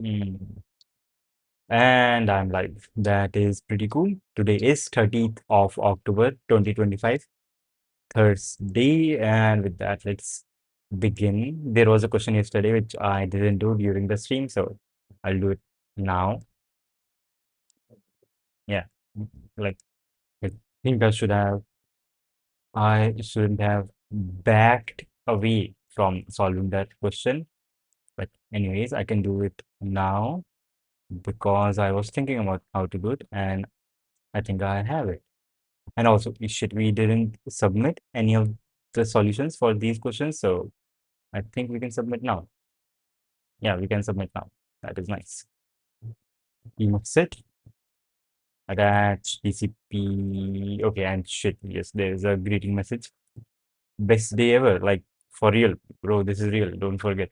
Mm. And I'm live. That is pretty cool. Today is 30th of October 2025, Thursday. And with that, let's begin. There was a question yesterday which I didn't do during the stream, so I'll do it now. Yeah. Like I think I shouldn't have backed away from solving that question. But anyways, I can do it now because I was thinking about how to do it and I think I have it. And also, shit, we didn't submit any of the solutions for these questions, so I think we can submit now. Yeah, we can submit now. That is nice. Email set, attach TCP. Okay, and shit, yes, there is a greeting message. Best day ever, like for real, bro. This is real. Don't forget.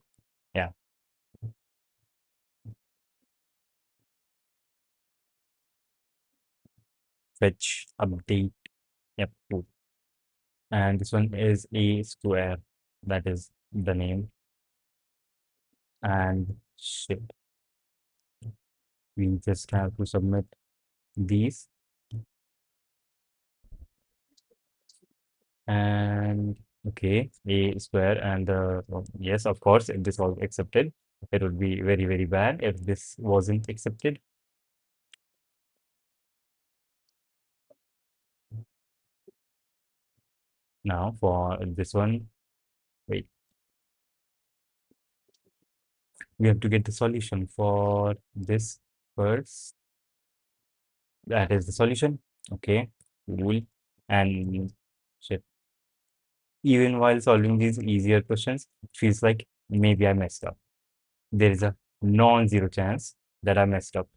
Yeah, fetch update. Yep, cool. And this one is a square. That is the name. And shit, we just have to submit these. And okay, a square and yes, of course, if this was accepted, it would be very, very bad if this wasn't accepted. Now for this one, wait, we have to get the solution for this first. That is the solution. Okay, cool. And shit, even while solving these easier questions, it feels like maybe I messed up. There is a non-zero chance that I messed up.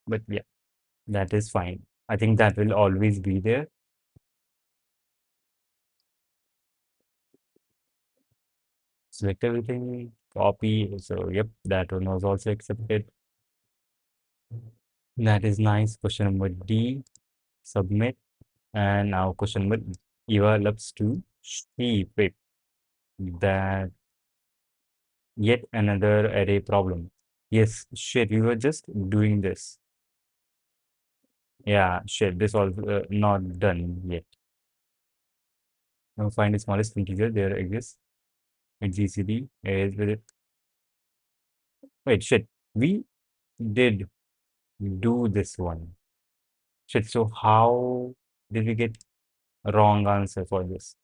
But yeah, that is fine. I think that will always be there. Select everything, copy. So, yep, that one was also accepted. That is nice. Question number D, submit. And now question number Eva loves to sheep it. That yet another array problem. Yes, shit, we were just doing this. Yeah, shit, this was not done yet. Now find the smallest integer there exists at GCD is with it. Wait, shit, we did do this one. Shit, so how did we get wrong answer for this?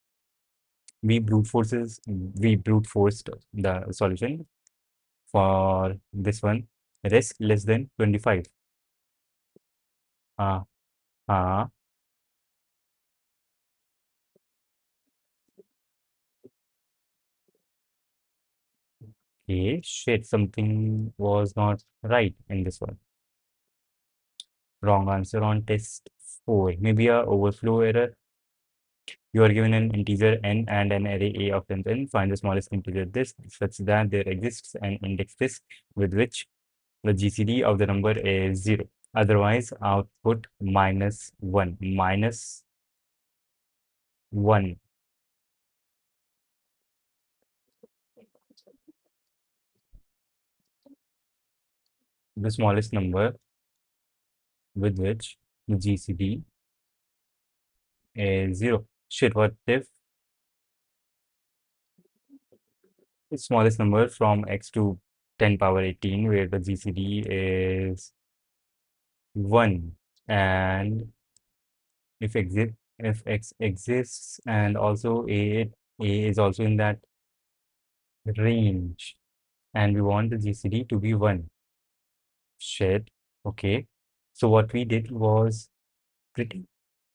We brute forced the solution for this one. Rest less than 25. Uh, uh, okay, shit, something was not right in this one. Wrong answer on test 4. Maybe a overflow error. You are given an integer n and an array a of length n. Find the smallest integer this such that there exists an index this with which the GCD of the number is 0. Otherwise, output minus 1. Minus 1. The smallest number with which the GCD is 0. Shit, what if the smallest number from x to 10 power 18 where the GCD is 1 and if x exists and also a is also in that range and we want the GCD to be 1. Shit. Okay. So what we did was pretty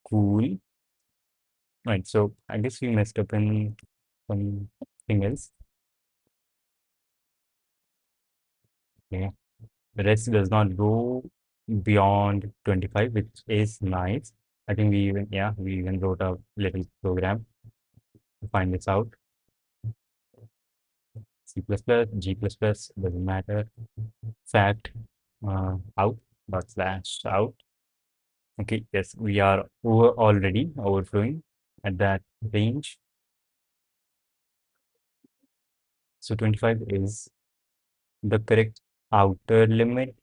cool. Right. So I guess we messed up in something else. Yeah. The rest does not go beyond 25, which is nice. I think we even wrote a little program to find this out. C++, G++, doesn't matter. Fact, out, dot slash out. Okay, yes, we are already overflowing at that range. So 25 is the correct outer limit.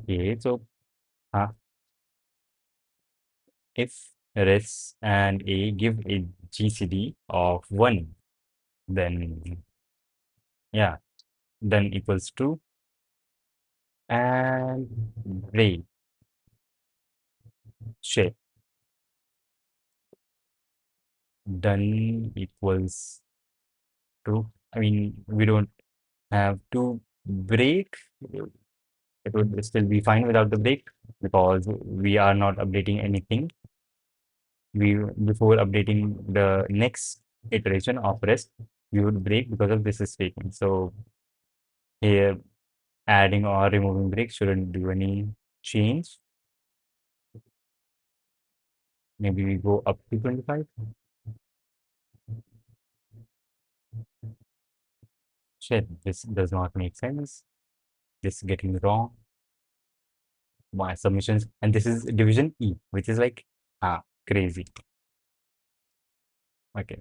Okay, so uh, if res and a give a GCD of 1, then yeah, then equals true. And break shape done equals true. I mean, we don't have to break. It would still be fine without the break because we are not updating anything. We before updating the next iteration of rest, we would break because of this statement. So here, adding or removing break shouldn't do any change. Maybe we go up to 25. Shit, this does not make sense. This is getting wrong. My submissions, and this is division E, which is like crazy. Okay,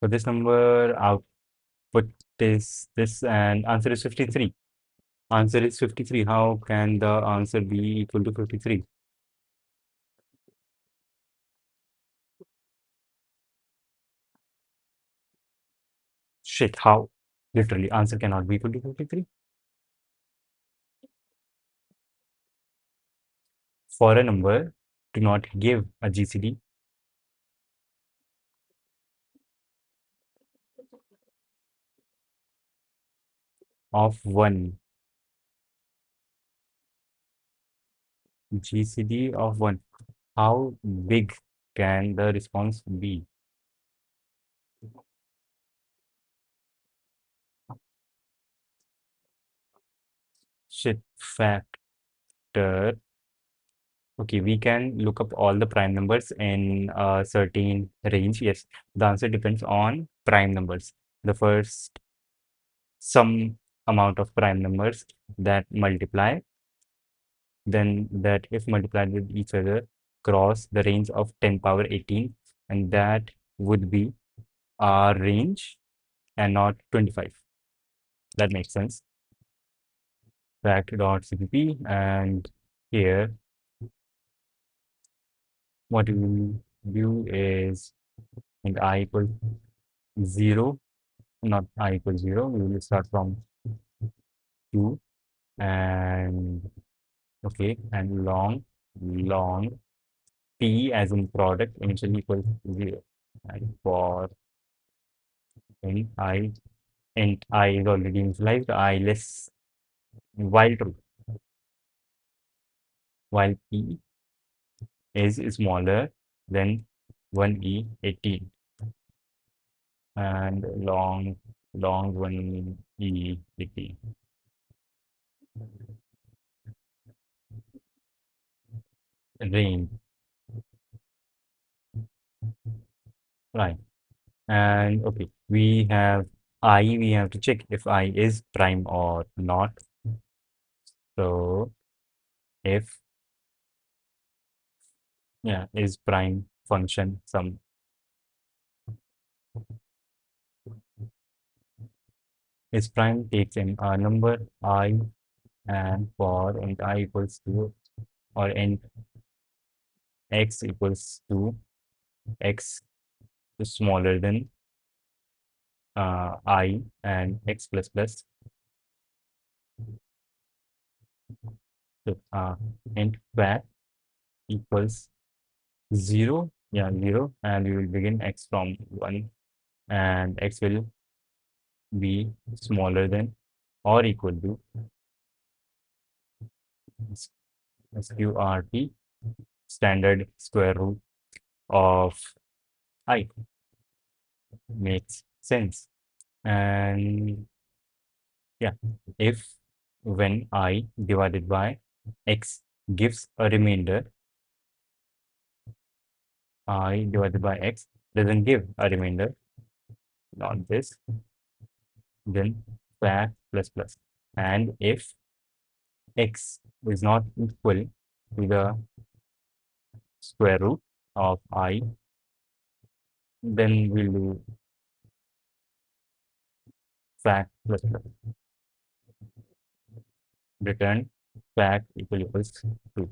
so this number output is this, and answer is 53. Answer is 53. How can the answer be equal to 53? Shit, how? Literally, answer cannot be equal to 53. For a number, do not give a GCD of 1. GCD of 1. How big can the response be? Shit, factor. Okay, we can look up all the prime numbers in a certain range. Yes, the answer depends on prime numbers. The first some amount of prime numbers that multiply, then that if multiplied with each other cross the range of 10 power 18, and that would be our range and not 25. That makes sense. Fact.cpp, and here what we will do is and I equals 0, not I equals 0, we will start from 2, and okay, and long p as in product initially equals 0, and for int I, int I is already initialized, I less while true, while p is smaller than 1e 18, and long 1e 18 range, right? And okay, we have to check if I is prime or not. So if yeah is prime function some is prime takes in a number I, and for int I equals to, or int x equals to x is smaller than I and x plus plus. So int var equals 0, yeah 0, and we will begin x from 1, and x will be smaller than or equal to sqrt standard square root of I. Makes sense. And yeah, if when I divided by x gives a remainder, I divided by x doesn't give a remainder, not this, then fact plus plus. And if x is not equal to the square root of I, then we'll do fact plus plus return fact equals 2.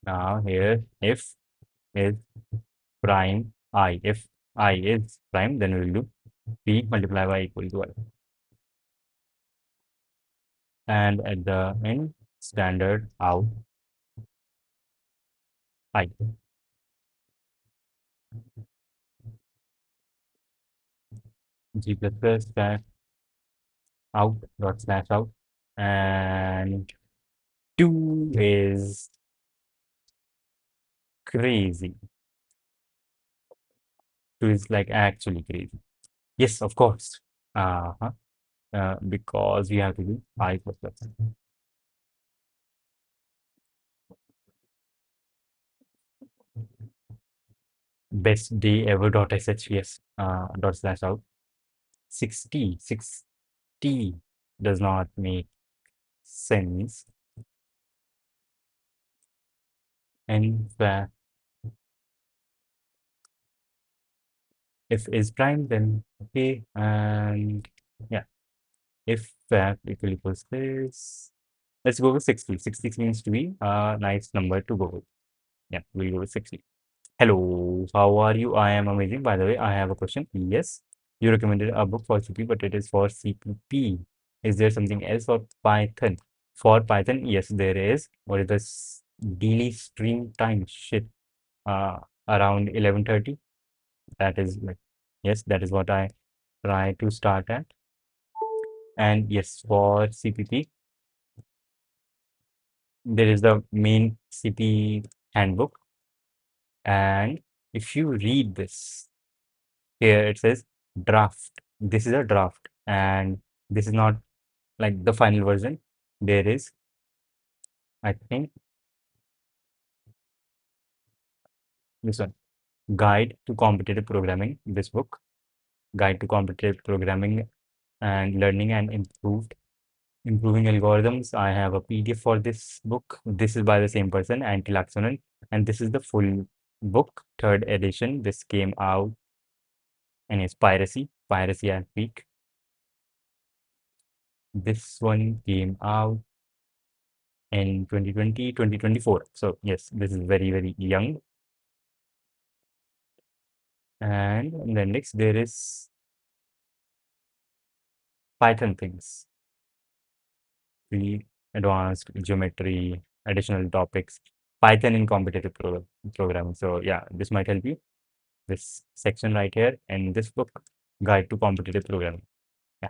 Now here if is prime I. If I is prime, then we will do p multiplied by equal to I. And at the end, standard out I. G plus plus that out dot slash out. And 2 is crazy. 2 is like actually crazy. Yes, of course. Uh-huh. Because we have to do I plus plus. Best day ever dot sh, yes, dot slash out. 60 does not make sense. And if is prime, then okay. And yeah, if fact equals this, let's go with 60. 60 seems to be a nice number to go with. Yeah, we'll go with 60. Hello, how are you? I am amazing. By the way, I have a question. Yes, you recommended a book for CP, but it is for CPP. Is there something else for Python? For Python, yes, there is. What is this daily stream time? Shit, uh, around 11:30. That is like, yes, that is what I try to start at. And yes, for CPP, there is the main CP handbook. And if you read this, here it says draft. This is a draft, and this is not like the final version. There is, I think, this one, Guide to Competitive Programming. This book, Guide to Competitive Programming and Learning and Improving Algorithms. I have a PDF for this book. This is by the same person, Antti Laksonen, and this is the full book, third edition. This came out and it's Piracy at Peak. This one came out in 2020, 2024. So yes, this is very, very young. And then next there is Python things, the advanced geometry, additional topics, Python in competitive programming. So yeah, this might help you. This section right here and this book, Guide to Competitive Programming. Yeah.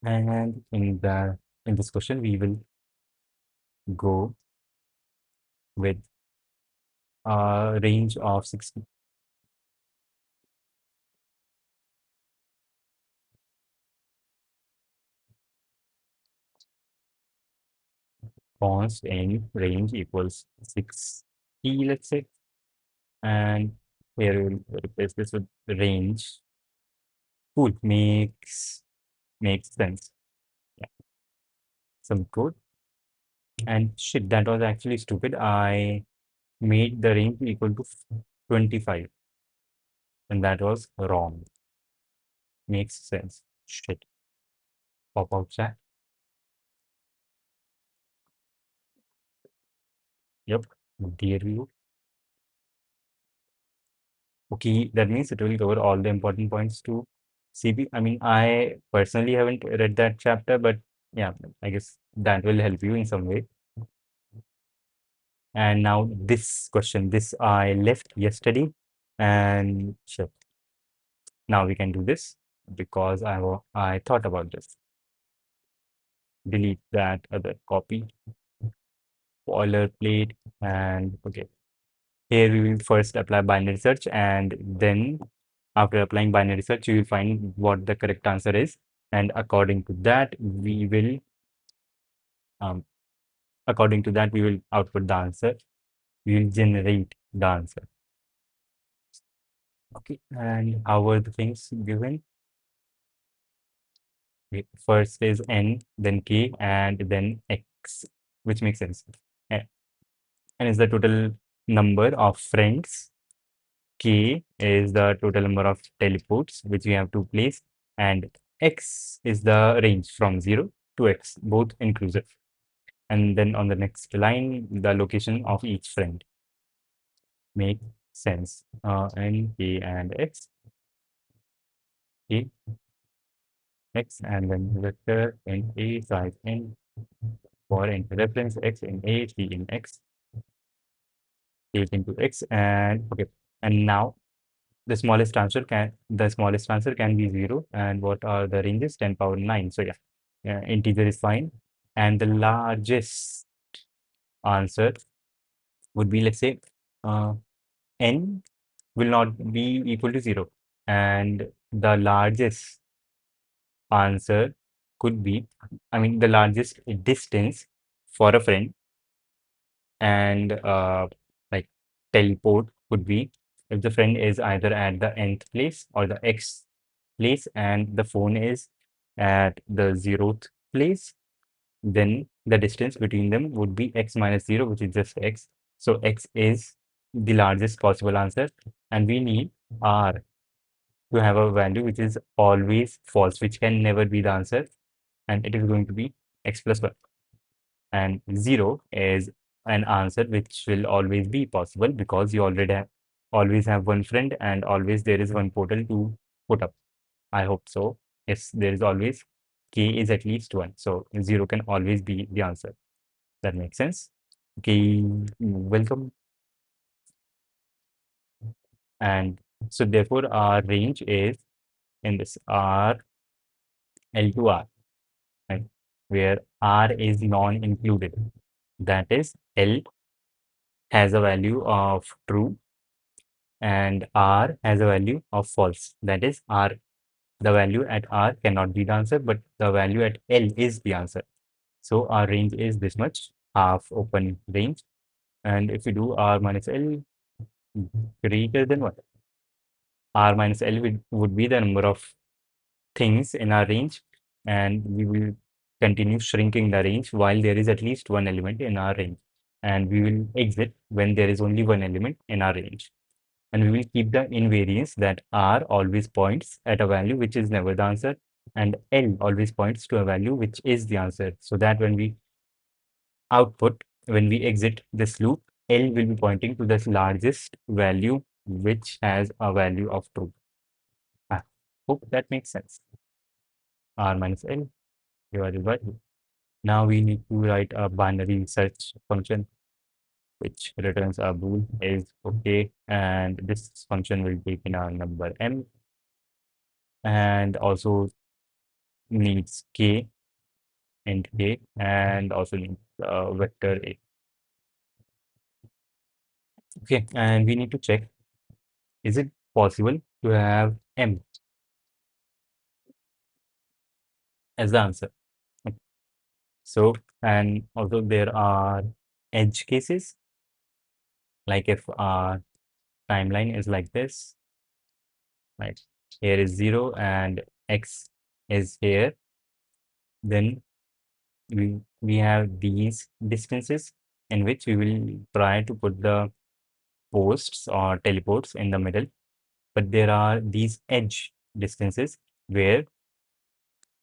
And in this question, we will go with a range of 60. Const in range equals 60, let's say. And here we'll replace this with range. Cool, makes sense. Yeah, some code. And shit, that was actually stupid. I made the range equal to 25, and that was wrong. Makes sense. Shit. Pop out chat. Yep. Dear you. Okay, that means it will cover all the important points to CP. I mean, I personally haven't read that chapter, but yeah, I guess that will help you in some way. And now this question, this I left yesterday, and sure, now we can do this because I thought about this. Delete that other copy, boilerplate, and okay. Here we will first apply binary search, and then after applying binary search, you will find what the correct answer is, and um, according to that, we will output the answer. We will generate the answer. Okay, and how were the things given? Okay, first is n, then k, and then x, which makes sense. Eh, N is the total number of friends. K is the total number of teleports which we have to place, and x is the range from 0 to x, both inclusive. And then on the next line, the location of each friend. Make sense. N, k, and x, k, x, and then vector n a size n for into reference x in a, t in x, take into x, and okay. And now the smallest answer can be 0. And what are the ranges? 10 power 9. So yeah, integer is fine. And the largest answer would be, let's say, uh, n will not be equal to 0. And the largest answer could be, I mean, the largest distance for a friend and like teleport could be if the friend is either at the nth place or the x place and the phone is at the 0th place, then the distance between them would be x minus 0, which is just x. So x is the largest possible answer, and we need r to have a value which is always false, which can never be the answer, and it is going to be x plus 1. And 0 is an answer which will always be possible because you already always have one friend and always there is one portal to put up. I hope so. Yes, there is always k is at least 1. So 0 can always be the answer. That makes sense. Okay, welcome. And so therefore our range is in this R L to R, right? Where R is non-included. That is L has a value of true and R has a value of false. That is R, the value at R cannot be the answer, but the value at L is the answer. So our range is this much, half open range. And if we do R minus L greater than what? R minus L would be the number of things in our range, and we will continue shrinking the range while there is at least one element in our range. And we will exit when there is only one element in our range. And we will keep the invariance that R always points at a value which is never the answer, and L always points to a value which is the answer, so that when we exit this loop, L will be pointing to the largest value which has a value of true. I hope that makes sense. R minus L divided by 2. Now we need to write a binary search function which returns a bool is okay, and this function will take in our number m and also needs k and k and also needs vector a. Okay, and we need to check, is it possible to have m as the answer? Okay. So, and also there are edge cases, like if our timeline is like this, right? Here is 0 and x is here, then we have these distances in which we will try to put the posts or teleports in the middle, but there are these edge distances where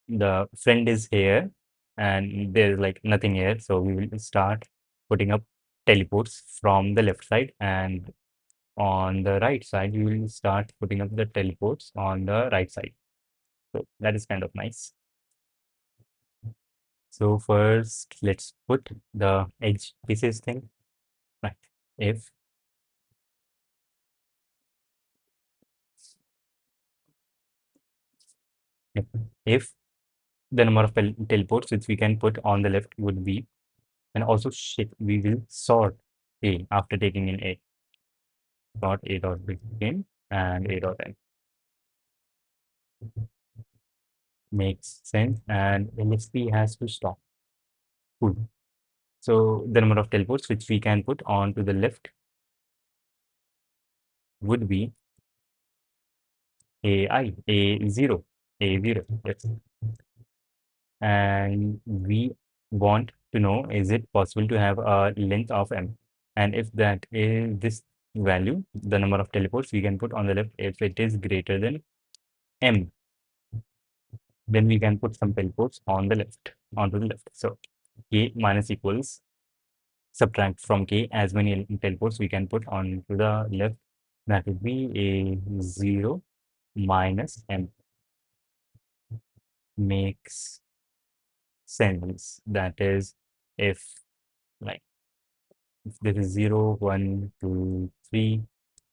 the friend is here and there's like nothing here, so we will start putting up teleports from the left side, and on the right side we will start putting up the teleports on the right side. So that is kind of nice. So first let's put the edge pieces thing, right? If if the number of teleports which we can put on the left would be, and also shit, we will sort a after taking in a, sort a dot begin and a dot end. Makes sense, and LSP has to stop. Cool. So the number of teleports which we can put on to the left would be A0, A0, yes. And we want to know, is it possible to have a length of m? And if that is this value, the number of teleports we can put on the left, if it is greater than m, then we can put some teleports on the left, onto the left. So k minus equals, subtract from k as many teleports we can put onto the left. That would be A0 minus m. Makes sense. That is, if like if there is 0, 1, 2, 3,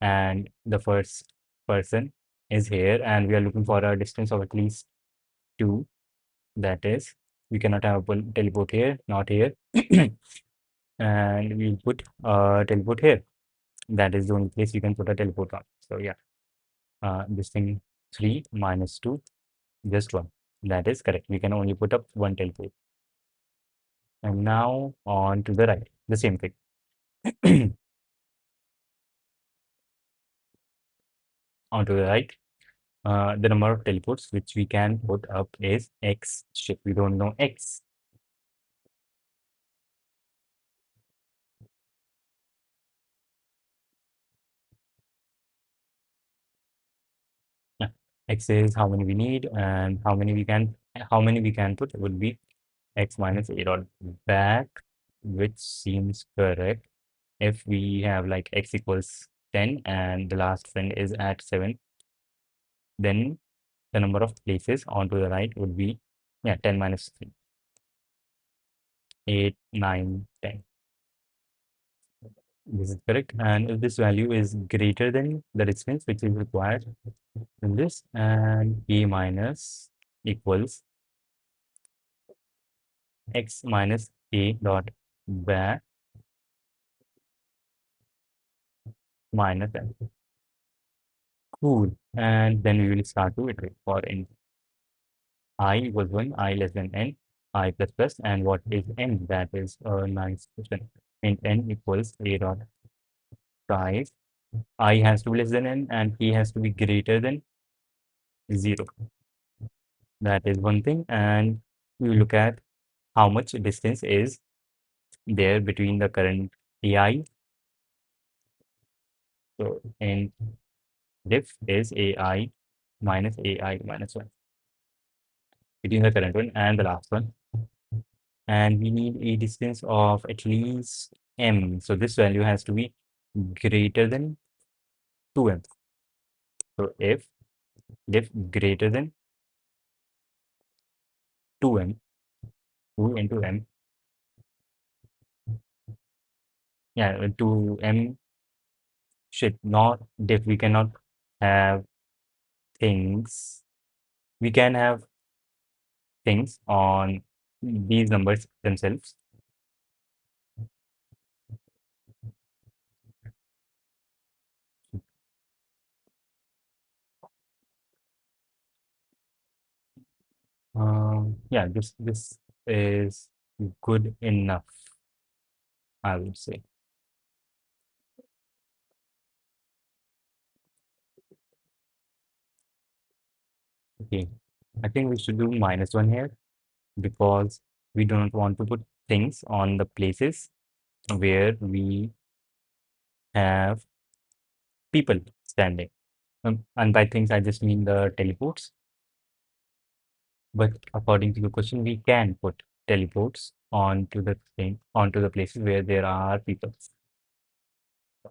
and the first person is here, and we are looking for a distance of at least 2, that is, we cannot have a teleport here, not here, and we'll put a teleport here. That is the only place you can put a teleport on. So yeah, this thing 3 minus 2, just 1. That is correct. We can only put up one teleport. And now on to the right, the same thing. On to the right, the number of teleports which we can put up is x shift. We don't know x. Yeah. X is how many we need, and how many we can put would be x minus a dot back, which seems correct. If we have like x equals 10 and the last friend is at 7, then the number of places onto the right would be, yeah, 10 minus 3, 8, 9, 10. This is correct. And if this value is greater than the distance which is required, then this, and a minus equals x minus a dot back minus n. Cool. And then we will start to iterate for n. I equals 1, I less than n, I plus plus, and what is n? That is a nice question. And n equals a dot 5. I has to be less than n, and p has to be greater than 0. That is one thing. And we look at how much distance is there between the current AI. So in diff is AI minus AI minus 1 between the current one and the last one. And we need a distance of at least m. So this value has to be greater than 2m. So if diff greater than 2m, 2 into m, yeah, 2m should not diff. We cannot have things. We can have things on these numbers themselves. Yeah, this is good enough, I would say. Okay, I think we should do minus 1 here because we don't want to put things on the places where we have people standing. And by things, I just mean the teleports. But according to the question, we can put teleports onto the thing, onto the places where there are people.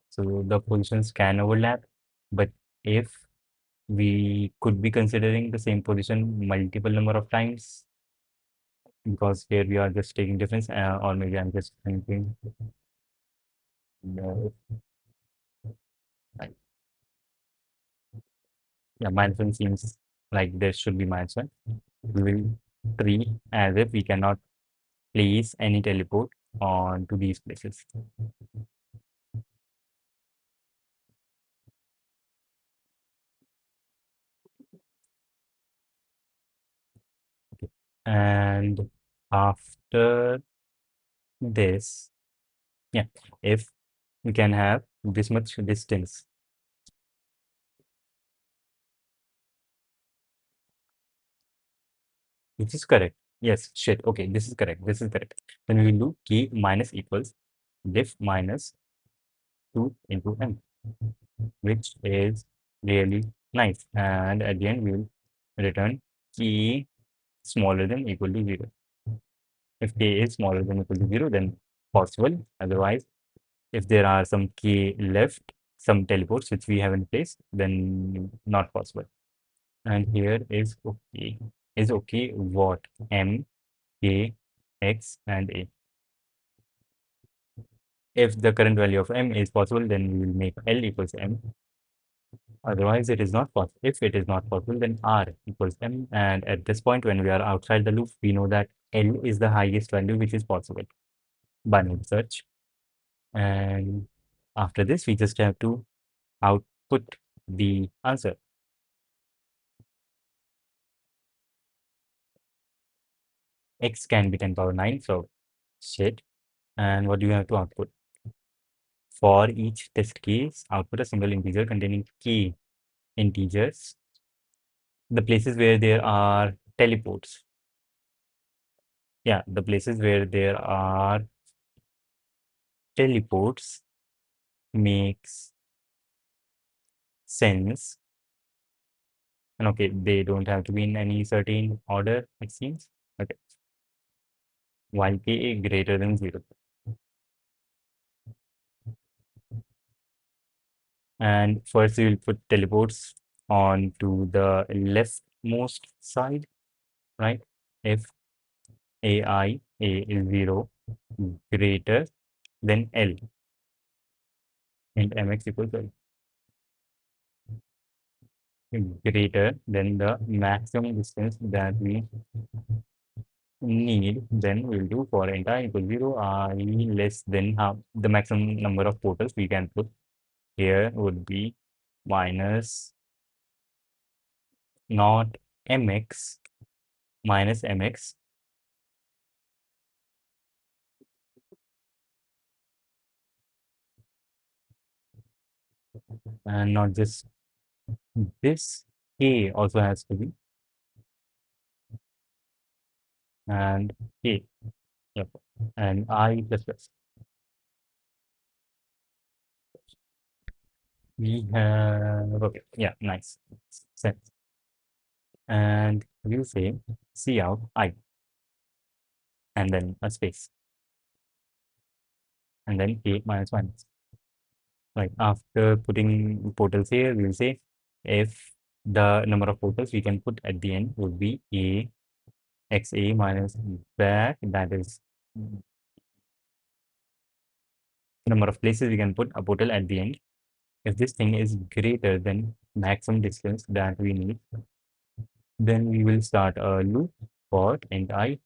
So the positions can overlap, but if we could be considering the same position multiple number of times, because here we are just taking difference, or maybe I'm just thinking, uh, like, yeah, minus 1 seems like there should be minus 1. We will treat as if we cannot place any teleport on to these places. Okay. And after this, yeah, if we can have this much distance, which is correct. Yes, shit. Okay, this is correct. This is correct. Then we will do k minus equals diff minus 2 into m, which is really nice. And at the end, we will return k smaller than equal to 0. If k is smaller than equal to 0, then possible. Otherwise, if there are some k left, some teleports which we haven't placed, then not possible. And here is okay. Is okay what? M, K, X, and A. If the current value of M is possible, then we will make L equals M. Otherwise, it is not possible. If it is not possible, then R equals M. And at this point, when we are outside the loop, we know that L is the highest value which is possible by node search. And after this, we just have to output the answer. X can be 10 power 9, so shit. And what do you have to output? For each test case, output a single integer containing k integers, the places where there are teleports. Yeah, the places where there are teleports makes sense. And okay, they don't have to be in any certain order, it seems. Okay, while k greater than 0. And first we will put teleports onto the leftmost side, right? If AI A is 0 greater than L and mx equals L greater than the maximum distance that we need, then we'll do for entire equals 0 I less than half the maximum number of portals we can put here would be minus not mx minus mx and not just this k also has to be and k, yep, and I plus plus. We have okay, yeah, nice sense. And we'll say C out I and then a space and then k minus minus. Right after putting portals here, we'll say if the number of portals we can put at the end would be a xa minus back, that is number of places we can put a portal at the end. If this thing is greater than maximum distance that we need, then we will start a loop for int I,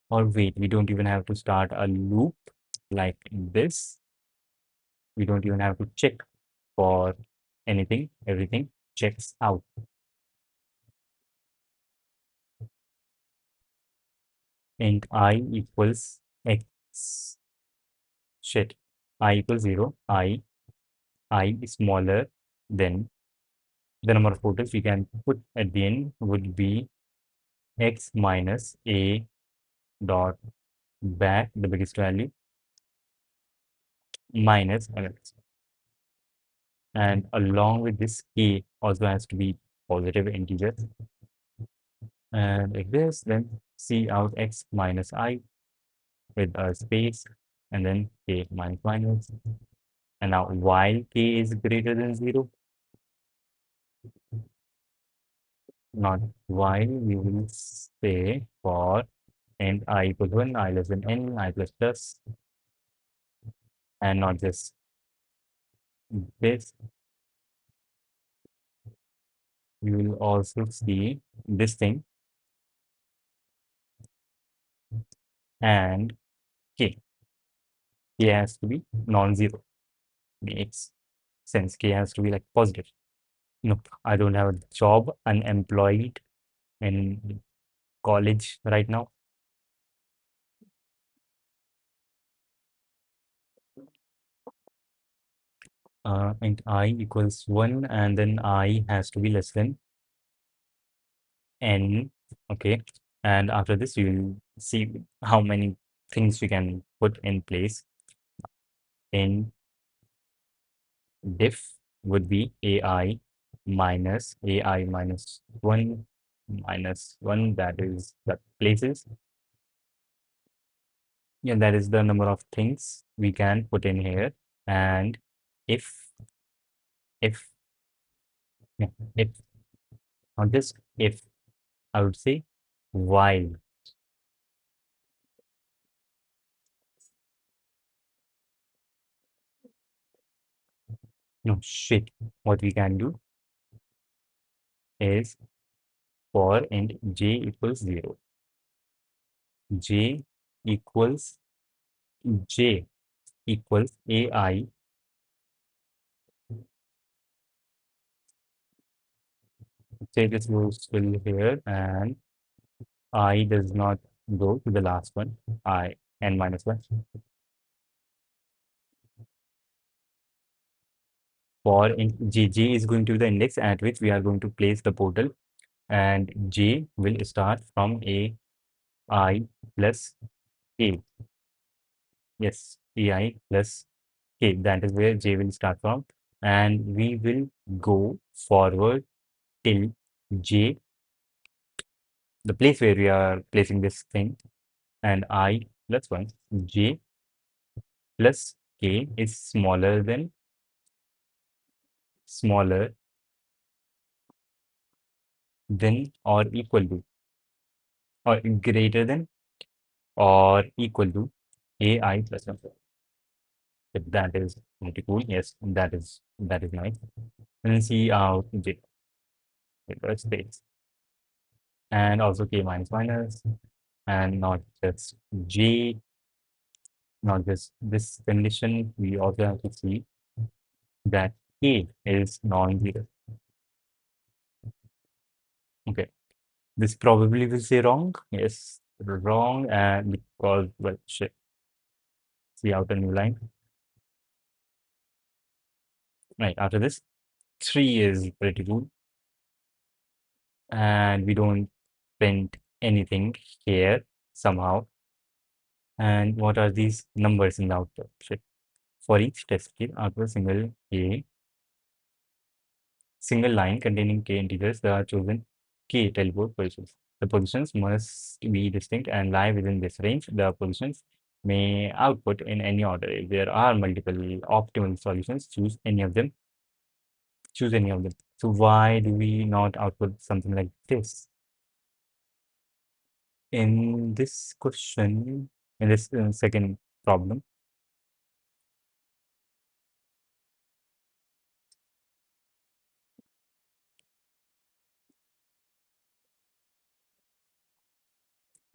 or wait, we don't even have to start a loop like this. We don't even have to check for anything. Everything checks out. Int I equals x. Shit. I equals 0. I is smaller than the number of portals we can put at the end would be x minus a dot back, the biggest value, minus x. And along with this, k also has to be positive integer. And like this, then c out x minus I with a space, and then k minus minus. And now while k is greater than 0, not while, we will say for int I equals 1, I less than n, I plus plus, and not just this. We will also see this thing and k. K has to be non-zero. Makes sense. K has to be like positive. Nope, I don't have a job, unemployed in college right now. Int I equals 1 and then I has to be less than n. Okay. And after this, you will see how many things we can put in place. In diff would be AI minus 1 minus 1, that is the places. Yeah, that is the number of things we can put in here. And if if yeah, if not just if, I would say while. No shit. What we can do is for int j equals 0. j equals j equals AI. Say this goes still here, and I does not go to the last one. I n minus 1. For int j is going to be the index at which we are going to place the portal, and j will start from AI plus k. Yes, AI plus k. That is where j will start from, and we will go forward till j, the place where we are placing this thing, and I plus 1. J plus k is smaller than or equal to, or greater than or equal to AI plus 1. If that is pretty cool. Yes, that is nice. And then see out j reverse space, and also k minus minus, and not just j, not just this condition. We also have to see that k is non-zero. Okay, this probably will say wrong. Yes, wrong, and because, well, shit. See out a new line. Right, after this, 3 is pretty cool, and we don't print anything here somehow. And what are these numbers in the output? Shit. For each test kit, output single line containing k integers, there are chosen k teleport positions. The positions must be distinct and lie within this range. The positions may output in any order. If there are multiple optimal solutions, choose any of them. So why do we not output something like this? In this question, in this second problem,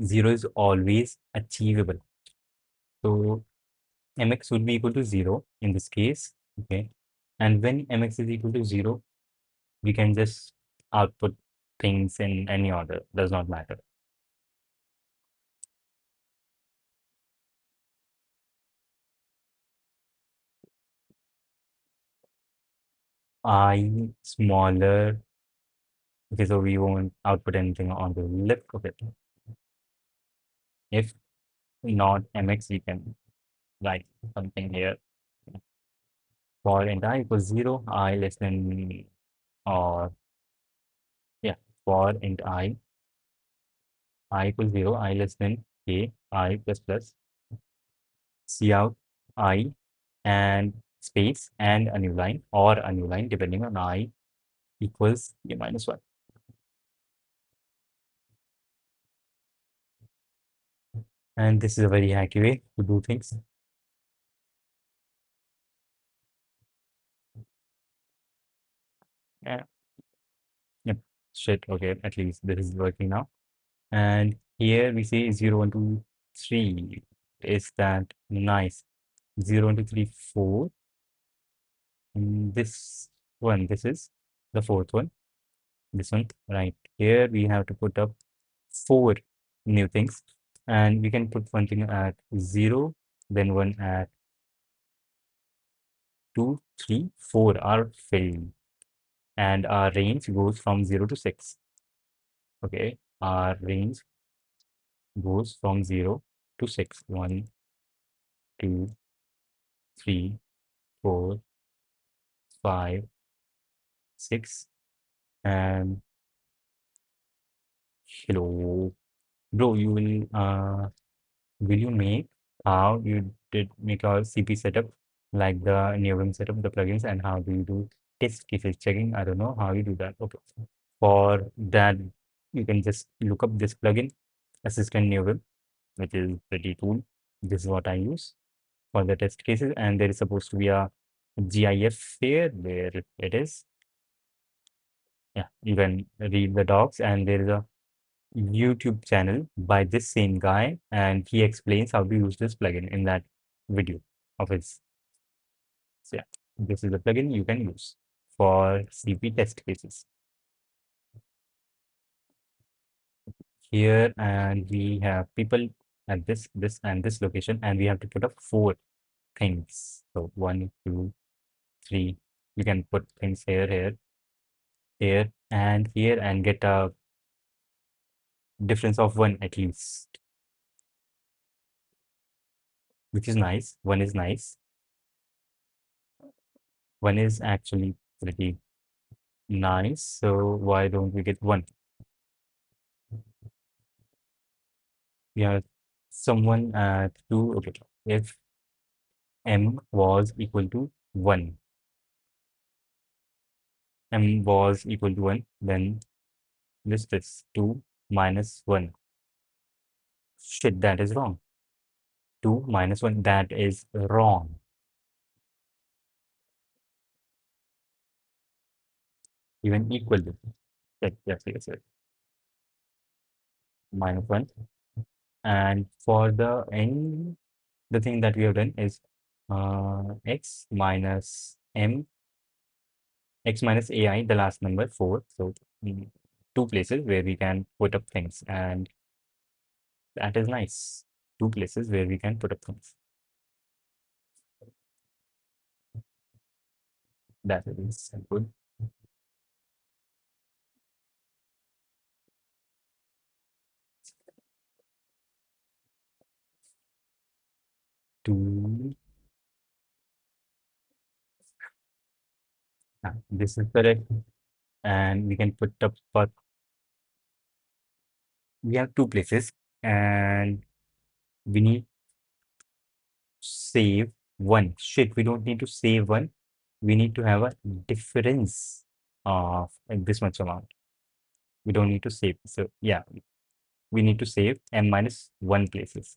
0 is always achievable. So mx would be equal to 0 in this case. Okay. And when mx is equal to 0, we can just output things in any order, does not matter. I smaller, okay, so we won't output anything on the left of it. If not mx, we can write something here. For int I equals 0, I less than, or yeah, for int I equals 0, I less than k, I plus plus, cout I and space and a new line, or a new line depending on I equals k minus 1. And this is a very hacky way to do things. Yeah. Yep. Shit. Okay. At least this is working now. And here we say 0, 1, 2, 3. Is that nice? 0, 1, 2, 3, 4. And this one, this is the fourth one. This one, right here, we have to put up 4 new things. And we can put one thing at 0, then one at 2, 3, 4 are filled. And our range goes from 0 to 6. Okay, our range goes from 0 to 6. 1, 2, 3, 4, 5, 6, and hello. Bro, will you make how you did make our CP setup, like the NeoVim setup, the plugins, and how do you do test cases checking? I don't know how you do that. Okay. For that, you can just look up this plugin, Assistant NeoVim, which is pretty cool. This is what I use for the test cases, and there is supposed to be a GIF here where it is. Yeah, you can read the docs, and there is a YouTube channel by this same guy, and he explains how to use this plugin in that video of his. So yeah, this is the plugin you can use for CP test cases here, and we have people at this, and this location, and we have to put up 4 things. So 1, 2, 3. You can put things here, here, here, and here, and get a difference of 1 at least, which is nice. 1 is nice. 1 is actually pretty nice. So why don't we get 1? We have someone at 2. Okay. If m was equal to 1, m was equal to 1, then list this 2 minus 1. Shit, that is wrong. 2 minus 1, that is wrong. Even equal to. Yes, yes, yes. Minus 1. And for the n, the thing that we have done is x minus m, x minus ai, the last number 4. So 2 places where we can put up things, and that is nice. 2 places where we can put up things. That is good. Two. This is correct, and we can put up. But we have 2 places, and we need to save 1. Shit, we don't need to save 1. We need to have a difference of this much amount. We don't need to save. So yeah, we need to save m minus 1 places.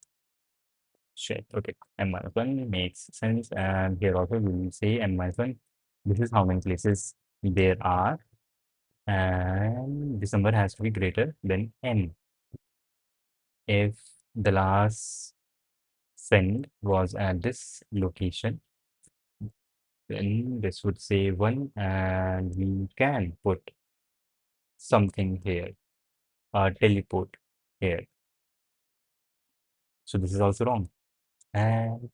Shit. Okay. M minus 1 makes sense. And here also we will say m minus 1. This is how many places there are. And this number has to be greater than n. If the last send was at this location, then this would say 1, and we can put something here, teleport here. So this is also wrong. And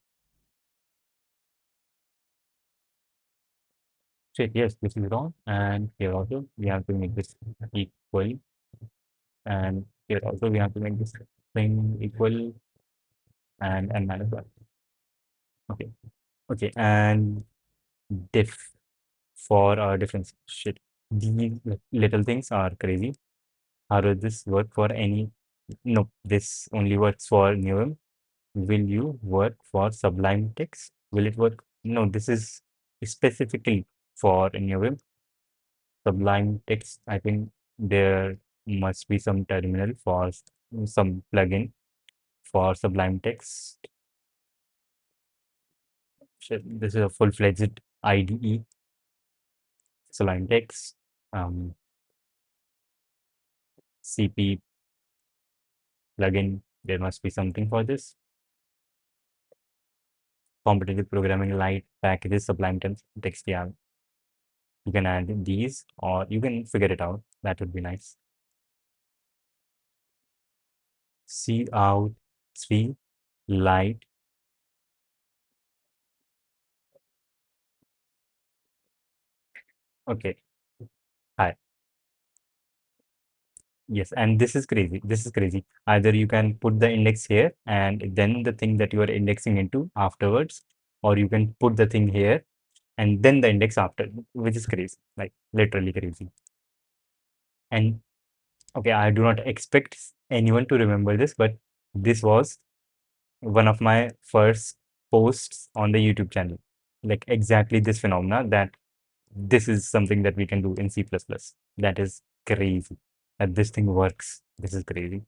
shit, yes, this is wrong. And here also we have to make this equal. And here also we have to make this thing equal, and n minus 1. Okay. Okay. And diff for our difference. Shit. These little things are crazy. How does this work for any? No, this only works for Neuum. Will you work for Sublime Text? Will it work? No, this is specifically for Neuum. Sublime Text, I think there must be some terminal for some plugin for Sublime Text. Shit, this is a full-fledged IDE, Sublime Text, CP plugin. There must be something for this. Competitive programming light packages, Sublime Text. Yeah, you can add these, or you can figure it out. That would be nice. C out 3 light. Okay. Hi. Yes, and this is crazy. This is crazy. Either you can put the index here and then the thing that you are indexing into afterwards, or you can put the thing here and then the index after, which is crazy, like literally crazy. And okay, I do not expect anyone to remember this, but this was one of my first posts on the YouTube channel. Like exactly this phenomena that this is something that we can do in C++. That is crazy. That this thing works. This is crazy.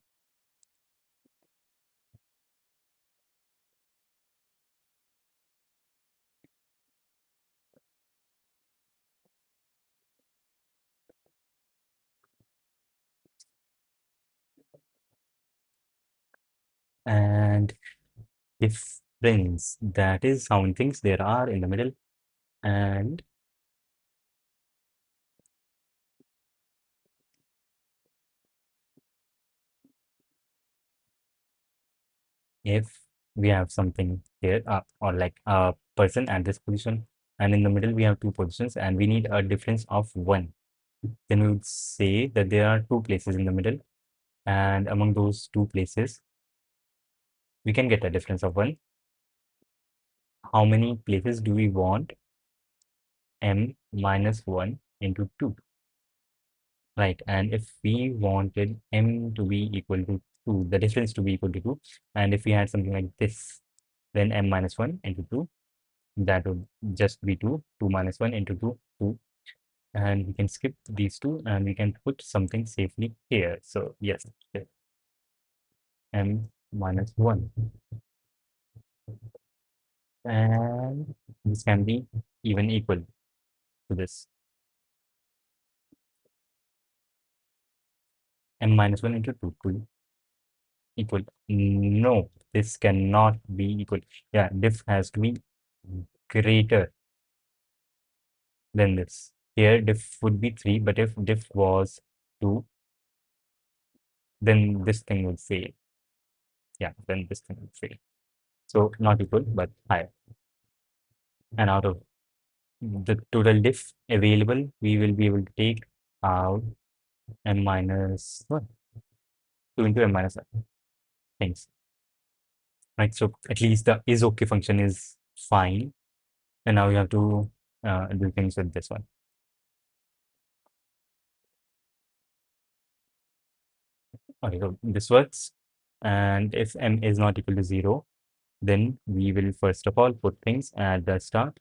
And difference, that is how many things there are in the middle. And if we have something here, or like a person at this position, and in the middle we have two positions, and we need a difference of one, then we would say that there are two places in the middle, and among those two places, we can get a difference of one. How many places do we want m minus 1 into 2? Right, and if we wanted m to be equal to 2, the difference to be equal to 2, and if we had something like this, then m minus 1 into 2, that would just be 2, 2 minus 1 into 2, 2, and we can skip these two and we can put something safely here. So yes, here, m minus 1, and this can be even equal to this, m minus 1 into 2, 2 equal. No, this cannot be equal. Yeah, diff has to be greater than this. Here diff would be 3, but if diff was 2, then this thing would fail. Yeah, then this thing would fail. So not equal, but higher. And out of the total diff available, we will be able to take out m minus 1, 2 into m minus 1 things. Right, so at least the is okay function is fine. And now we have to do things with this one. Okay, so this works. And if m is not equal to 0, then we will first of all put things at the start.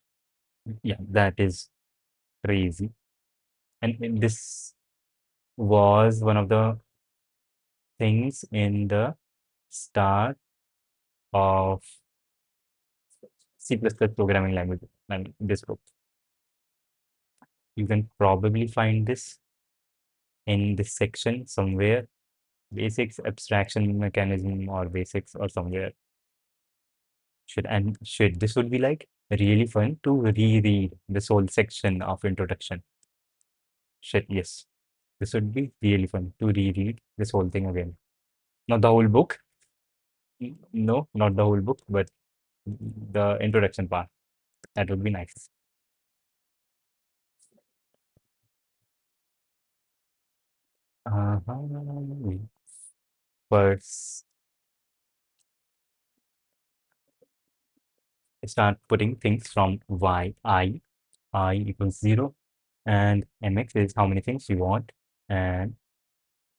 Yeah, that is crazy. And this was one of the things in the start of C++ programming language, and this book. You can probably find this in this section somewhere, basics, abstraction mechanism, or basics, or somewhere. Should this would be like really fun to reread this whole section of introduction. Yes, this would be really fun to reread this whole thing again. Not the whole book. No, not the whole book, but the introduction part. That would be nice. We first start putting things from I equals 0, and mx is how many things you want, and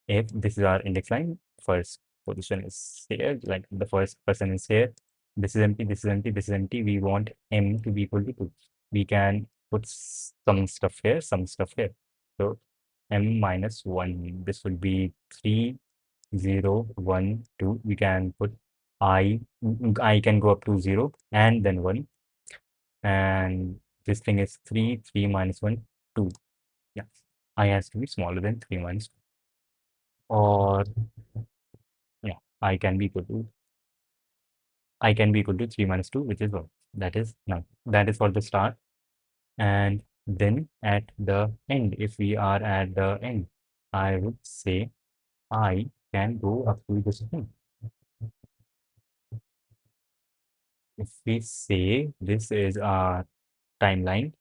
if this is our index line, first position is here, like the first person is here, this is empty, this is empty, this is empty, we want m to be equal to 2. We can put some stuff here, some stuff here. So m minus 1, this would be 3, 0, 1, 2. We can put I can go up to 0 and then 1, and this thing is 3, 3 minus 1, 2. Yeah, I has to be smaller than 3 minus 2. Or yeah, I can be equal to 3 minus 2, which is what? That is none. That is for the start. And then at the end, if we are at the end, I would say I can go up to this thing. If we say this is our timeline,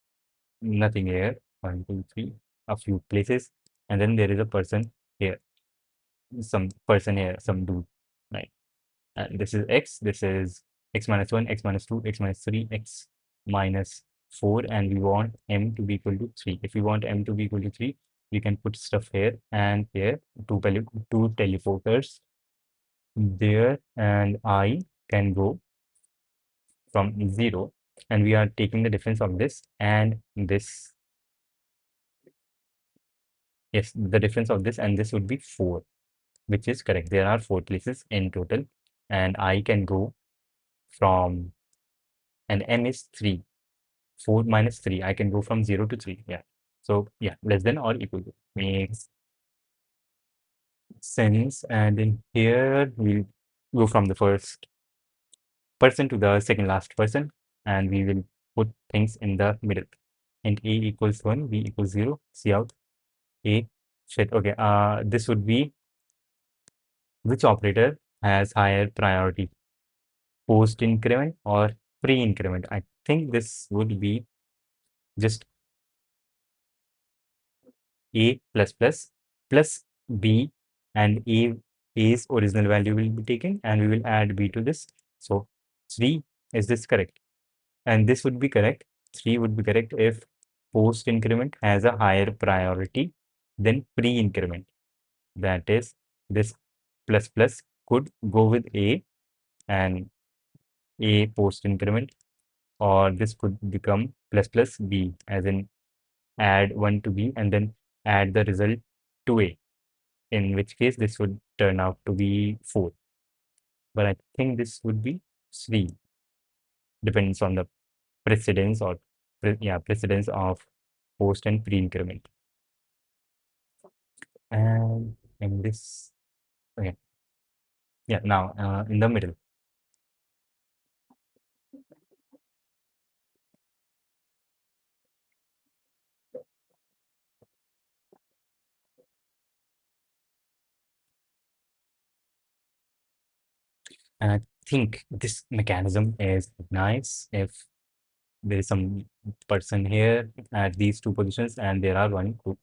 nothing here, 1, 2, 3, a few places, and then there is a person here. some person here, some dude, right? And this is x, this is x minus 1, x minus 2, x minus 3, x minus 4, and we want m to be equal to 3. If we want m to be equal to 3, we can put stuff here and here, two teleporters there, and I can go from 0, and we are taking the difference of this and this. Yes, the difference of this and this would be 4, which is correct. There are 4 places in total, and I can go from, and m is 3. 4 minus 3, I can go from 0 to 3. Yeah. So yeah, less than or equal to makes sense. And in here, we'll go from the first person to the second last person, and we will put things in the middle. And a equals 1, b equals 0, c out, a, shit. Okay, this would be, which operator has higher priority, post increment or pre increment? I think this would be just a plus plus plus b, and a's original value will be taken, and we will add b to this. So 3, is this correct? And this would be correct. 3 would be correct if post increment has a higher priority than pre increment. That is, this plus plus could go with a and a post increment, or this could become plus plus b, as in add 1 to b and then add the result to a, in which case this would turn out to be 4. But I think this would be 3, depends on the precedence, or yeah, precedence of post and pre increment. And in this, okay, yeah, now in the middle. And I think this mechanism is nice if there is some person here at these two positions, and there are 1, 2,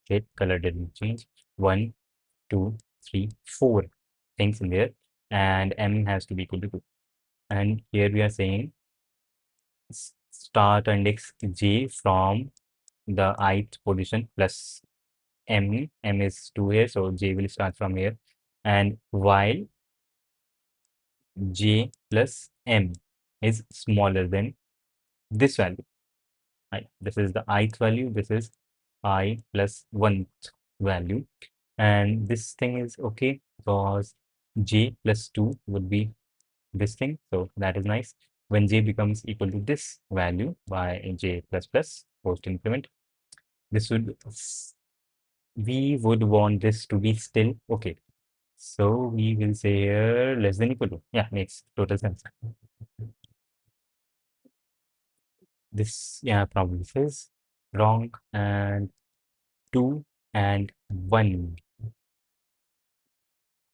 shade color didn't change, 1, 2, 3, 4 things in there, and m has to be equal to 2. And here we are saying start index j from the ith position plus m is 2 here, so j will start from here, and while j plus m is smaller than this value, right? This is the ith value, this is I plus 1th value, and this thing is okay because j plus 2 would be this thing, so that is nice. When j becomes equal to this value by j plus plus post increment, this would, we would want this to be still okay. So we will say here less than equal to, yeah, makes total sense. This, yeah, probably says wrong, and 2 and 1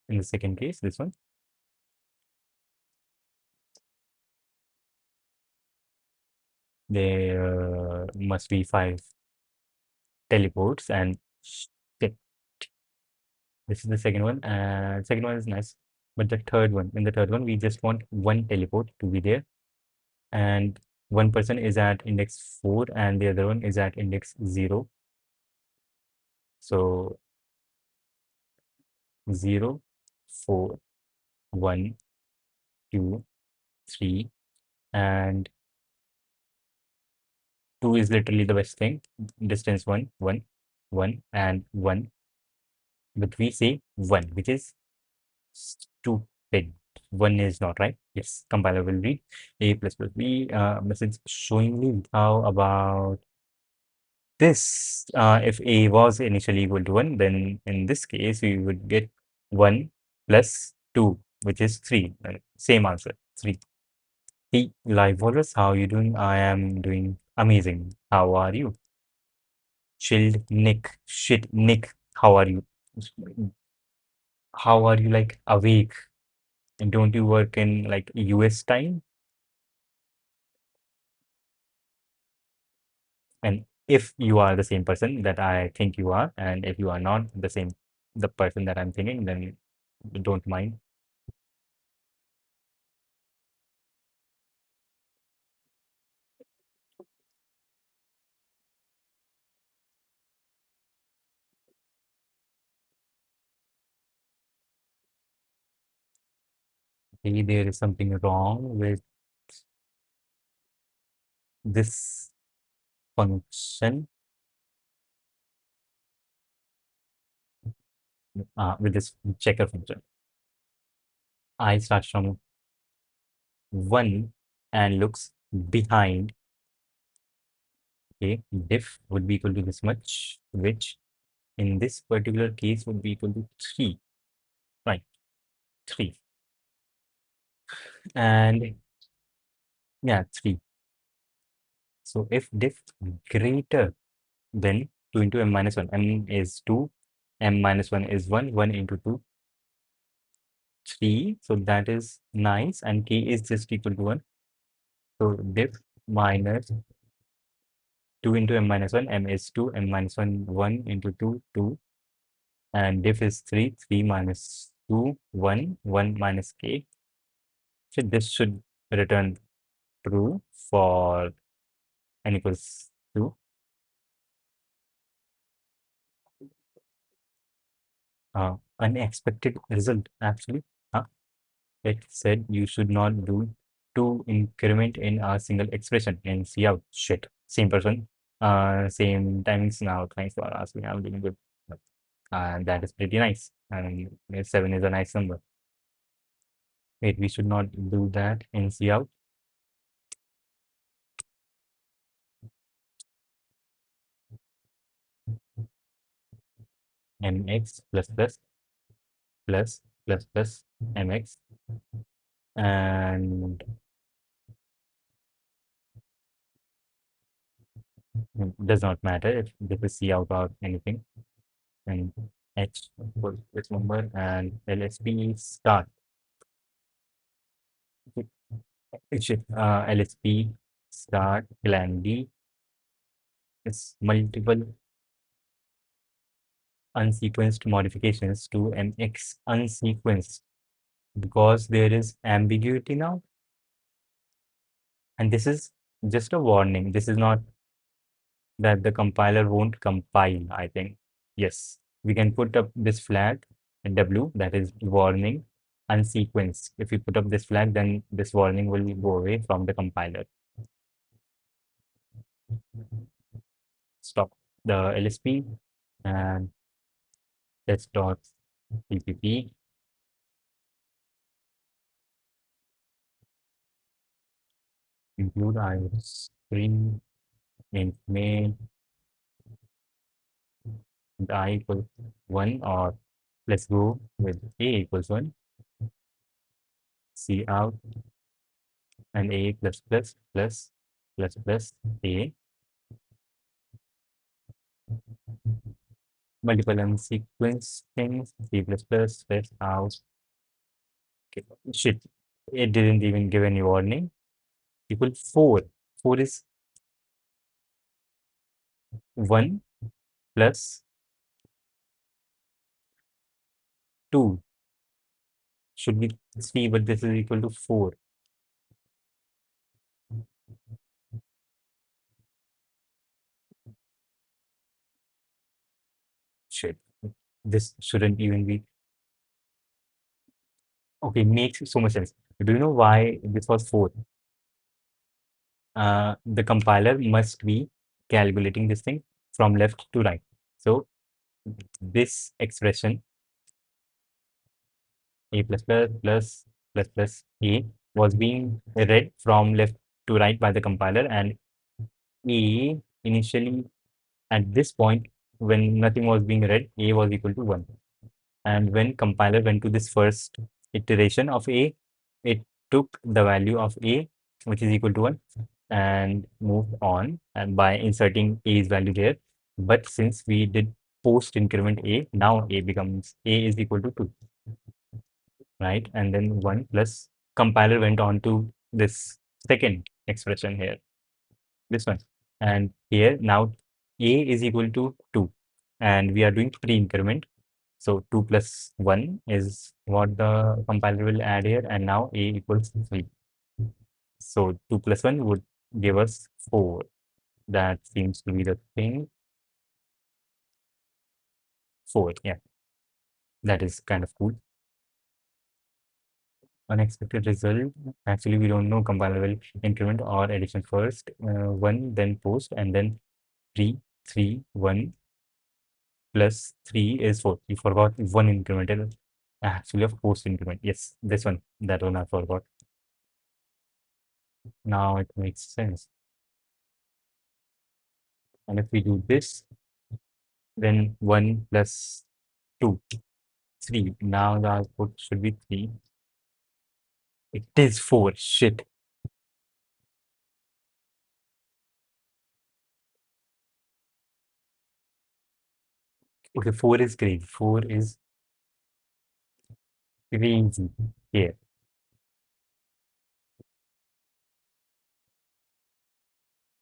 in the second case, this one. There must be 5 teleports, and shit, this is the second one, and second one is nice. But the third one, in the third one, we just want 1 teleport to be there, and one person is at index 4 and the other one is at index 0. So 0, 4, 1, 2, 3, and 2 is literally the best thing. Distance 1, 1, 1, and 1. But we say 1, which is stupid. 1 is not right. Yes, compiler will read a plus plus b message showing me. How about this? If a was initially equal to 1, then in this case we would get 1 plus 2, which is 3. Same answer, 3. Hey, live Walrus, how are you doing? I am doing amazing. How are you? Chilled Nick. Shit, Nick, how are you? How are you, like, awake? And don't you work in like US time? And if you are the same person that I think you are, and if you are not the same the person that I'm thinking, then don't mind. Maybe there is something wrong with this function, with this checker function. I starts from 1 and looks behind. Okay, diff would be equal to this much, which in this particular case would be equal to 3, right? 3. And yeah, 3. So if diff greater than 2 into m minus 1, m is 2, m minus 1 is 1, 1 into 2, 3. So that is nice, and k is just equal to 1. So diff minus 2 into m minus 1, m is 2, m minus 1, 1 into 2, 2, and diff is 3, 3 minus 2, 1, 1 minus k. So this should return true for n equals 2. Unexpected result, actually. It said you should not do two increment in a single expression and see out. Shit. Same person. Same timings now. Thanks for asking. I'm doing good. And that is pretty nice. And 7 is a nice number. Wait, we should not do that in see out. Mx plus plus plus plus plus mx, and does not matter if this is C out or anything. And H for this number, and LSP start. It should LSP start plan B is multiple unsequenced modifications to MX unsequenced, because there is ambiguity now. And this is just a warning. This is not that the compiler won't compile, I think. Yes, we can put up this flag W, that is warning unsequenced. If we put up this flag, then this warning will go away from the compiler. Stop the LSP and test.cpp, include iostream int main and I equals 1, or let's go with a equals 1, C out, and a plus plus plus plus plus a, multiple unsequenced things, C plus plus plus out. Okay. Shit, it didn't even give any warning. Equal 4. 4 is 1 plus 2. Should be 3, but this is equal to 4. Shit, this shouldn't even be. Okay, makes so much sense. Do you know why this was 4? The compiler must be calculating this thing from left to right. So this expression a plus plus plus plus plus a was being read from left to right by the compiler, and a initially at this point, when nothing was being read, a was equal to 1. And when compiler went to this first iteration of a, it took the value of a, which is equal to 1, and moved on and by inserting a's value there. But since we did post increment a, now a becomes a is equal to 2, right? And then 1 plus compiler went on to this second expression here, this one. And here now a is equal to 2, and we are doing pre-increment. So 2 plus 1 is what the compiler will add here, and now a equals 3. So 2 plus 1 would give us 4. That seems to be the thing. 4, yeah, that is kind of cool. Unexpected result. Actually, we don't know compiler will increment or addition first. 1, then post, and then 3, 3, 1 plus 3 is 4. We forgot one incremental. Actually, of post increment. Yes, this one. That one I forgot. Now it makes sense. And if we do this, then 1 plus 2, 3. Now the output should be 3. It is 4. Shit. Okay, 4 is great. 4 is crazy. Yeah,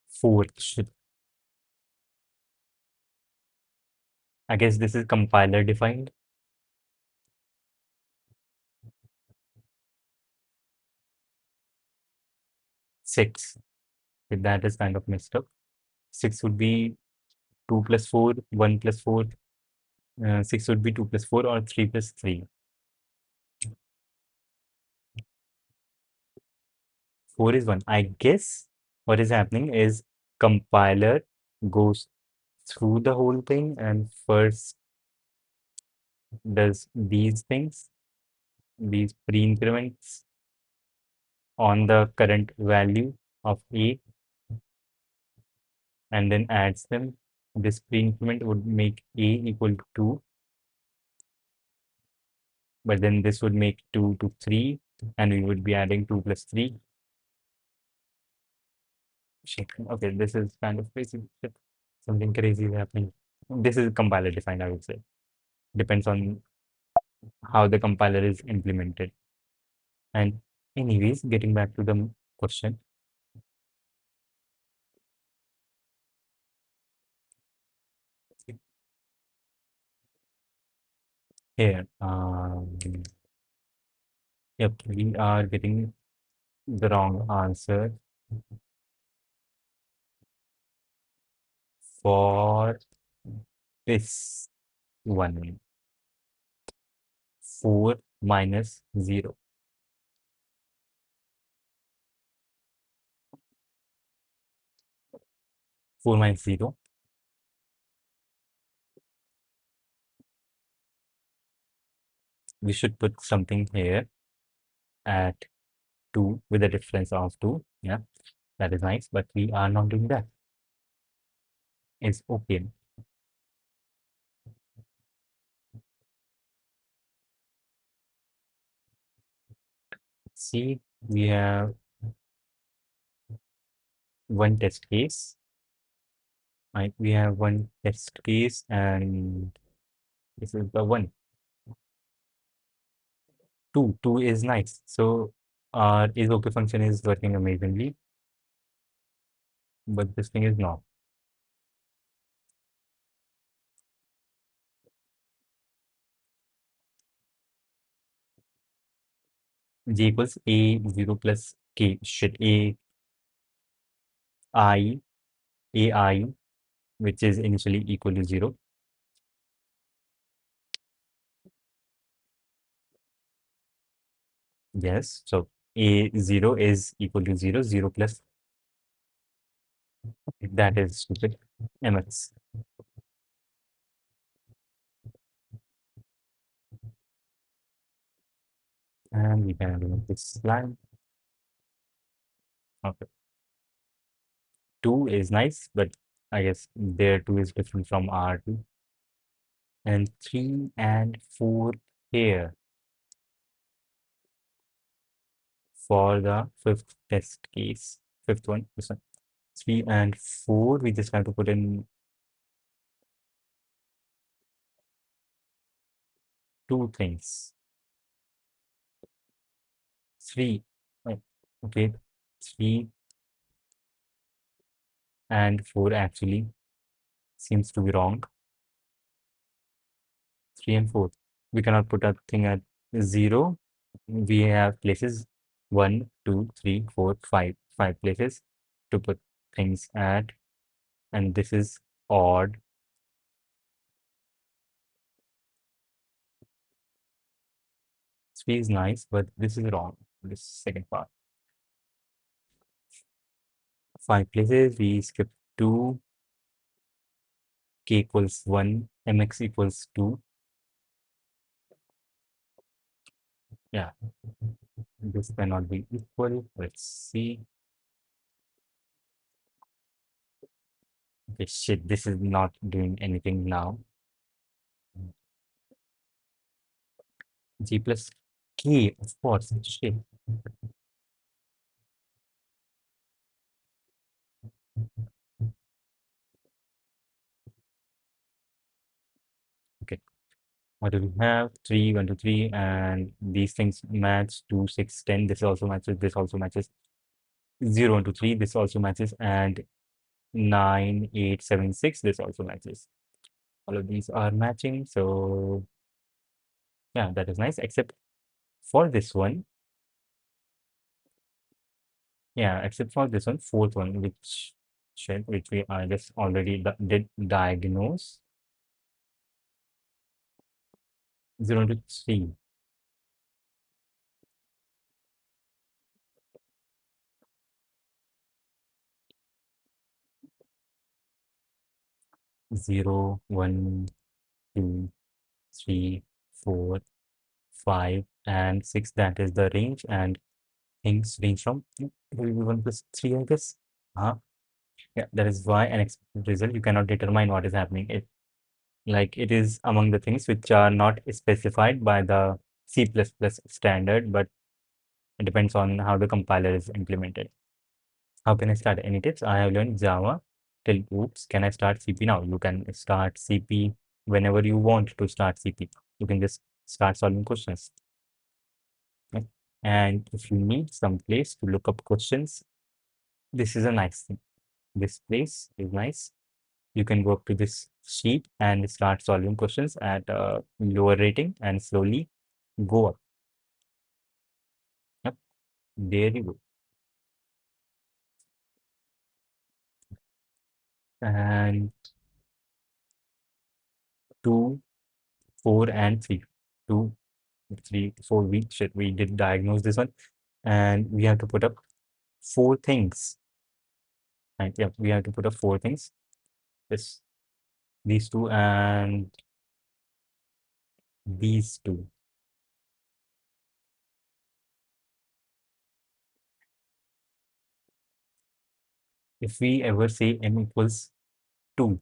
4 should. I guess this is compiler defined. 6. Okay, that is kind of messed up. 6 would be 2 plus 4, 1 plus 4. 6 would be 2 plus 4 or 3 plus 3. 4 is 1. I guess what is happening is compiler goes through the whole thing and first does these things, these pre-increments on the current value of A and then adds them. This pre-increment would make A equal to 2, but then this would make 2 to 3, and we would be adding 2 plus 3. Shit. Okay, this is kind of crazy. Shit. Something crazy is happening. This is compiler defined, I would say. Depends on how the compiler is implemented. And anyways, getting back to the question, here, yep, we are getting the wrong answer for this one. 4 minus 0. 4 minus 0. We should put something here at 2 with a difference of 2. Yeah, that is nice, but we are not doing that. It's okay. See, we have one test case. Right, we have one test case, and this is the one. 2 is nice. So our is okay function is working amazingly, but this thing is not. J equals A0 plus K. Shit, I, AI, which is initially equal to 0. Yes, so A0 is equal to 0, 0 plus, that is stupid, MX. And we can remove this line. Okay. 2 is nice, but I guess their 2 is different from our 2. And 3 and 4 here for the fifth test case. Fifth one, this one. 3 and 4, we just have to put in two things. 3, oh, okay, 3 and 4 actually seems to be wrong. 3 and 4. We cannot put a thing at 0. We have places 1, 2, 3, 4, 5. 5 places to put things at, and this is odd. Three is nice, but this is wrong. This second part. 5 places, we skip 2, k equals 1, mx equals 2. Yeah, this cannot be equal. Let's see. Okay, shit, this is not doing anything now. G plus k, of course. Shit. Okay, what do we have? 3, 1, 2, 3, and these things match 2, 6, 10. This also matches, this also matches. 0, 1, 2, 3, this also matches, and 9, 8, 7, 6, this also matches. All of these are matching, so yeah, that is nice, except for this one. Yeah, except for this one, fourth one, which we I just already did diagnose. 0 to 3. 0, 1, 2, 3, 4, 5, and 6. That is the range, and things range from it will be 1 plus 3, I guess. Yeah, that is why an expected result you cannot determine what is happening. It is among the things which are not specified by the C++ standard, but it depends on how the compiler is implemented. How can I start? Any tips? I have learned Java till oops. Can I start CP now? You can start CP whenever you want to start CP. You can just start solving questions. Right? And if you need some place to look up questions, this is a nice thing. This place is nice. You can go up to this sheet and start solving questions at a lower rating and slowly go up. Yep, there you go. And 2, 4, and 3. 2, 3, 4. We did diagnose this one, and we have to put up 4 things. And yeah, we have to put up 4 things. This, these two, and these two. If we ever say m equals 2,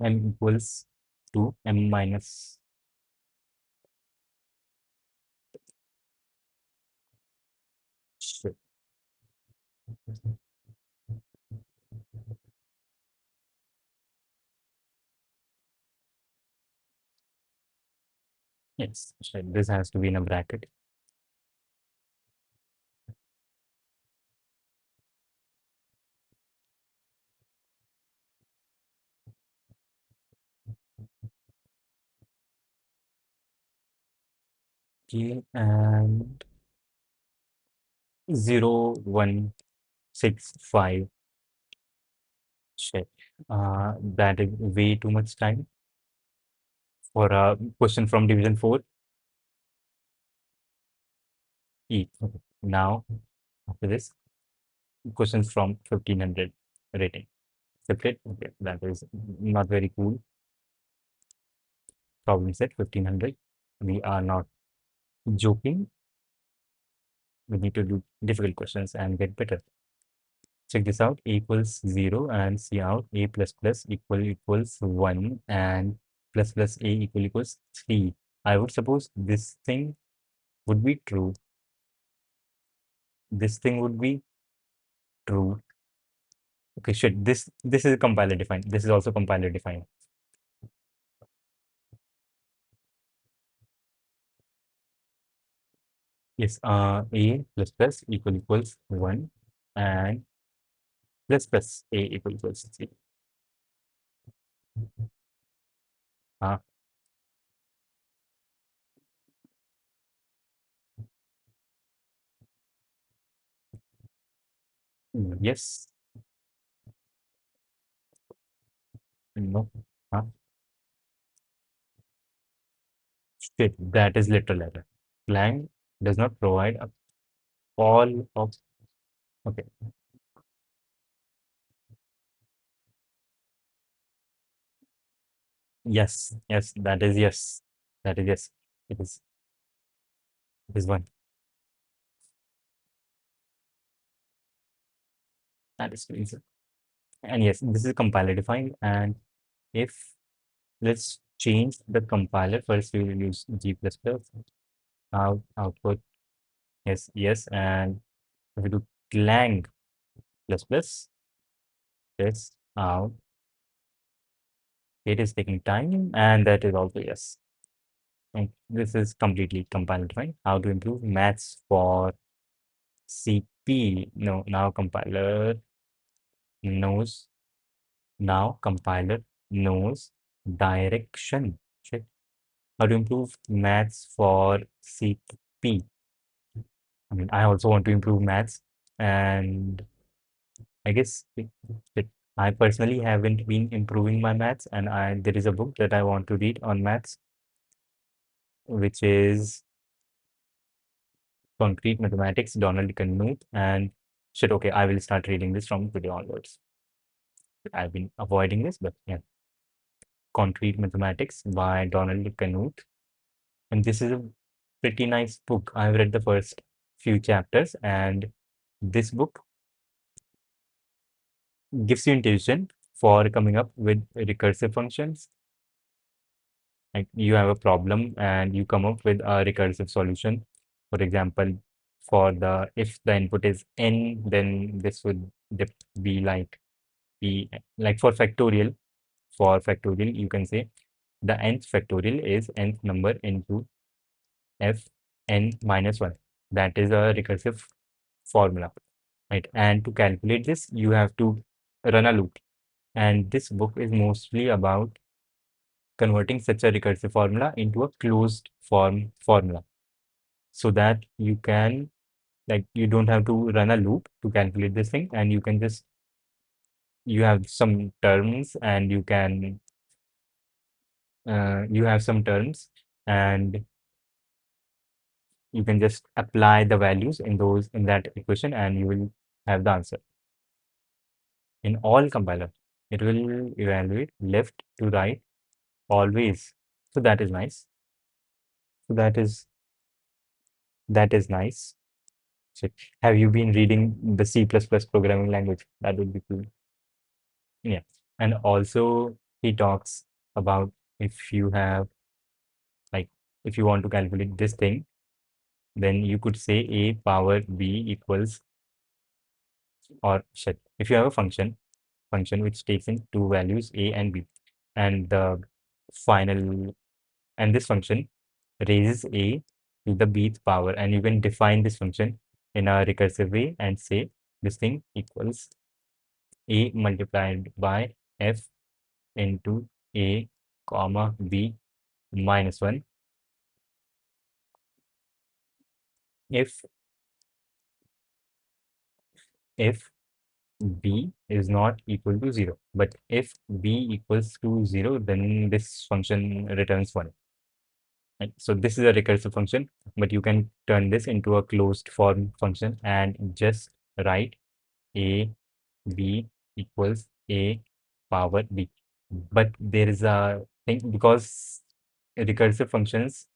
m equals to m minus. Shit. Yes, shit, this has to be in a bracket. Okay, and 0, 1, 6, 5. Shit. That is way too much time for a question from division 4. E. Okay. Now, after this, questions from 1500 rating. Accepted? Okay, that is not very cool. Problem set 1500. We are not joking. We need to do difficult questions and get better. Check this out. A equals 0 and C out A plus plus equals 1 and plus plus A equals 3. I would suppose this thing would be true. This thing would be true. Okay, shit. This is compiler defined. This is also compiler defined. Yes, A plus plus equals 1 and plus A equals C. Uh, yes. No. Uh, shit, that is literal error. Lang does not provide a all of. Okay. Yes. Yes. That is yes. That is yes. It is. It is one. That is easy. And yes, this is compiler defined. And if let's change the compiler first, we will use G++. Output. Yes. Yes. And if we do clang plus plus, this out. It is taking time, and that is also yes. And this is completely compiler defined. How to improve maths for CP? No, now compiler knows. Now compiler knows direction. Check. How to improve maths for CP? I mean, I also want to improve maths, and I guess I personally haven't been improving my maths, and there is a book that I want to read on maths, which is Concrete Mathematics, Donald Knuth, and shit. Okay, I will start reading this from today onwards. I've been avoiding this, but yeah, Concrete Mathematics by Donald Knuth, and this is a pretty nice book. I've read the first few chapters, and this book gives you intuition for coming up with recursive functions. Like you have a problem and you come up with a recursive solution. For example, for the if the input is n, then this would be like p. Like for factorial, you can say the nth factorial is nth number into f n minus 1. That is a recursive formula, right? And to calculate this, you have to run a loop. And this book is mostly about converting such a recursive formula into a closed form formula so that you can like you don't have to run a loop to calculate this thing, and you can just you have some terms and you have some terms and you can just apply the values in that equation and you will have the answer. In all compiler it will evaluate left to right always. So that is nice. So that is nice. So have you been reading the C++ programming language? That would be cool. Yeah. And also he talks about if you have like if you want to calculate this thing, then you could say a power b equals or shit. If you have a function which takes in two values a and b, and the final and this function raises a to the bth power, and you can define this function in a recursive way and say this thing equals a multiplied by f into a comma b minus 1 if if b is not equal to 0. But if b equals to 0, then this function returns 1. Right? So this is a recursive function, but you can turn this into a closed form function and just write a b equals a power b. But there is a thing because recursive functions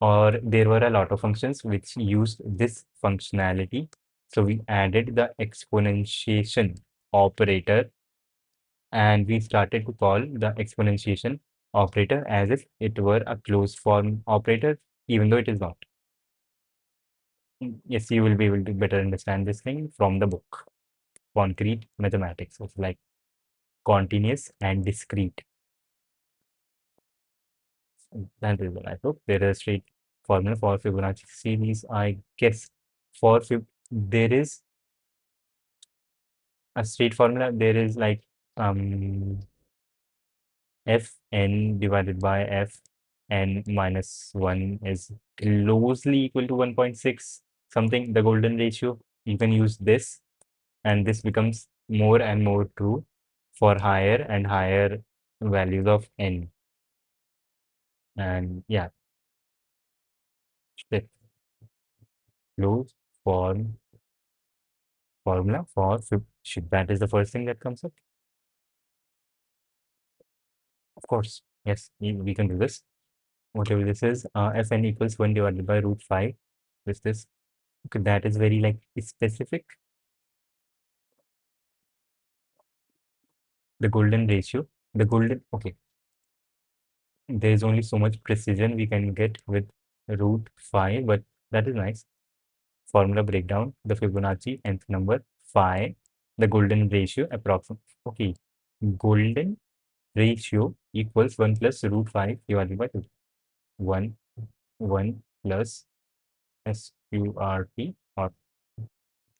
or there were a lot of functions which used this functionality. So we added the exponentiation operator and we started to call the exponentiation operator as if it were a closed form operator, even though it is not. Yes, you will be able to better understand this thing from the book, Concrete Mathematics. It's like continuous and discrete. That is what I hope. There is a straight formula for Fibonacci series, I guess. For Fib, there is a straight formula, there is like um Fn divided by Fn minus 1 is closely equal to 1.6 something, the golden ratio. You can use this, and this becomes more and more true for higher and higher values of n. And yeah, the closed formula for that is the first thing that comes up. Of course, yes, we can do this. Whatever this is, Fn equals 1 divided by root 5. This okay, that is very like specific. The golden ratio, the golden, okay, there is only so much precision we can get with root 5, but that is nice. Formula breakdown, the Fibonacci nth number, phi, the golden ratio, approximate. Okay, golden ratio equals 1 plus root 5 divided by 2. 1, 1 plus SQRT, or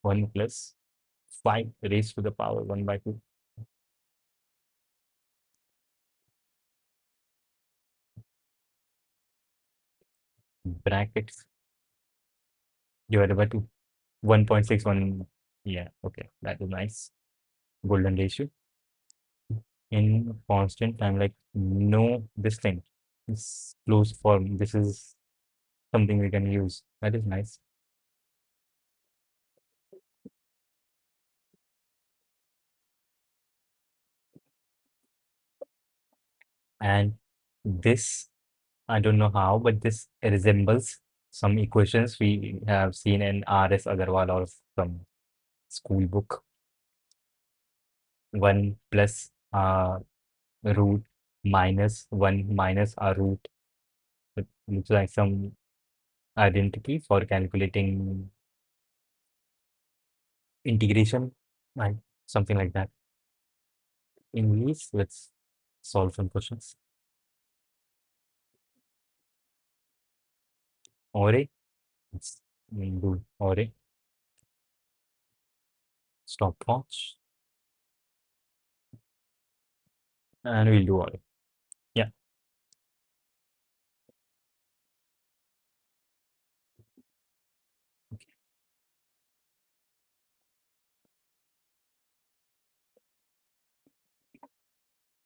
1 plus 5 raised to the power 1 by 2. Brackets divided by 2. 1.61. Yeah, okay, that is nice. Golden ratio in constant time, like no, this thing, this closed form, this is something we can use. That is nice. And this, I don't know how, but this resembles some equations we have seen in R.S. Agarwal or some school book. 1 plus root minus 1 minus a root. It looks like some identity for calculating integration, right? Something like that. In these, let's solve some questions. Ore, let's do Ore, stopwatch, and we'll do Ore. Yeah,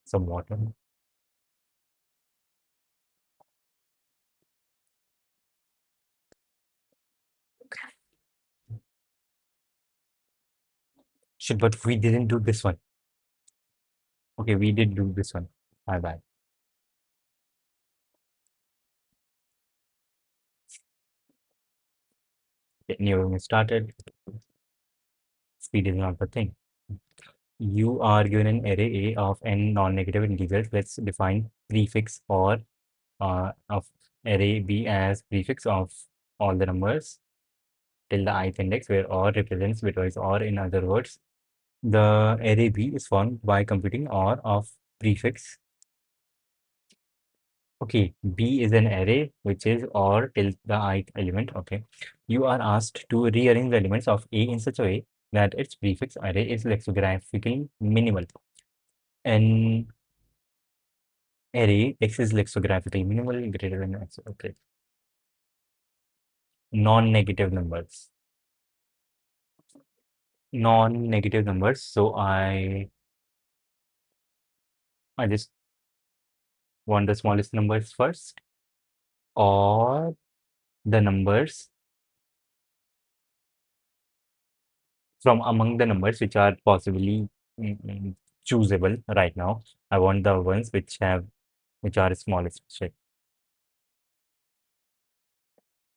some water. Shit, but we didn't do this one. Okay, we did do this one. My bad. Okay, new room started. Speed is not the thing. You are given an array A of n non-negative integers. Let's define prefix or of array B as prefix of all the numbers till the ith index, where or represents bitwise or. In other words, the array B is formed by computing or of prefix. Okay, B is an array which is or till the ith element. Okay, you are asked to rearrange the elements of A in such a way that its prefix array is lexicographically minimal. An array X is lexicographically minimal greater than X. Okay, non-negative numbers. Non-negative numbers. So I just want the smallest numbers first, or the numbers from among the numbers which are possibly choosable right now. I want the ones which are smallest. Check.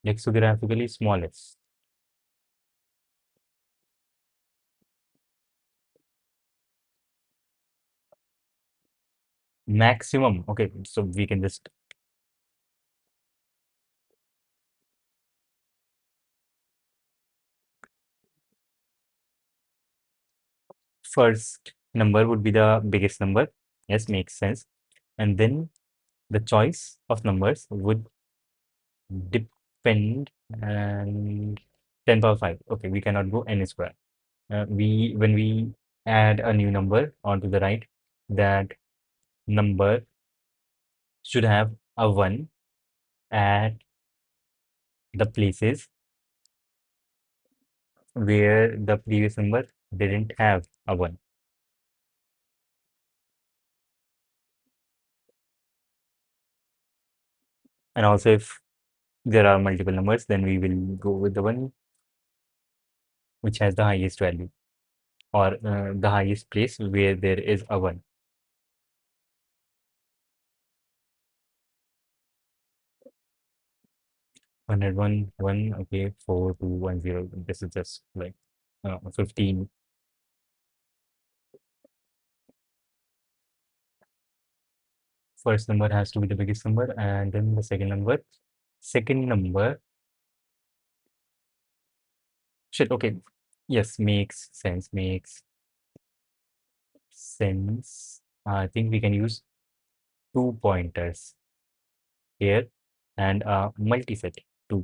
Lexicographically smallest. Maximum. Okay, so we can just first number would be the biggest number. Yes, makes sense. And then the choice of numbers would depend, and 10 power 5. Okay, we cannot go n square. We when we add a new number onto the right. That number should have a 1 at the places where the previous number didn't have a 1. And also if there are multiple numbers, then we will go with the one which has the highest value, or the highest place where there is a 1. 101, 1, okay, 4, 2, 1, 0. This is just like 15. First number has to be the biggest number, and then the second number. Second number, shit, okay. Yes, makes sense, makes sense. I think we can use 2 pointers here and a multiset to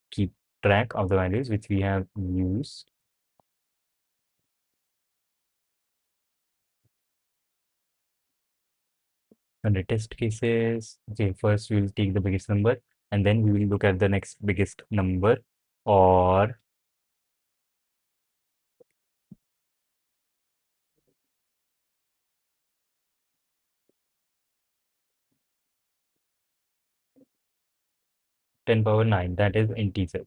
keep track of the values which we have used. Under test cases, okay, first we will take the biggest number and then we will look at the next biggest number, or ten power 9, that is integer.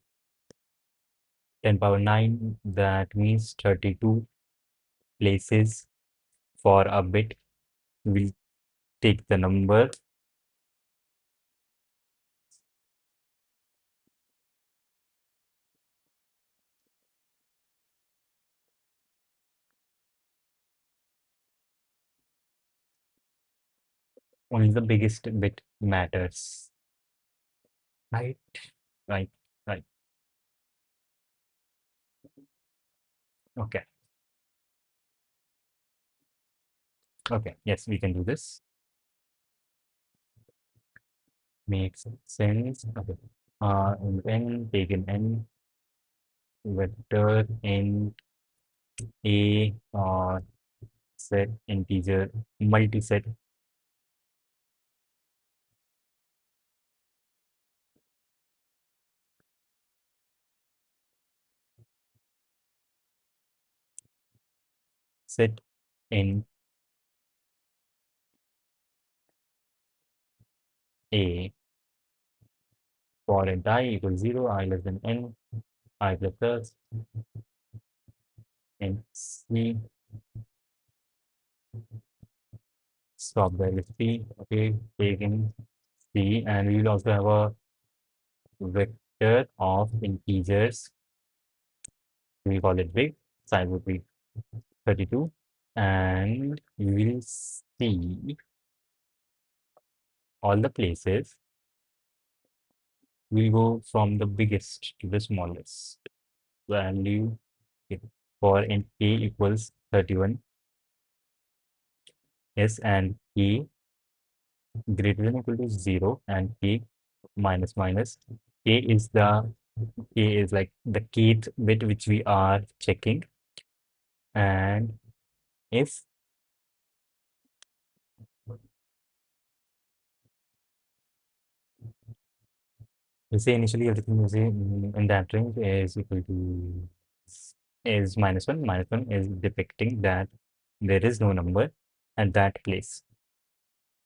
10 power 9, that means 32 places for a bit. We'll take the number only the biggest bit matters. Right, right, right. Okay, okay. Yes, we can do this. Makes sense. Okay. And then take an n vector in a set integer multiset set in a for int I equals 0, I less than n, I plus plus, and c, stop there is c, okay, taking c, and we will also have a vector of integers, we call it big, size would be 32, and we will see all the places, we'll go from the biggest to the smallest value. Okay. For int k equals 31, yes, and k greater than or equal to 0, and k minus minus, k is like the kth bit which we are checking, and if we say initially everything is in that range is equal to is minus 1 is depicting that there is no number at that place,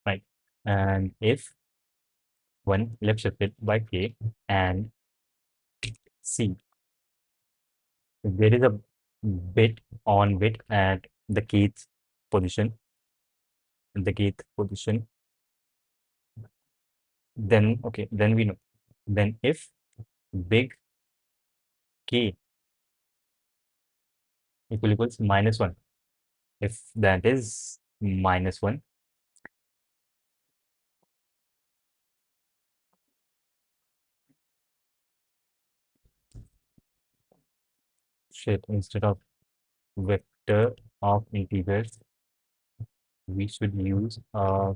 right? And if 1 left shifted by k, and c, if there is a bit at the kth position, then okay, then we know. Then if big k equals minus 1, if that is minus 1, shit, instead of vector of integers, we should use a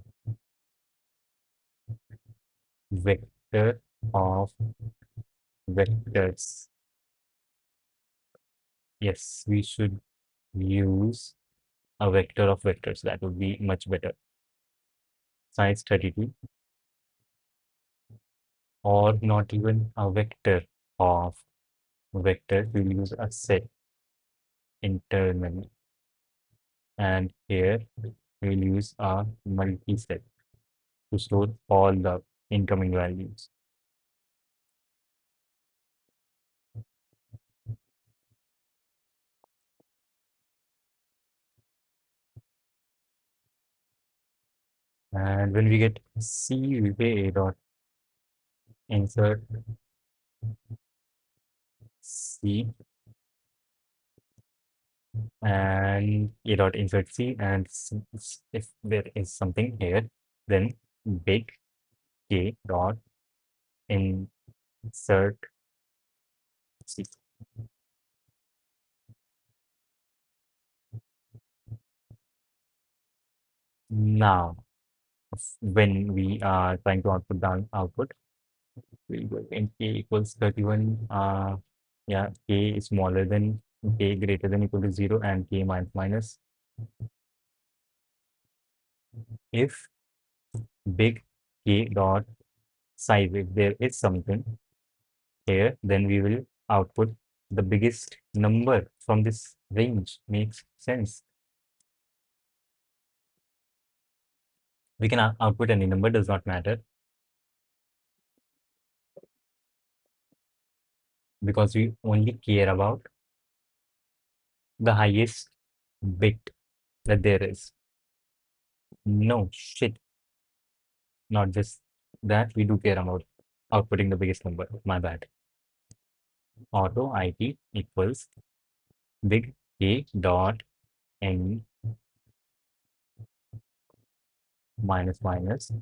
vector of vectors. Yes, we should use a vector of vectors. That would be much better. Size 32, or not even a vector of vectors. We'll use a set internally. And here we'll use a multi-set to store all the incoming values. And when we get C, we say a dot insert C and a dot insert C. And if there is something here, then big K dot insert C. Now, when we are trying to output down output, we'll go in K equals 31. Yeah, K is smaller than K greater than equal to 0 and K minus minus. If big K dot size, if there is something here, then we will output the biggest number from this range. Makes sense. We can output any number, does not matter, because we only care about the highest bit that there is. No shit, not just that, we do care about outputting the biggest number. My bad. Auto IT equals big A dot N minus minus.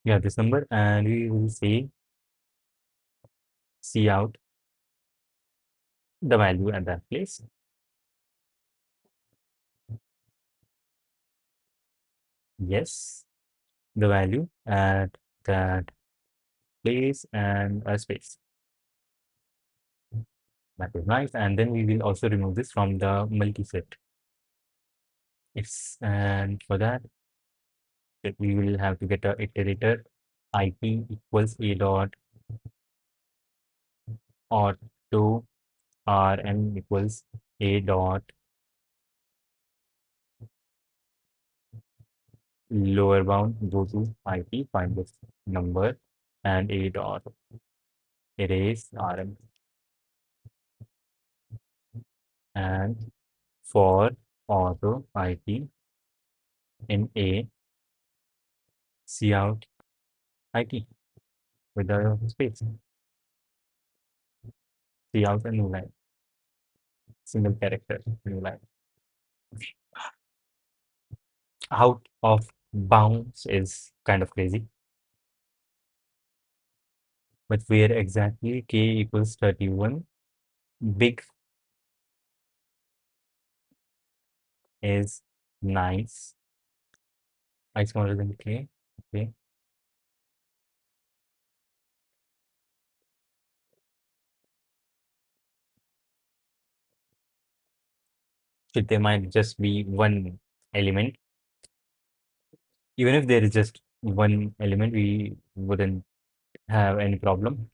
We have this number and we will say C out the value at that place. Yes, the value at that place and a space. That is nice. And then we will also remove this from the multi-set. It's, and for that, we will have to get a iterator IP equals A dot auto Rn equals A dot lower bound, go to IP, find this number, and A dot erase Rn. And for auto IP in A, C out IP with a space, C out a new line, single character, new line. Out of bounds is kind of crazy, but where exactly K equals 31, big is nice. I smaller than K. Okay. So there might just be one element. Even if there is just one element, we wouldn't have any problem.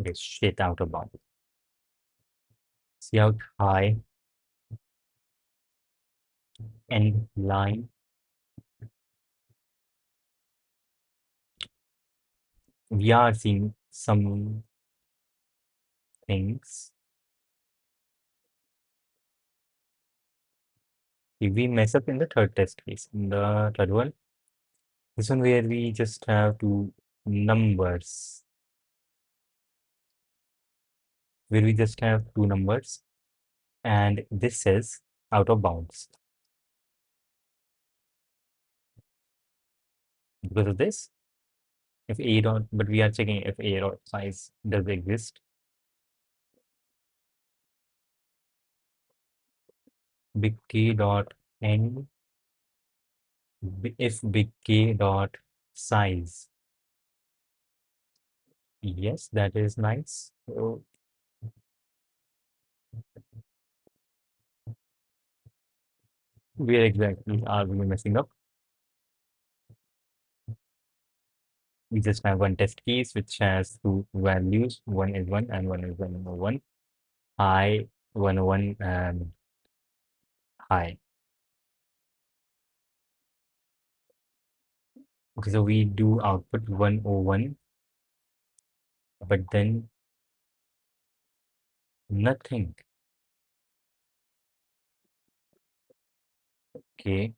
Okay, shit out of bound. See out high end line. We are seeing some things. If we mess up in the third test case, in the third one, this one where we just have two numbers, where we just have two numbers, and this says out of bounds. Because of this, if A dot, but we are checking if A dot size does exist. Big K dot N, if big K dot size. Yes, that is nice. So, where exactly are we messing up? We just have one test case which has two values. One is one and one is 101. High 101 and high. Okay, so we do output 101, but then nothing. Okay,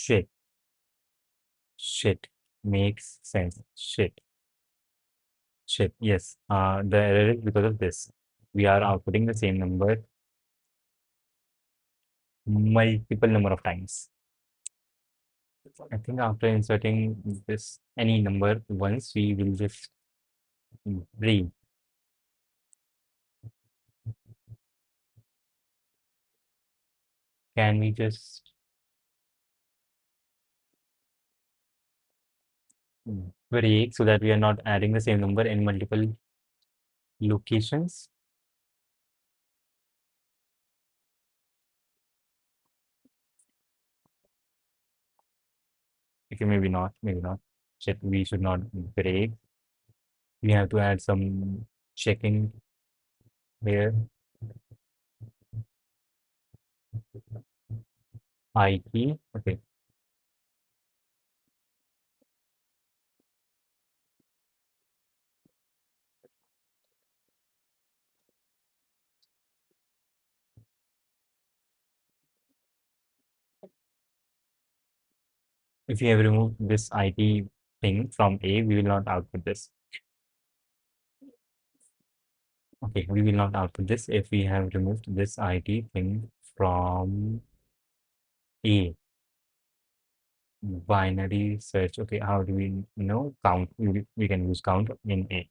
shit, shit makes sense. Shit, shit. Yes, the error is because of this. We are outputting the same number multiple number of times. I think after inserting this any number once, we will just break. Can we just break so that we are not adding the same number in multiple locations? Okay, maybe not, maybe not. Shit, we should not break. We have to add some checking here. I key. Okay. If we have removed this IT thing from A, we will not output this. Okay, we will not output this if we have removed this IT thing from A. Binary search. Okay, how do we know count? We can use count in A.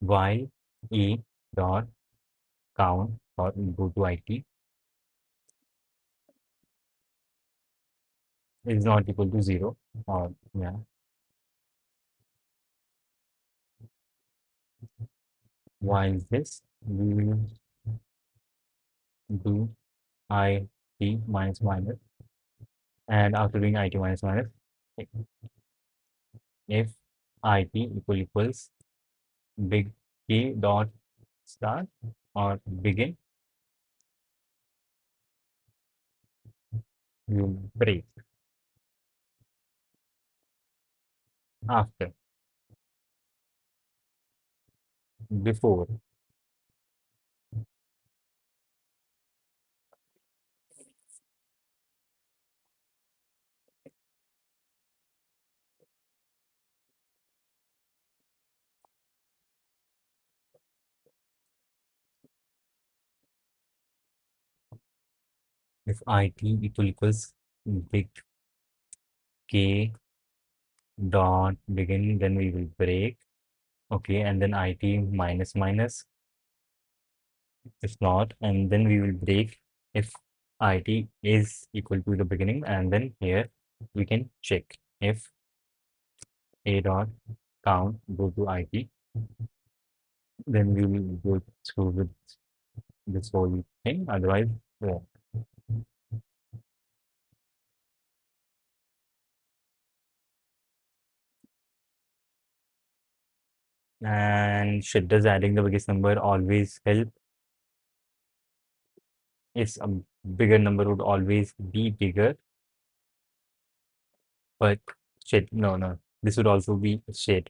Y E dot count or go to IT is not equal to 0 or yeah. Why is this? We will do IT minus minus, and after doing IT minus minus, if IT equals big K dot start or begin, you break after, before. If IT equals big K dot begin, then we will break. Okay, and then IT minus minus if not, and then we will break if IT is equal to the beginning, and then here we can check if A dot count go to IT, then we will go through with this whole thing. Otherwise, yeah. And shit, does adding the biggest number always help? Yes, a bigger number would always be bigger, but shit, no, no. This would also be shit.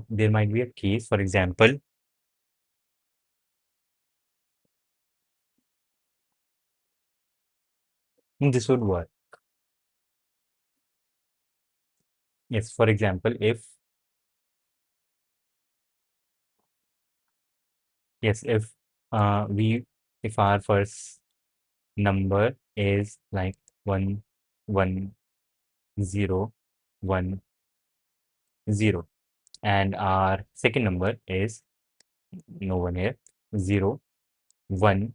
There might be a case, for example, This would work. Yes, for example, if we if our first number is like 1 1 0 1 0, and our second number is no one here, 0 1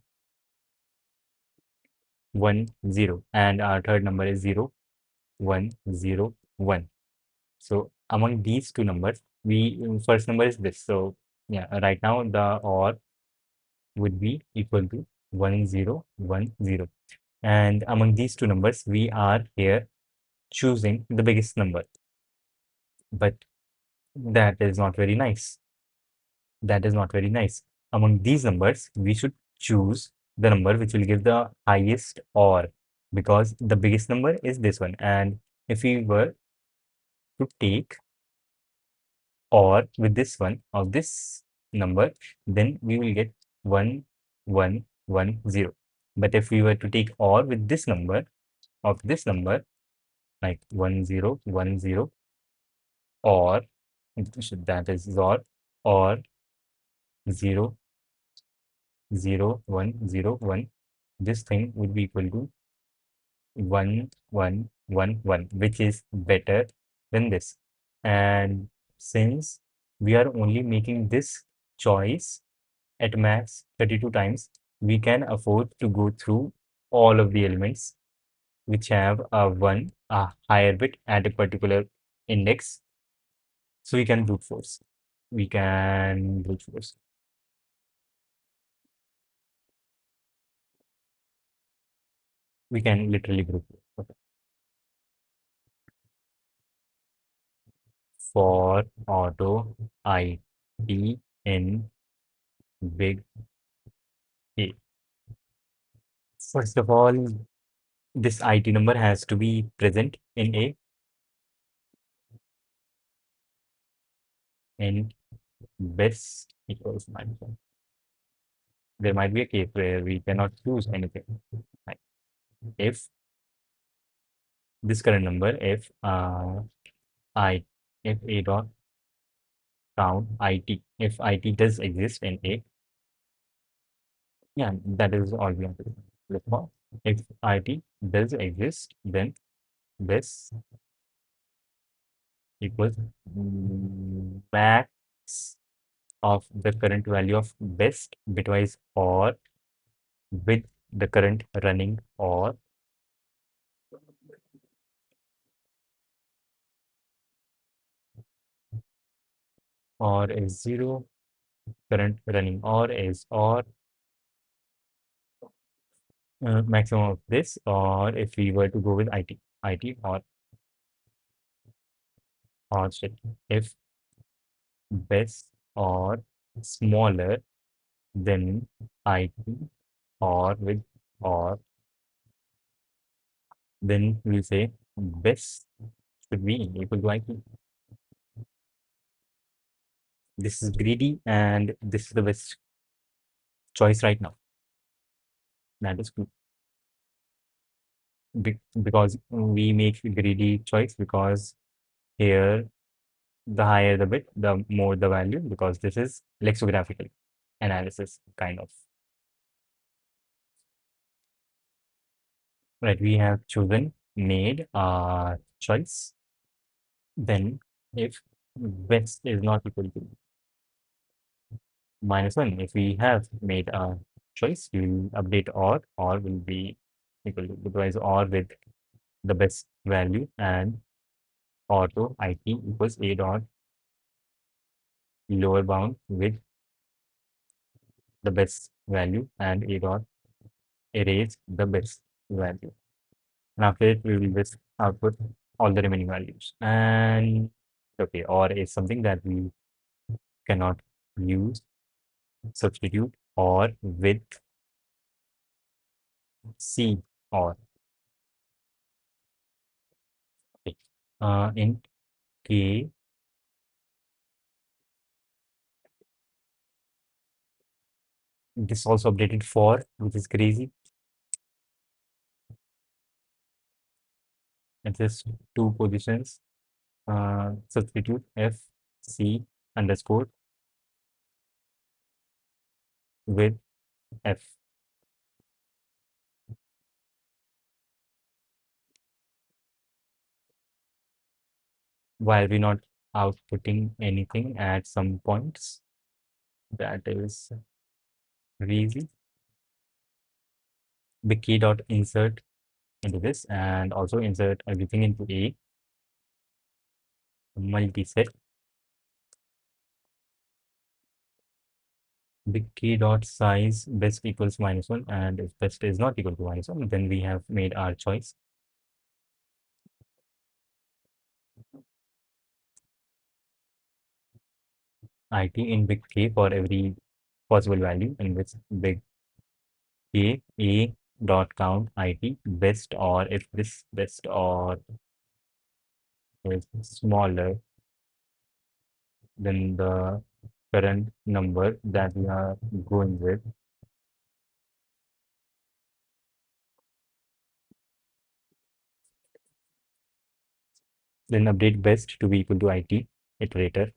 1 0, and our third number is 0 1 0 1. So among these two numbers, we first number is this. So yeah, right now the or would be equal to 1 0 1 0. And among these two numbers, we are here choosing the biggest number. But that is not very nice. That is not very nice. Among these numbers, we should choose the number which will give the highest or, because the biggest number is this one. And if we were to take or with this one of this number, then we will get 1 1 1 0. But if we were to take or with this number of this number, like 1 0 1 0, or that is or 0 0 1 0 1, this thing would be equal to 1 1 1 1, which is better than this. And since we are only making this choice at max 32 times, we can afford to go through all of the elements which have a higher bit at a particular index. So we can brute force. We can brute force. We can literally brute force. Okay. For auto IT in big A. First of all, this IT number has to be present in A, and best equals -1. There might be a case where we cannot choose anything. Like if this current number, I if A dot count IT, if IT does exist in A, yeah, that is all we have to look for. If IT does exist, then this equals max of the current value of best bitwise or with the current running or is 0 current running or is or maximum of this, or if we were to go with IT or shit, if best or smaller than IT or with or, then we say best should be equal to IT. This is greedy and this is the best choice right now. That is good. Because we make greedy choice because here the higher the bit, the more the value, because this is lexicographical analysis kind of. Right, we have chosen, made our choice. Then if best is not equal to -1, if we have made a choice, we will update or will be equal to otherwise or with the best value, and auto IT equals A dot lower bound with the best value and A dot erase the best value. And after it, we will just output all the remaining values. And okay, or is something that we cannot use, substitute, or with C or. Okay. In K, this also updated for, which is crazy. just two positions. Substitute F C underscore with F while we're not outputting anything at some points. That is very easy. Big key dot insert into this and also insert everything into A multi-set. Big key dot size best equals -1, and if best is not equal to -1, then we have made our choice. IT in big K for every possible value in which big K A dot count IT best, or if this best or is smaller than the current number that we are going with, then update best to be equal to IT iterator.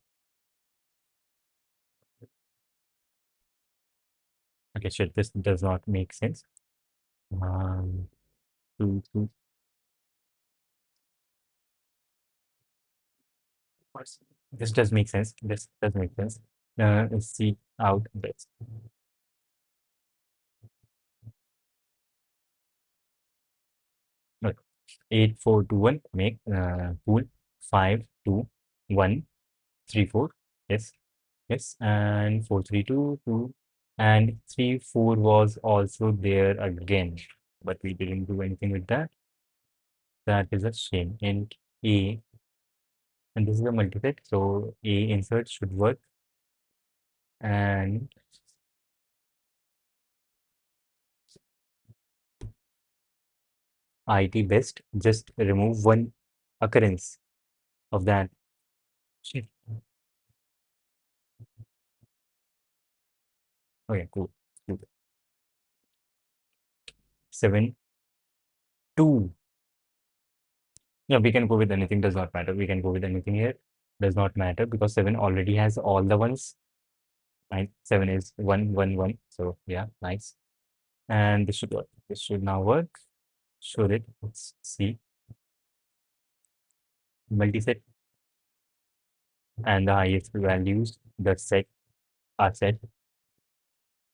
Okay, shit, this does not make sense. Two, two, course. This does make sense. This does make sense. Let's see out this. Look, 8, 4, 2, 1. Make pool 5, 2, 1, 3, 4. Yes, yes, and 4, 3, 2, 2, and 3, 4 was also there again, but we didn't do anything with that. That is a shame. Int A, and this is a multiset, so A insert should work, and IT best, just remove one occurrence of that. Shit. Okay, cool. Cool. 7, 2. Yeah, we can go with anything, does not matter. We can go with anything here. Does not matter because 7 already has all the ones. Right? 7 is 1, 1, 1. So yeah, nice. And this should work. This should now work. Should it? Let's see. Multiset and the highest values, the set are set.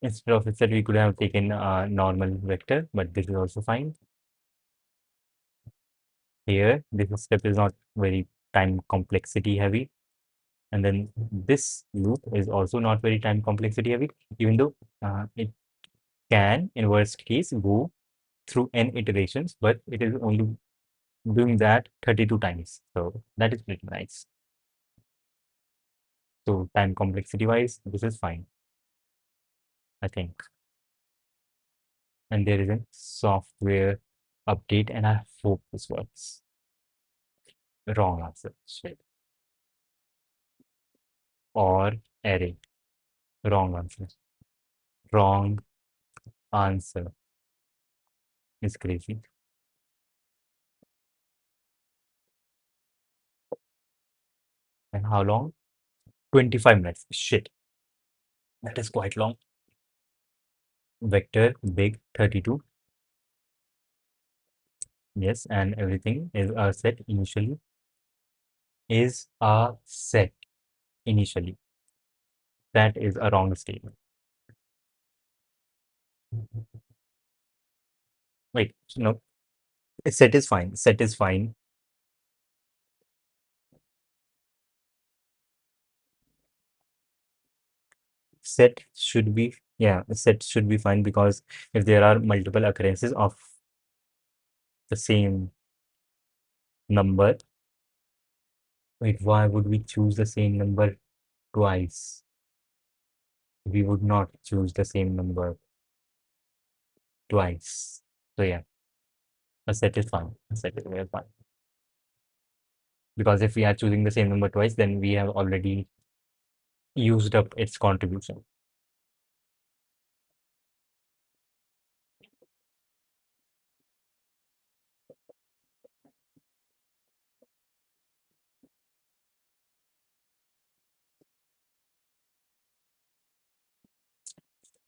Instead of a set, we could have taken a normal vector, but this is also fine. Here, this step is not very time complexity heavy. And then this loop is also not very time complexity heavy, even though it can, in worst case, go through n iterations, but it is only doing that 32 times. So that is pretty nice. So time complexity wise, this is fine, I think. And there is a software update, and I hope this works. Wrong answer. Shit. Or array. Wrong answer. Wrong answer is crazy. And how long? 25 minutes. Shit. That is quite long. Vector big 32. Yes, and everything is a set initially. Is a set initially. That is a wrong statement. Wait, no. Set is fine. Set is fine. Set should be, yeah, set should be fine because if there are multiple occurrences of the same number, wait, why would we choose the same number twice? We would not choose the same number twice. So yeah, a set is fine. A set is very fine. Because if we are choosing the same number twice, then we have already used up its contribution.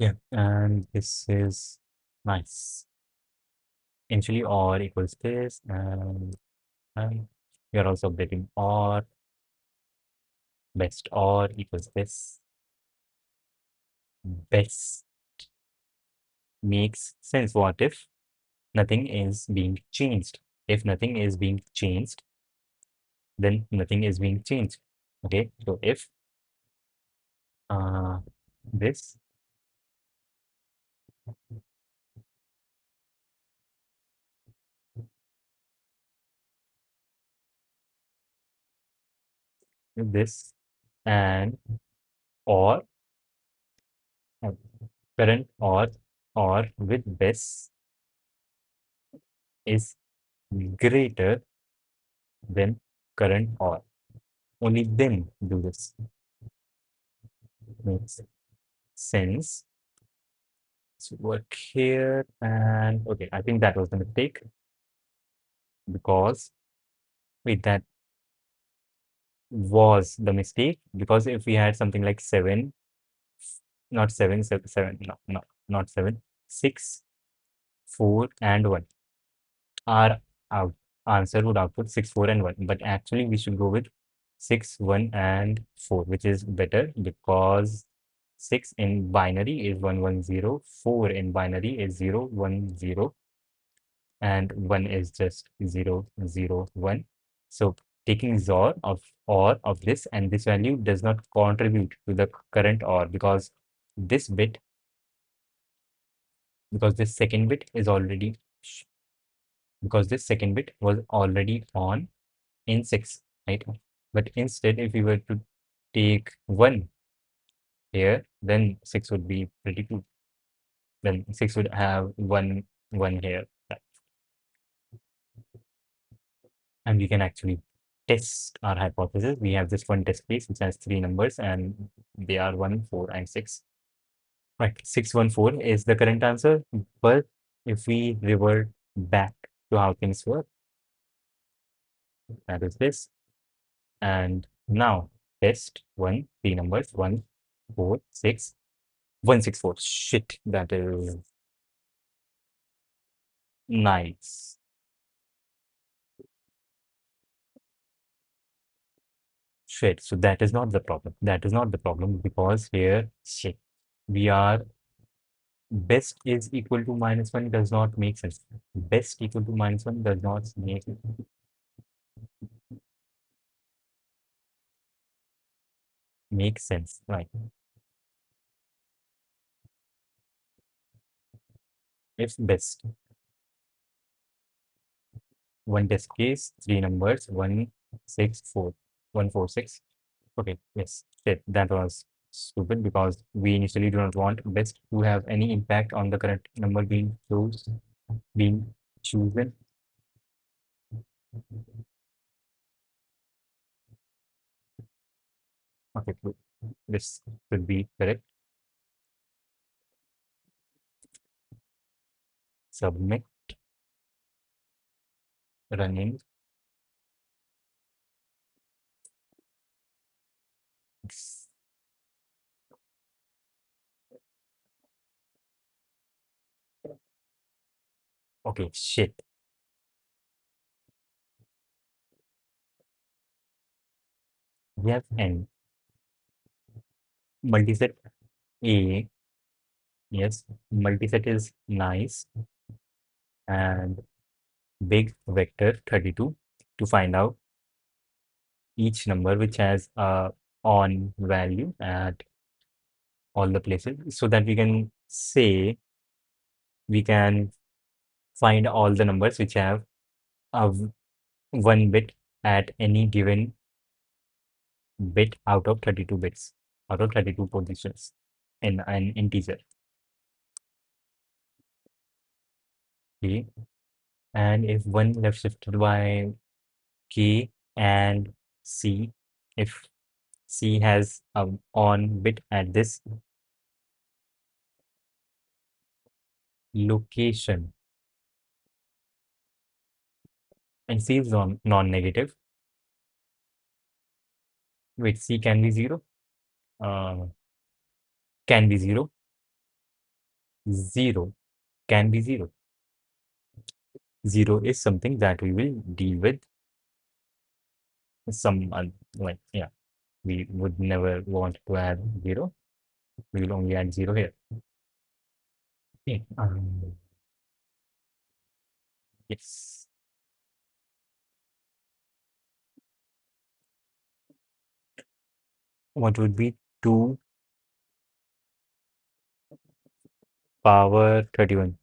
Yeah, and this is nice. Initially, or equals this, and we are also updating or best or equals this. Best makes sense. What if nothing is being changed? If nothing is being changed, then nothing is being changed. Okay, so if uh, this, this, and or uh, current or with this is greater than current or, only then do this. Makes sense. So work here, and okay, I think that was the mistake, because wait, that was the mistake, because if we had something like 7, not 7, 7, 7, no, no, not 7, 6, 4, and 1, our out answer would output 6, 4, and 1. But actually, we should go with 6, 1, and 4, which is better, because 6 in binary is 110, 4 in binary is 010, and 1 is just 001. So taking XOR of OR of this, and this value does not contribute to the current OR, because this bit, because this second bit is already because this second bit was already on in 6, right? But instead, if we were to take 1 here, then 6 would be pretty cool. Then 6 would have 1 here, right? And we can actually test our hypothesis. We have this one test case which has 3 numbers, and they are 1, 4, and 6. Right, 614 is the current answer. But if we revert back to how things were, that is this. And now test 1, 3 numbers, 1, 4, 6, 164. Shit, that is nice. Shit, so that is not the problem. That is not the problem, because here, shit, we are best is equal to -1 does not make sense. Best equal to -1 does not make sense, right? If best, one test case, 3 numbers, 1, 6, 4, 146. Okay, yes, shit, that was stupid, because we initially do not want best to have any impact on the current number being chosen. Okay, cool. This should be correct. Submit, running. Okay, shit. We have n. Multiset A, yes, multiset is nice, and big vector 32 to find out each number which has a on value at all the places, so that we can say we can find all the numbers which have a 1 bit at any given bit out of 32 bits, out of 32 positions in an integer. Okay, and if one left shifted by k and c, if c has a on bit at this location, and c is non-negative. Wait, c can be 0, uh, can be 0. 0 can be 0. 0 is something that we will deal with some, like, yeah, we would never want to add 0. We will only add 0 here. Okay. Yes. What would be 2 power 31?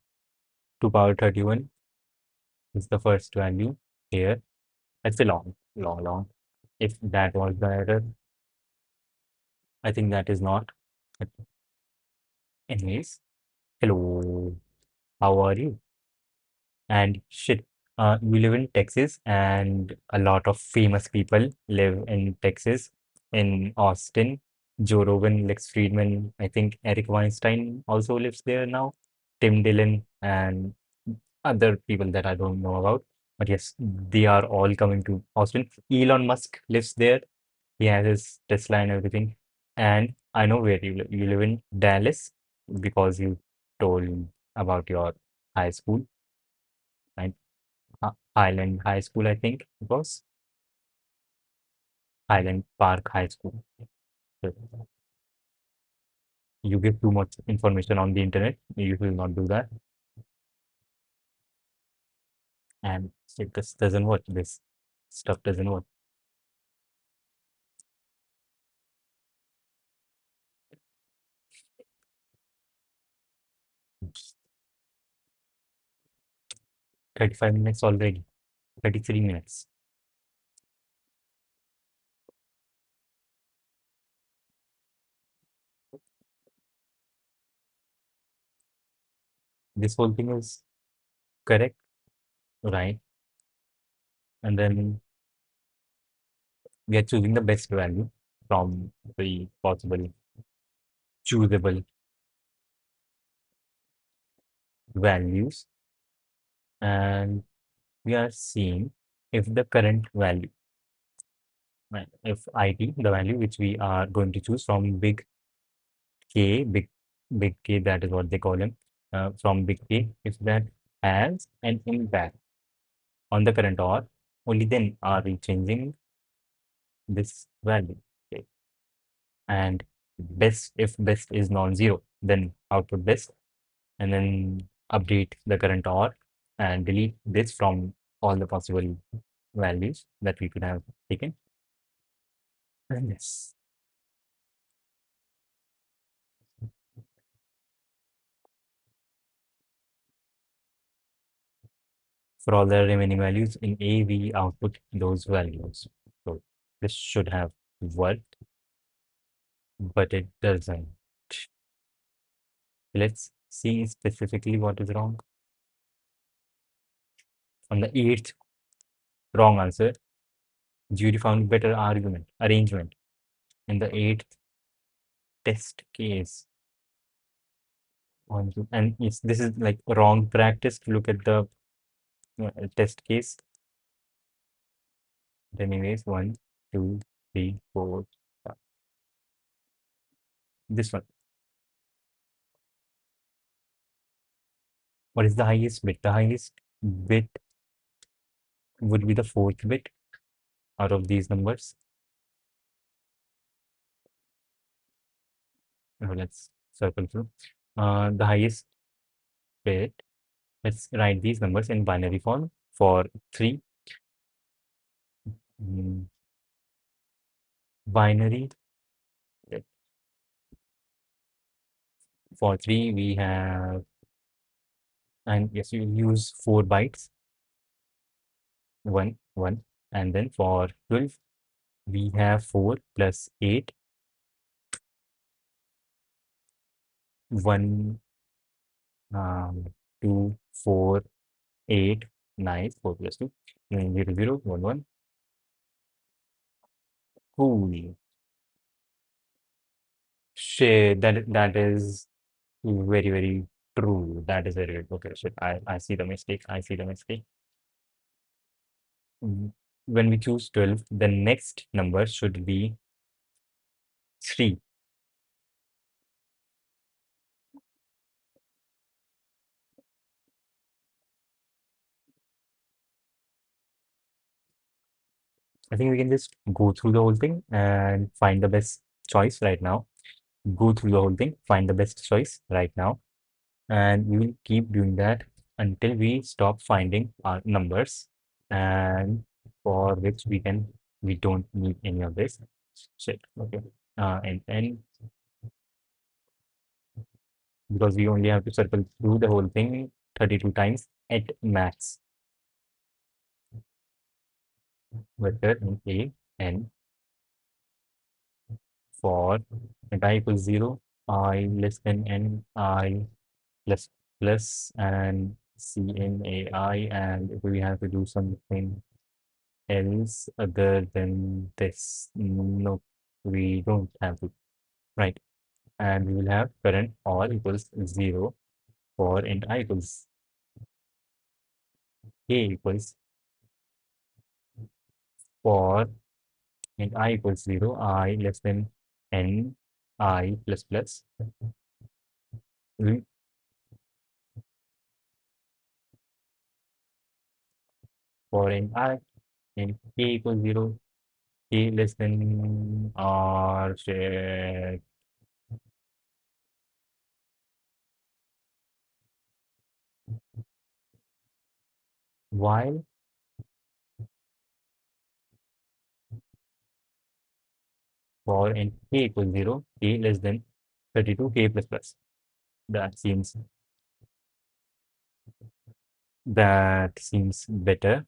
2 power 31 is the first value here. That's a long, long, long. If that was the error, I think that is not. But anyways, hello, how are you? And shit, we live in Texas, and a lot of famous people live in Texas, in Austin. Joe Rogan, Lex Friedman, I think Eric Weinstein also lives there now. Tim Dillon and other people that I don't know about. But yes, they are all coming to Austin. Elon Musk lives there. He has his Tesla and everything. And I know where you live. You live in Dallas because you told about your high school, right? Highland High School, I think it was. Highland Park High School. So you give too much information on the internet. You will not do that. And it just doesn't work. This stuff doesn't work. Oops. 35 minutes already. 33 minutes. This whole thing is correct, right? And then we are choosing the best value from the possible choosable values. And we are seeing if the current value, right, if IT, the value which we are going to choose from big K, big K, that is what they call him, from big K, if that has an impact on the current, or only then are we changing this value. Okay. And best, if best is non-zero, then output best, and then update the current or and delete this from all the possible values that we could have taken. And yes, for all the remaining values in A, we output those values. So this should have worked, but it doesn't. Let's see specifically what is wrong. On the eighth wrong answer, jury found better argument arrangement. In the eighth test case, and yes, this is like wrong practice to look at the test case. Anyways, one, two, three, four, five. This one. What is the highest bit? The highest bit would be the fourth bit out of these numbers. Now let's circle through. The highest bit, let's write these numbers in binary form for 3. mm, Binary, for 3 we have, and yes, you use 4 bytes, 1, 1. And then for 12, we have 4 plus 8, 1, 2, 4, 8, 9, 4 plus 2, 0, 0, 1, 1. Cool. Shit, that is very, very true. That is very good. Okay, shit. I see the mistake. I see the mistake. When we choose 12, the next number should be 3. I think we can just go through the whole thing and find the best choice right now. Go through the whole thing, find the best choice right now, and we will keep doing that until we stop finding our numbers, and for which we don't need any of this shit. Okay. And because we only have to circle through the whole thing 32 times at max. Vector in A n for and I equals 0, I less than n, I plus plus, and C in AI, and if we have to do something else other than this, no, we don't have to, right? And we will have current all equals 0 for int I equals k equals for int I equals 0, I less than n, I plus plus, mm, for int I, int k equals 0, k less than or share while for int k equals 0, k less than 32 k plus plus. That seems that seems better,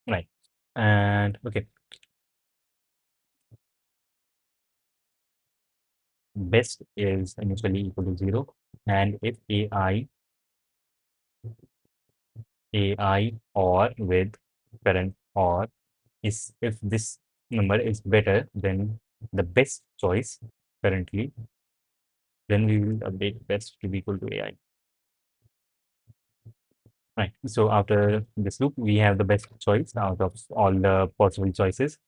right? And okay, best is initially equal to 0, and if AI or with current or is if this number is better than the best choice currently, then we will update best to be equal to AI. Right. So after this loop, we have the best choice out of all the possible choices.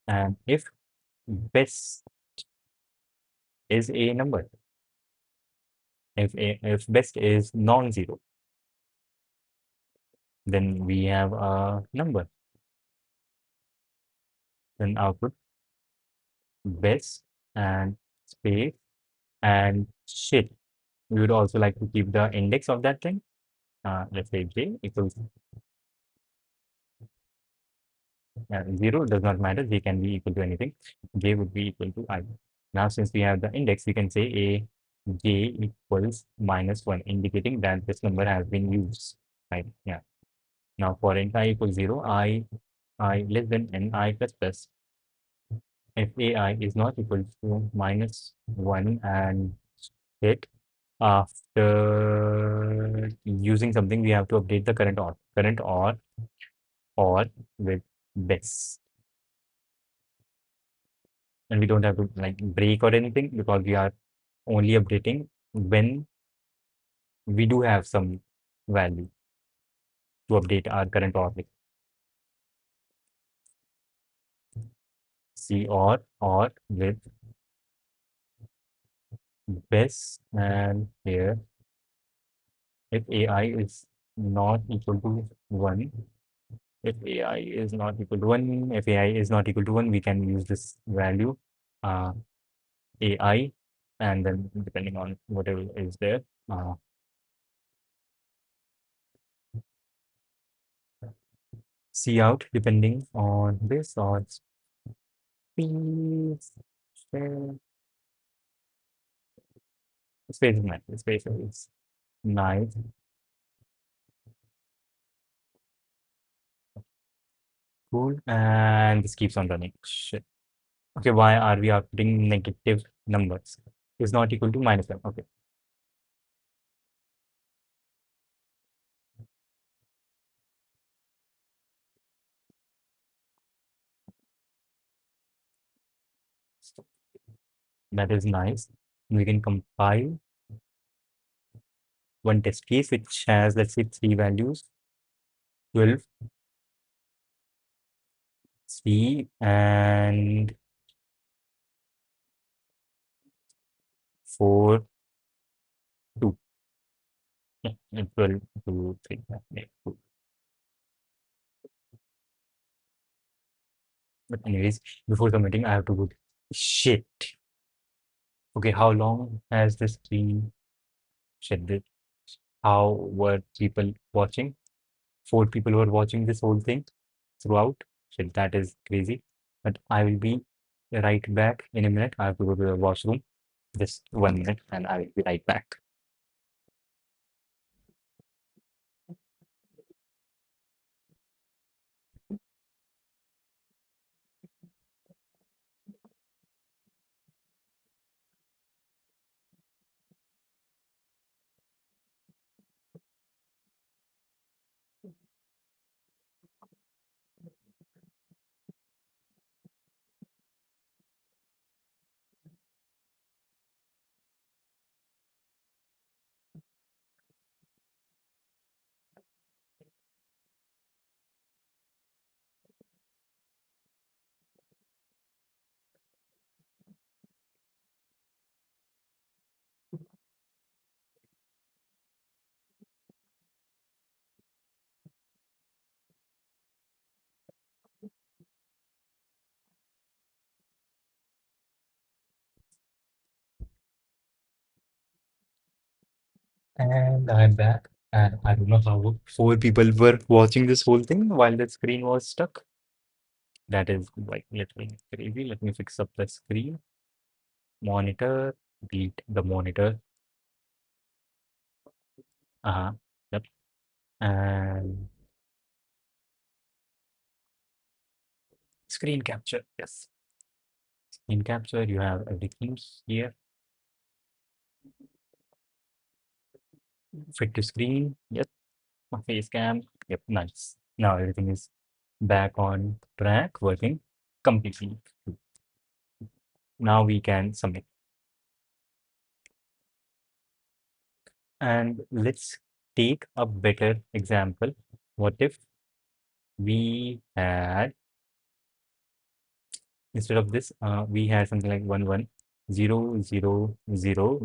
And if best is a number, if best is non-zero, then we have a number. Then output best and space and shit. We would also like to keep the index of that thing. Let's say j equals 0 does not matter. J can be equal to anything. J would be equal to I. Now, since we have the index, we can say a j equals -1, indicating that this number has been used. Right? Yeah. Now, for int I equals 0, I less than n I plus plus. If ai is not equal to -1 and hit after using something, we have to update the current or with this, and we don't have to like break or anything because we are only updating when we do have some value to update our current or like C or with best, and here if AI is not equal to 1, if AI is not equal to 1, if AI is not equal to 1, we can use this value uh, AI, and then depending on whatever is there, uh, C out depending on this or space. Share. Space is nice. Space is nice. Cool. And this keeps on running. Shit. Okay, why are we outputting negative numbers? Is not equal to -1. Okay. That is nice. We can compile one test case which has, let's say, three values: 12, 3, and 4, 2. 12, 2, 3. Yeah, cool. But anyways, before submitting, I have to go. Shit. Okay, how long has this been? Shit. How were people watching? Four people were watching this whole thing throughout. Shit, that is crazy. But I will be right back in a minute. I have to go to the washroom. Just 1 minute, and I will be right back. And I'm back. And I don't know how four people were watching this whole thing while the screen was stuck. That is like literally crazy. Let me fix up the screen. Monitor, delete the monitor. Uh-huh. Yep. And screen capture. Yes. Screen capture, you have everything here. Fit to screen. Yep. My face cam. Yep. Nice. Now everything is back on track, working completely. Now we can submit. And let's take a better example. What if we had, instead of this, we had something like 11000.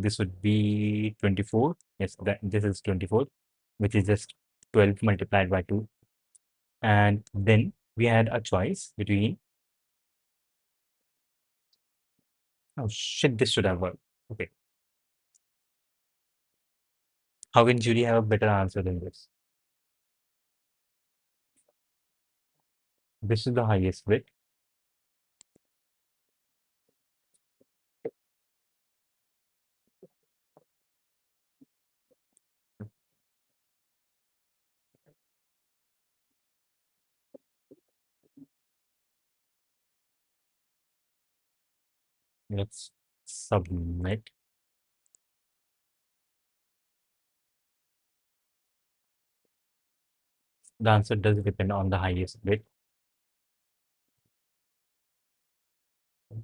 This would be 24. Yes, this is 24, which is just 12 multiplied by 2. And then we had a choice between, oh shit, this should have worked. Okay. How can Judy have a better answer than this? This is the highest bit. Let's submit. The answer does depend on the highest bit. I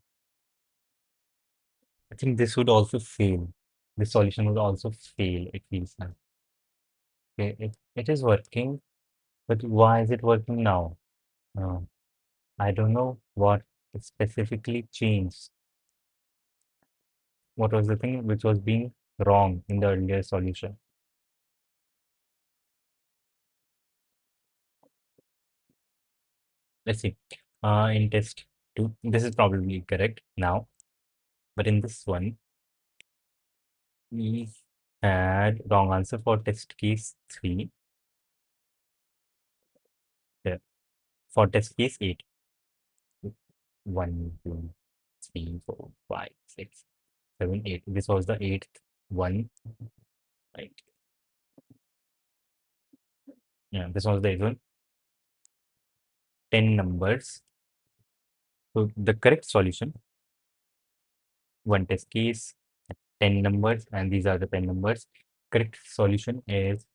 think this would also fail. This solution would also fail, it feels like. Okay, it is working, but why is it working now? Uh, I don't know what specifically changed. What was the thing which was being wrong in the earlier solution? Let's see. In test 2, this is probably correct now, but in this one, we had wrong answer for test case 3, there. For test case 8. 1, 2, 3, 4, 5, 6, 7, 8. This was the eighth one, right? Yeah, this was the eighth one. 10 numbers. So the correct solution, one test case, 10 numbers, and these are the 10 numbers. Correct solution is,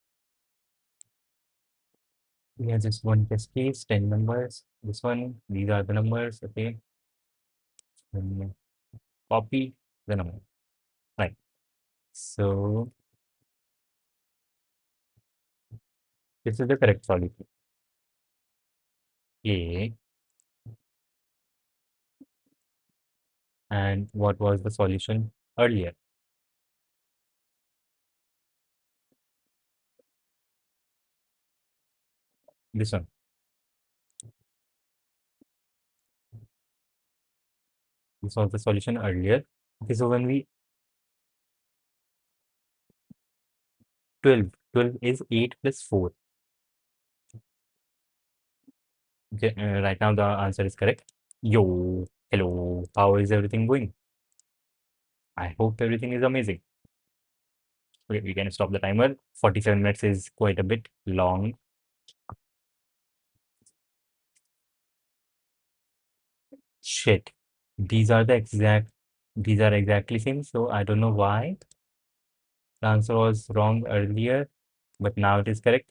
we have just one test case, 10 numbers. This one, these are the numbers, okay? And copy the number, right? So this is the correct solution. A, and what was the solution earlier? This one. We saw the solution earlier. Okay, so when we 12 is 8 plus 4. Okay, right now the answer is correct. Yo, hello, how is everything going? I hope everything is amazing. Okay, we can stop the timer. 47 minutes is quite a bit long. Shit. These are the exact, these are exactly same. So I don't know why the answer was wrong earlier, but now it is correct.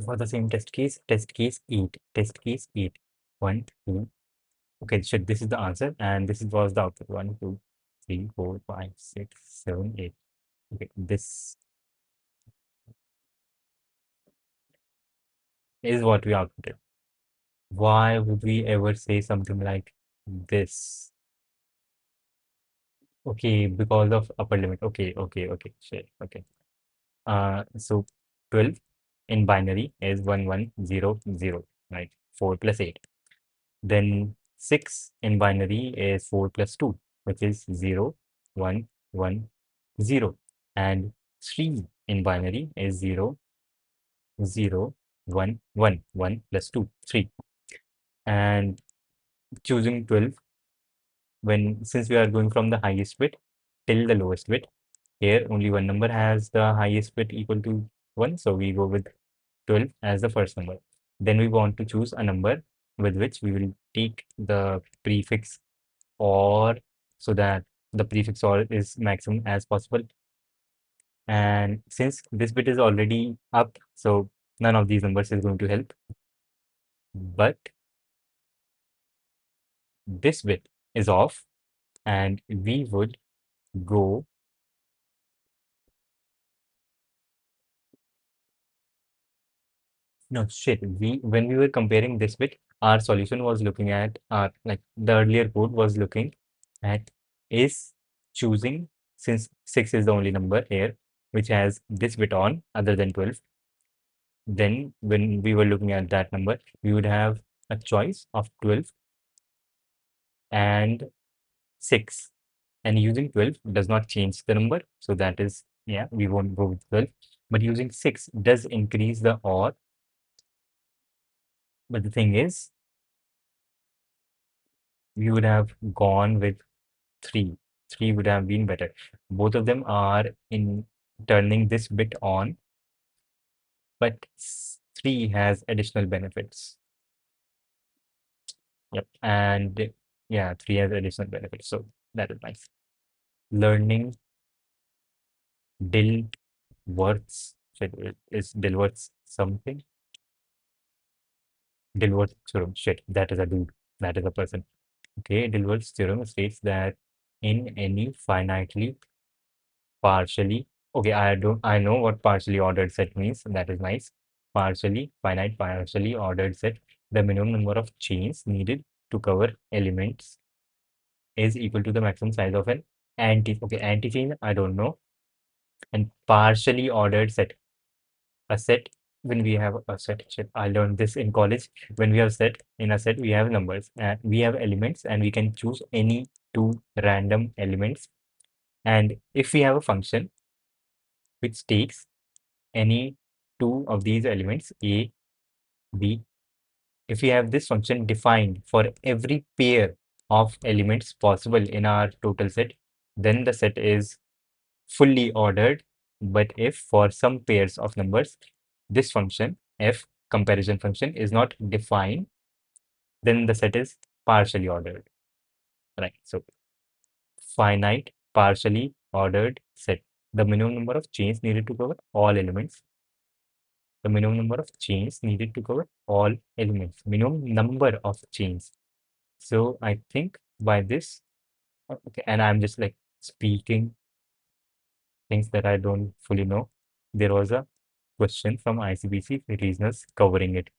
For the same test case 8, test case 8. 1, 2. Okay, shit, this is the answer, and this was the output. 1, 2, 3, 4, 5, 6, 7, 8. Okay, this is what we outputted. Why would we ever say something like this? Okay, because of upper limit. Okay, shit, okay. So 12 in binary is 1100, right? 4 plus 8. Then 6 in binary is 4 plus 2, which is 0, 1, 1, 0. And 3 in binary is 0, 0, 1, 1, 1 plus 2, 3. And choosing 12 when since we are going from the highest bit till the lowest bit, here only one number has the highest bit equal to 1, so we go with 12 as the first number. Then we want to choose a number with which we will take the prefix or, so that the prefix or is maximum as possible. And since this bit is already up, so none of these numbers is going to help. But this bit is off, and we would go. No, shit. When we were comparing this bit, our solution was looking at our, like, the earlier code was looking at is choosing, since 6 is the only number here which has this bit on other than 12. Then when we were looking at that number, we would have a choice of 12 and 6. And using 12 does not change the number. So that is, yeah, we won't go with 12. But using 6 does increase the OR. But the thing is, we would have gone with 3. 3 would have been better. Both of them are in turning this bit on, but 3 has additional benefits. Yep. And yeah, 3 has additional benefits. So that is nice. Learning Dilworth's, is Dilworth's something? Dilworth's theorem. Shit, that is a dude. That is a person. Okay, Dilworth's theorem states that in any finitely partially, okay, I know what partially ordered set means. That is nice. Finite partially ordered set, the minimum number of chains needed to cover elements is equal to the maximum size of an anti-chain, I don't know. And partially ordered set, a set, when we have a set, shit, I learned this in college. When we have set, in a set we have numbers and we have elements, and we can choose any two random elements. And if we have a function which takes any two of these elements, A, B, if we have this function defined for every pair of elements possible in our total set, then the set is fully ordered. But if for some pairs of numbers, this function, f comparison function, is not defined, then the set is partially ordered. Right. So finite partially ordered set. The minimum number of chains needed to cover all elements. The minimum number of chains needed to cover all elements. Minimum number of chains. So I think by this, okay, and I'm just like speaking things that I don't fully know. There was a question from ICBC regionals covering it.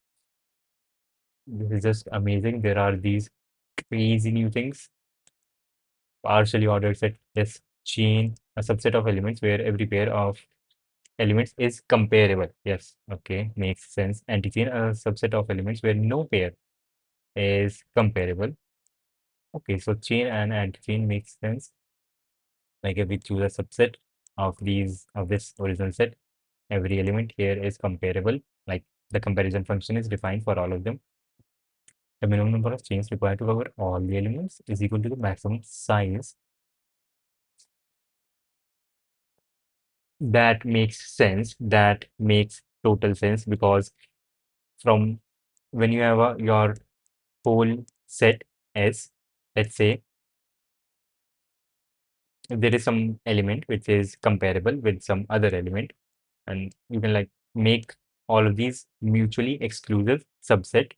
This is just amazing. There are these crazy new things. Partially ordered set, yes, chain, a subset of elements where every pair of elements is comparable. Yes, okay, makes sense. Antichain, a subset of elements where no pair is comparable. Okay, so chain and antichain makes sense. Like if we choose a subset of these of this original set, every element here is comparable. Like the comparison function is defined for all of them. The minimum number of chains required to cover all the elements is equal to the maximum size. That makes sense. That makes total sense because from when you have your whole set S, let's say there is some element which is comparable with some other element, and you can like make all of these mutually exclusive subsets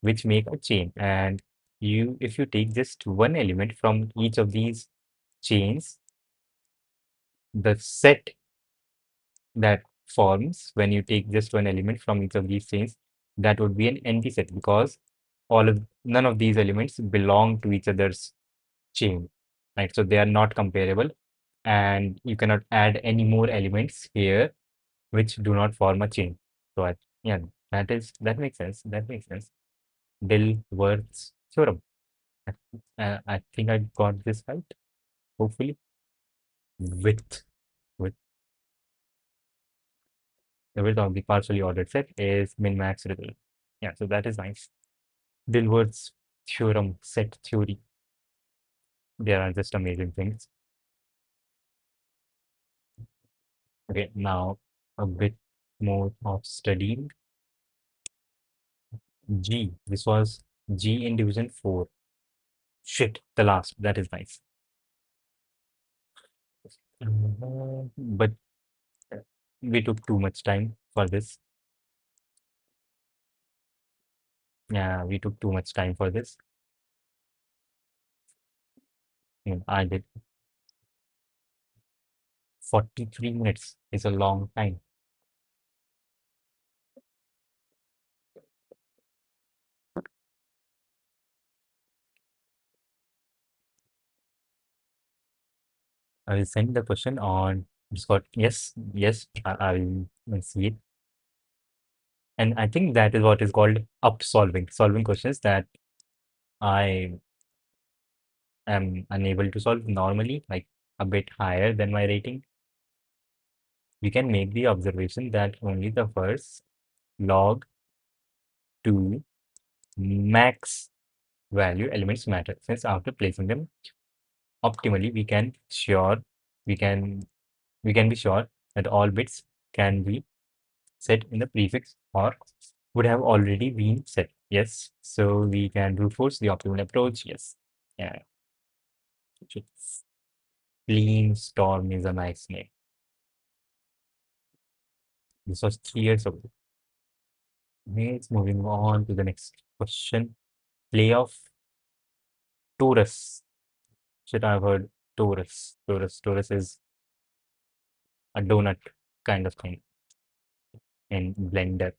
which make a chain. And you, if you take just one element from each of these chains, the set that forms when you take just one element from each of these chains, that would be an empty set because none of these elements belong to each other's chain, right? So they are not comparable, and you cannot add any more elements here which do not form a chain. So yeah, that makes sense. That makes sense. Dilworth's theorem. I think I got this right. Hopefully, with with the width of the partially ordered set is min max result. Yeah, so that is nice. Dilworth's theorem, set theory. They are just amazing things. Okay, now a bit more of studying. G. This was G in division 4. Shit, the last. That is nice. But we took too much time for this. Yeah, we took too much time for this. I did. 43 minutes is a long time. I will send the question on Discord. Yes, yes, I will see it. And I think that is what is called up solving questions that I am unable to solve normally, like a bit higher than my rating. We can make the observation that only the first log 2 max value elements matter, since after placing them optimally, we can we can be sure that all bits can be set in the prefix or would have already been set. Yes, so we can brute force the optimal approach. Yes, yeah. Clean storm is a nice name. This was 3 years ago. Let's moving on to the next question. Playoff Taurus. Should I have heard Taurus? Taurus is a donut kind of thing in Blender.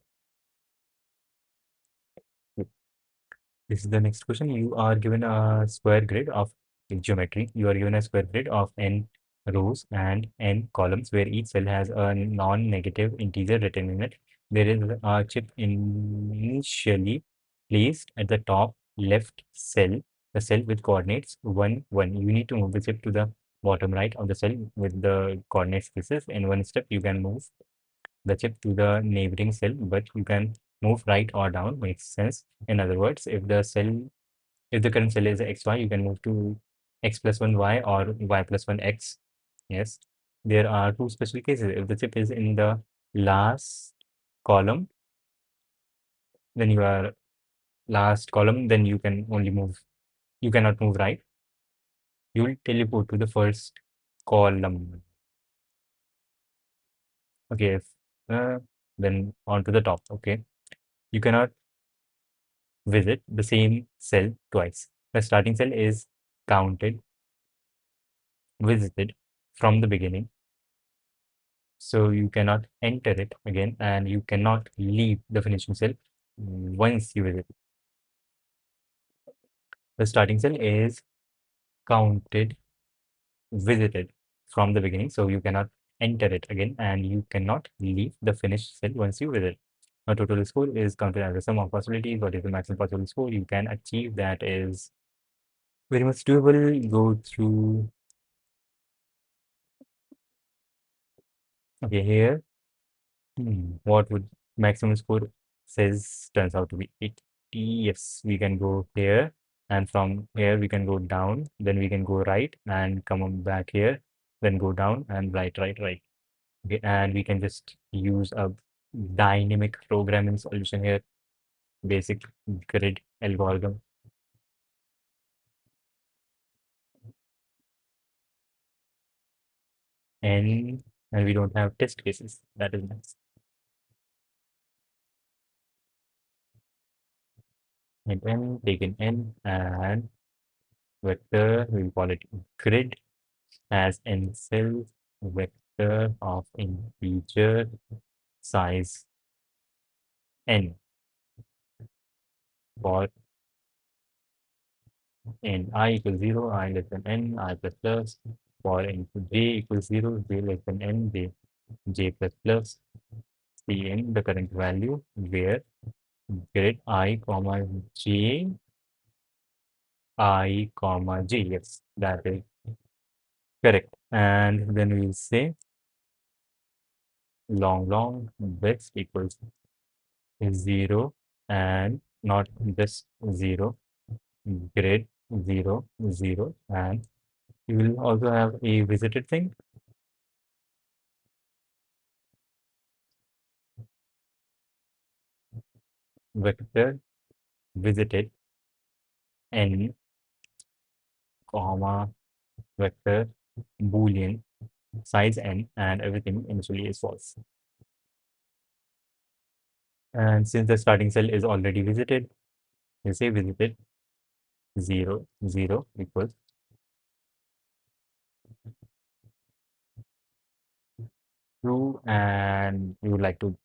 This is the next question. You are given a square grid of geometry. You are given a square grid of n rows and n columns where each cell has a non-negative integer written in it. There is a chip initially placed at the top left cell, the cell with coordinates 1, 1. You need to move the chip to the bottom right of the cell with the coordinates spaces. In one step, you can move the chip to the neighboring cell, but you can move right or down. Makes sense. In other words, if the current cell is xy, you can move to x plus 1 y or y plus 1 x. Yes. There are two special cases. If the chip is in the last column, then you are last column, then you can only move, you cannot move right. You will teleport to the first column. Okay, then on to the top. Okay. You cannot visit the same cell twice. The starting cell is counted, visited from the beginning. So you cannot enter it again and you cannot leave the finishing cell once you visit it. The starting cell is counted, visited from the beginning, so you cannot enter it again, and you cannot leave the finished cell once you visit. A total score is counted as the sum of possibilities. What is the maximum possible score you can achieve? That is very much doable. Go through. Okay, here. What would maximum score says turns out to be 80. Yes, we can go here, and from here we can go down, then we can go right and come on back here, then go down and right, right, right. Okay, and we can just use a dynamic programming solution here, basic grid algorithm. And we don't have test cases. That is nice. And n, take an n, and vector, we call it grid, as n cells, vector of integer size n for n I equals 0, I less than n, I plus plus, for into j equals 0, j less than n, j plus plus, cn the current value where grid I comma j, I comma j. Yes, that is correct. And then we'll say long width equals 0 and not just 0, grid 0 0, and you will also have a visited thing, vector visited n comma vector boolean size n, and everything initially is false. And since the starting cell is already visited, you say visited 0 0 equals true, and we would like to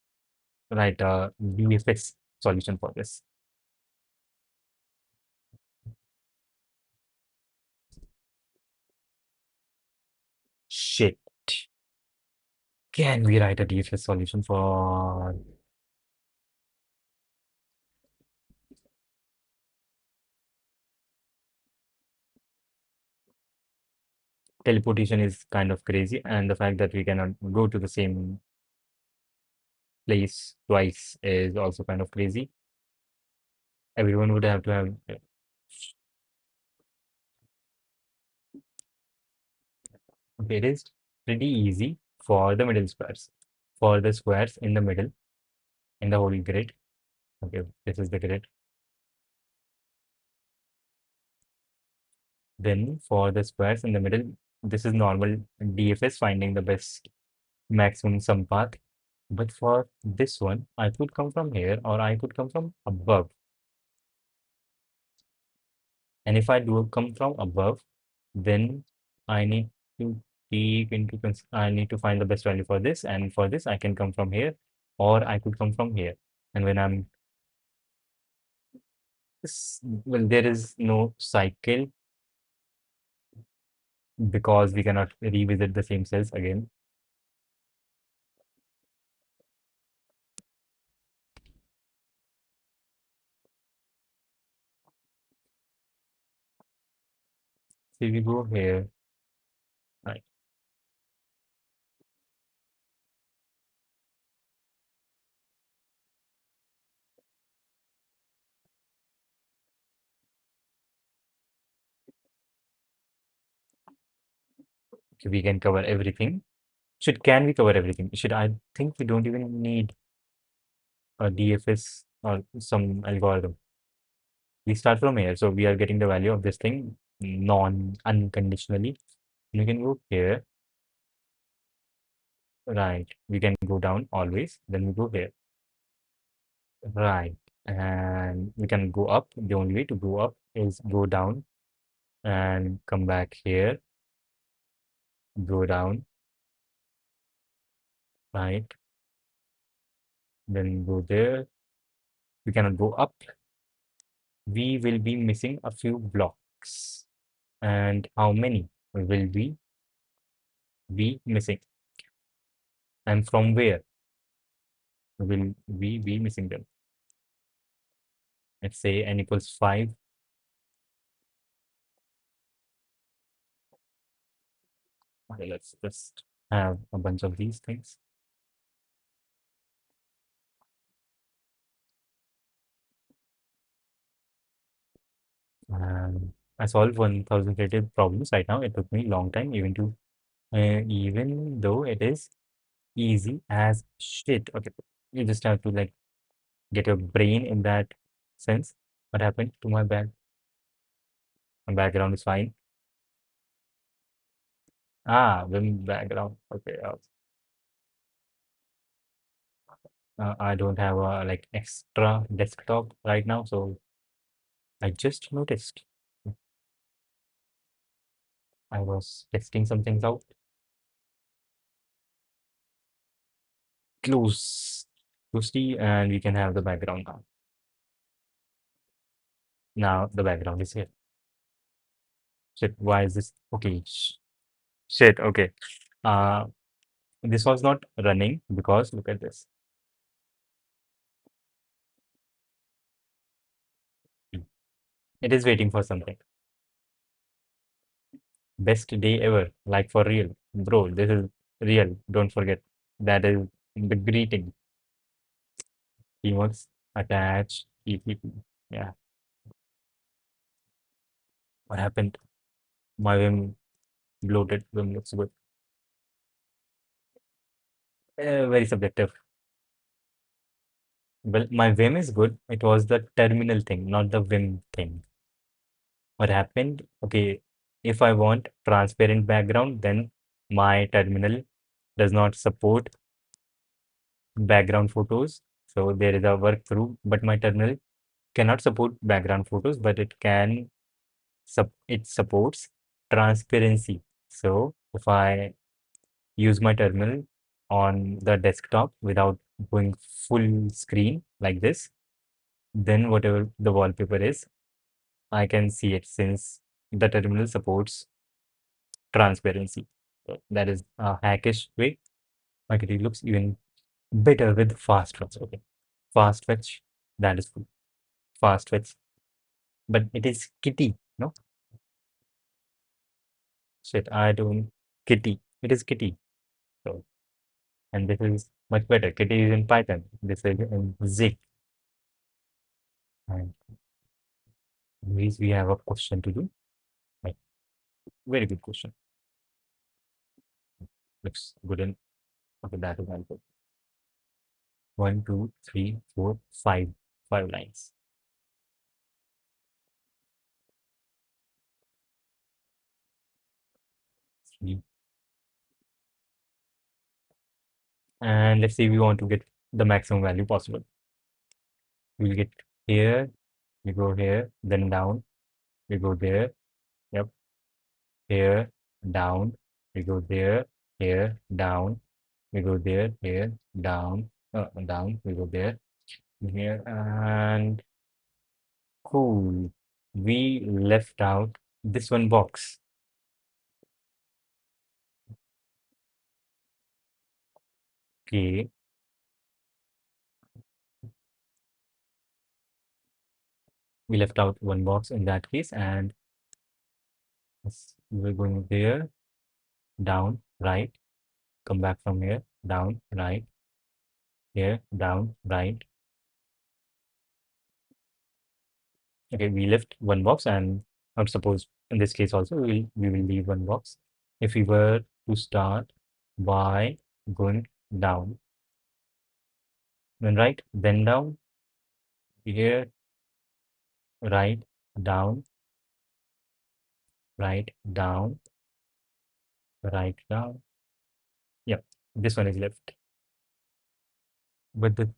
write a VFS solution for this. Shit. Can we write a DFS solution for teleportation? Is kind of crazy, and the fact that we cannot go to the same place twice is also kind of crazy. Everyone would have to have. Okay, it is pretty easy for the middle squares. For the squares in the middle, in the whole grid. Okay, this is the grid. Then for the squares in the middle, this is normal DFS, finding the best maximum sum path. But for this one, I could come from here or I could come from above. And if I do come from above, then I need to I need to find the best value for this. And for this, I can come from here or I could come from here. And when I'm, well, there is no cycle because we cannot revisit the same cells again. So if we go here, right, okay, we can cover everything. Can we cover everything? I think we don't even need a DFS or some algorithm. We start from here, so we are getting the value of this thing unconditionally. You can go here, right? We can go down always, then we go here, right? And we can go up. The only way to go up is go down and come back here, go down, right? Then go there. We cannot go up. We will be missing a few blocks. And how many will be V missing. And from where will we be missing them? Let's say n equals 5. Okay, let's just have a bunch of these things. I solved 1000 creative problems right now. It took me a long time, even though it is easy as shit. Okay, you just have to like get your brain in that sense. What happened to my back? My background is fine. Ah, Vim background. Okay, I don't have a like extra desktop right now, so I just noticed I was testing some things out. Close, closely, and we can have the background now. Now the background is here. Shit, why is this? Okay, shit. Okay, uh, this was not running because look at this. It is waiting for something. Best day ever, like for real, bro. This is real. Don't forget that is the greeting. Emotes attach EPP. Yeah, what happened? My Vim bloated. Vim looks good. Very subjective. Well, my Vim is good. It was the terminal thing, not the Vim thing. What happened? Okay, if I want transparent background, then my terminal does not support background photos. So there is a work through, but my terminal cannot support background photos, but it supports transparency. So if I use my terminal on the desktop without going full screen like this, then whatever the wallpaper is, I can see it since the terminal supports transparency. So that is a hackish way. Like it looks even better with fast fetch. Okay, fast fetch, that is good. Fast fetch, but it is kitty, no? Shit, I don't kitty. It is kitty. So, and this is much better. Kitty is in Python. This is in Zig. And we have a question to do. Like, very good question. Looks good in okay, that is very good. One, two, three, four, five. Five lines. Three. And let's say we want to get the maximum value possible. We'll get here, we go here, then down, we go there. Yep. Here, down, we go there, here, down, we go there, here, down, down, we go there, here, and cool. We left out this one box. Okay, we left out one box in that case, and we're going there, down, right, come back from here, down, right, here, down, right. Okay, we left one box, and I would suppose in this case also we will leave one box. If we were to start by going down, then right, then down, here, right, down, right, down, right, down. Yep, this one is left. But the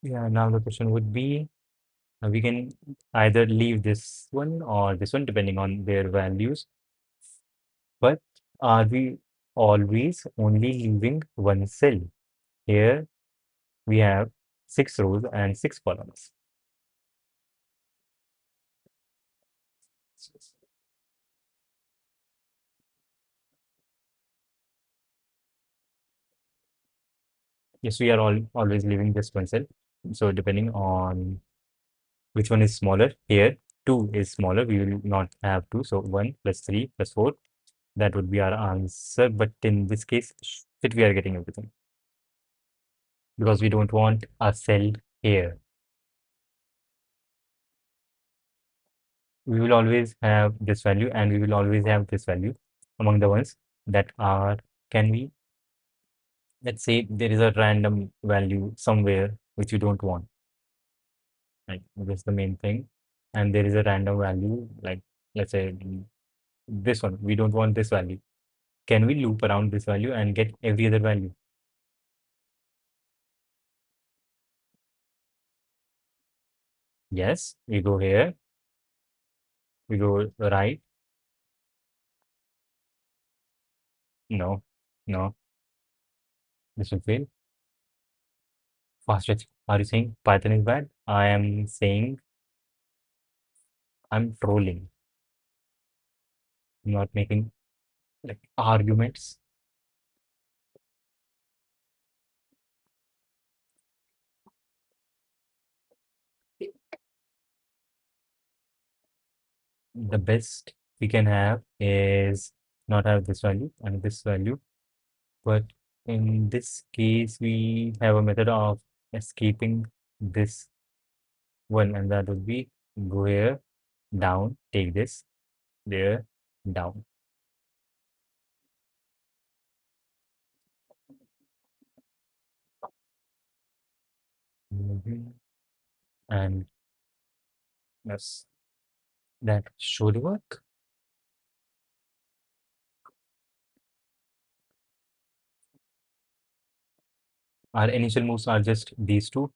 yeah, now the question would be we can either leave this one or this one depending on their values. But are we always only leaving one cell? Here we have 6 rows and 6 columns. Yes, we are all always leaving this one cell. So depending on which one is smaller, here 2 is smaller, we will not have 2. So 1 plus 3 plus 4, that would be our answer. But in this case, shit, we are getting everything because we don't want a cell here. We will always have this value and we will always have this value among the ones that are, can we, let's say there is a random value somewhere which you don't want, like that's the main thing, and there is a random value, like let's say this one, we don't want this value. Can we loop around this value and get every other value? Yes, we go here, we go right. No, no, this will fail. Fast stretch. Are you saying Python is bad? I am saying I'm trolling. I'm not making like arguments. The best we can have is not have this value and this value, but in this case we have a method of escaping this one, and that would be go here, down, take this, there, down. Mhm. And yes, that should work. Our initial moves are just these two.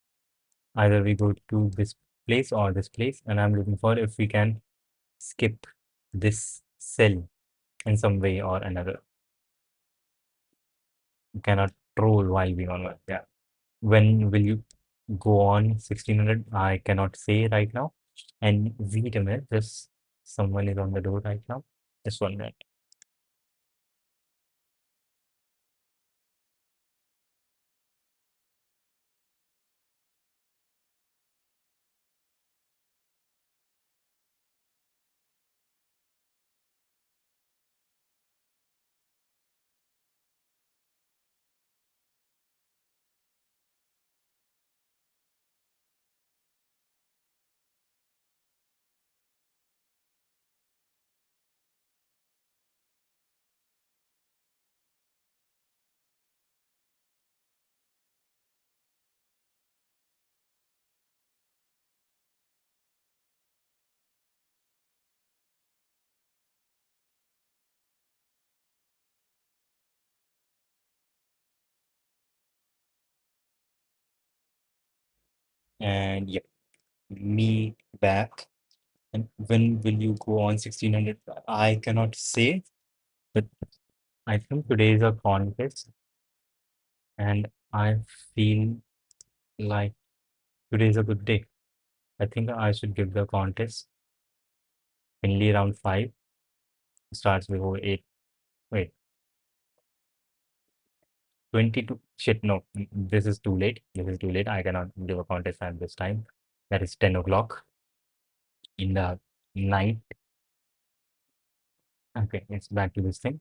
Either we go to this place or this place, and I'm looking for if we can skip this cell in some way or another. You cannot troll while being on one. Yeah. When will you go on 1600? I cannot say right now. And wait a minute, just someone is on the door right now. Just 1 minute. And yep, me back. And when will you go on 1600? I cannot say, but I think today is a contest, and I feel like today is a good day. I think I should give the contest only around 5, starts before 8. Wait, 22. Shit, no, this is too late. This is too late. I cannot give a contest at this time. That is 10 o'clock in the night. Okay, it's back to this thing.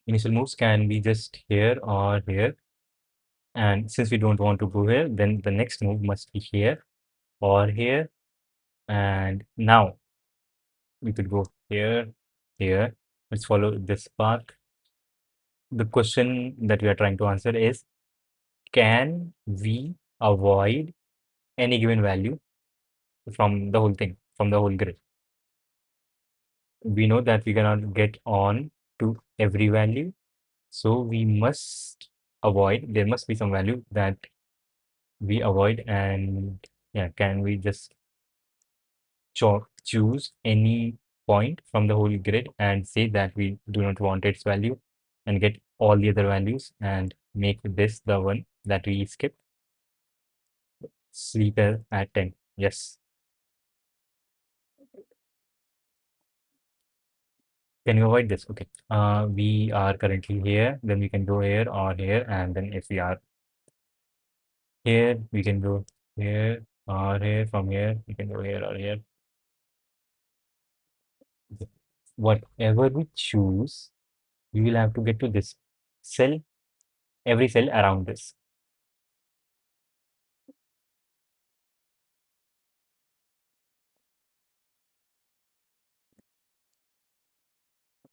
Initial moves can be just here or here. And since we don't want to go here, then the next move must be here or here. And now we could go here, here. Let's follow this path. The question that we are trying to answer is, can we avoid any given value from the whole thing, from the whole grid? We know that we cannot get on to every value, so we must avoid, there must be some value that we avoid. And yeah, can we just choose any point from the whole grid and say that we do not want its value and get all the other values and make this the one that we skip? sleep at 10. Yes. Can you avoid this? Okay. We are currently here, then we can go here or here, and then if we are here, we can go here or here. From here, we can go here or here. Whatever we choose, we will have to get to this cell, every cell around this.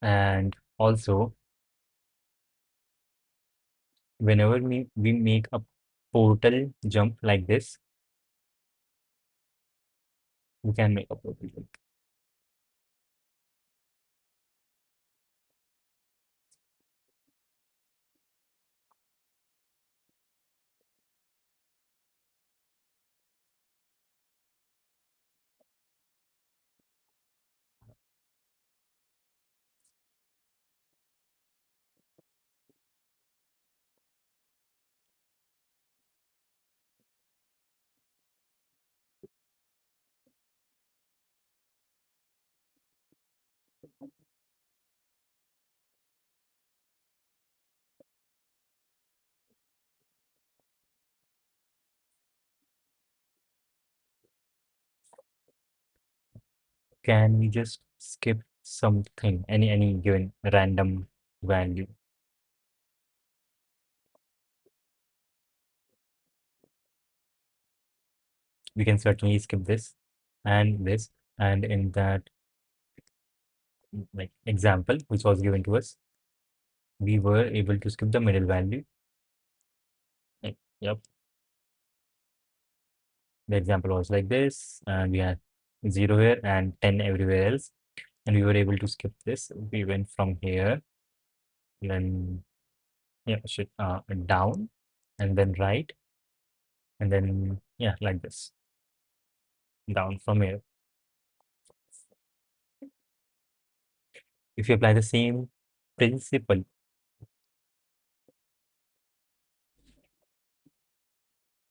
And also, whenever we make a portal jump like this, we can make a portal jump. Can we just skip something, any given random value? We can certainly skip this, and in that like example which was given to us, we were able to skip the middle value. Like, yep, the example was like this, and we had 0 here and 10 everywhere else, and we were able to skip this. We went from here, then yeah, shit, down, and then right, and then yeah, like this, down from here. If you apply the same principle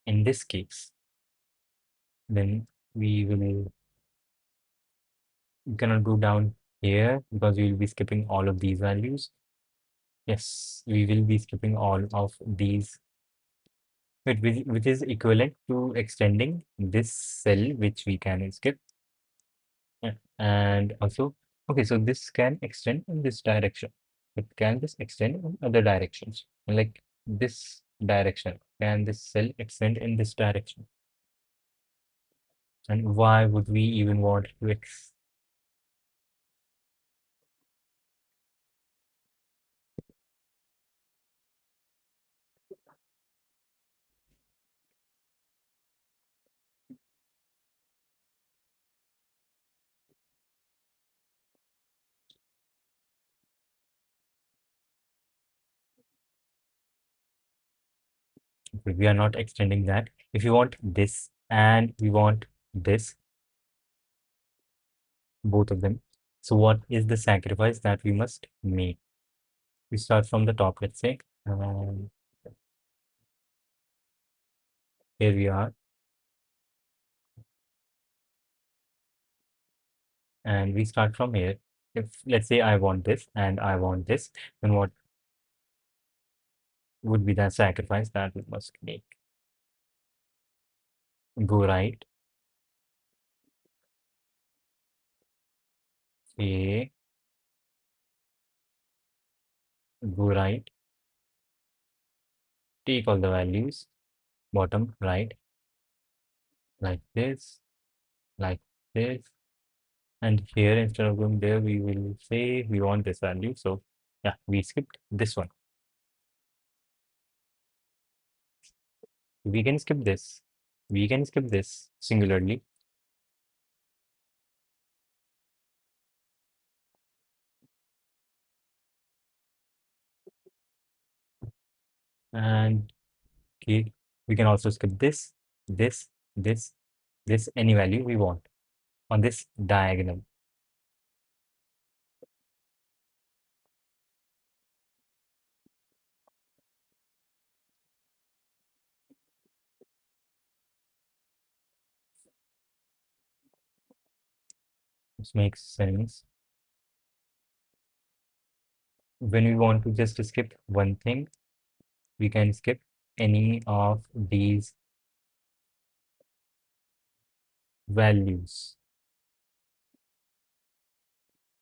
in this case, then we cannot go down here because we will be skipping all of these values. Yes, we will be skipping all of these, which is equivalent to extending this cell, which we can skip. Yeah. And also, okay, so this can extend in this direction. It can just extend in other directions. Like this direction. Can this cell extend in this direction? And why would we even want to we are not extending that. If you want this and we want this, both of them. So what is the sacrifice that we must make? We start from the top, let's say. Here we are. And we start from here. If let's say I want this and I want this, then what would be the sacrifice that we must make? Go right. A, go right. Take all the values. Bottom right. Like this. Like this. And here, instead of going there, we will say we want this value. So yeah, we skipped this one. We can skip this. We can skip this singularly. And okay, we can also skip this, this, this, any value we want on this diagonal. This makes sense. When we want to just skip one thing, we can skip any of these values.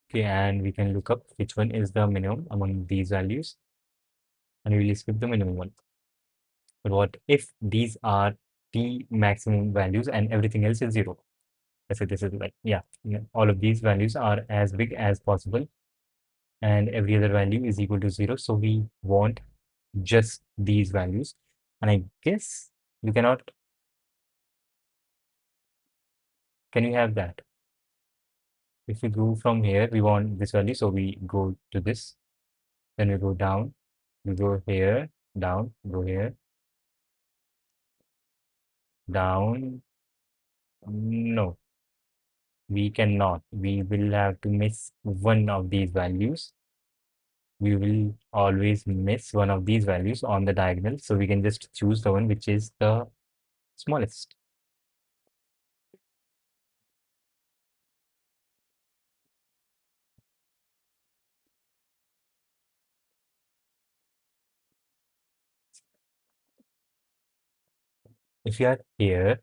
Okay, and we can look up which one is the minimum among these values, and we will skip the minimum one. But what if these are the maximum values and everything else is zero? Let's say this is like, all of these values are as big as possible and every other value is equal to zero. So we want just these values. And I guess you cannot, can you have that? If we go from here, we want this value. So we go to this, then we go down, we go here, down, go here, down. No, we cannot. We will have to miss one of these values. We will always miss one of these values on the diagonal. So we can just choose the one which is the smallest. If you are here,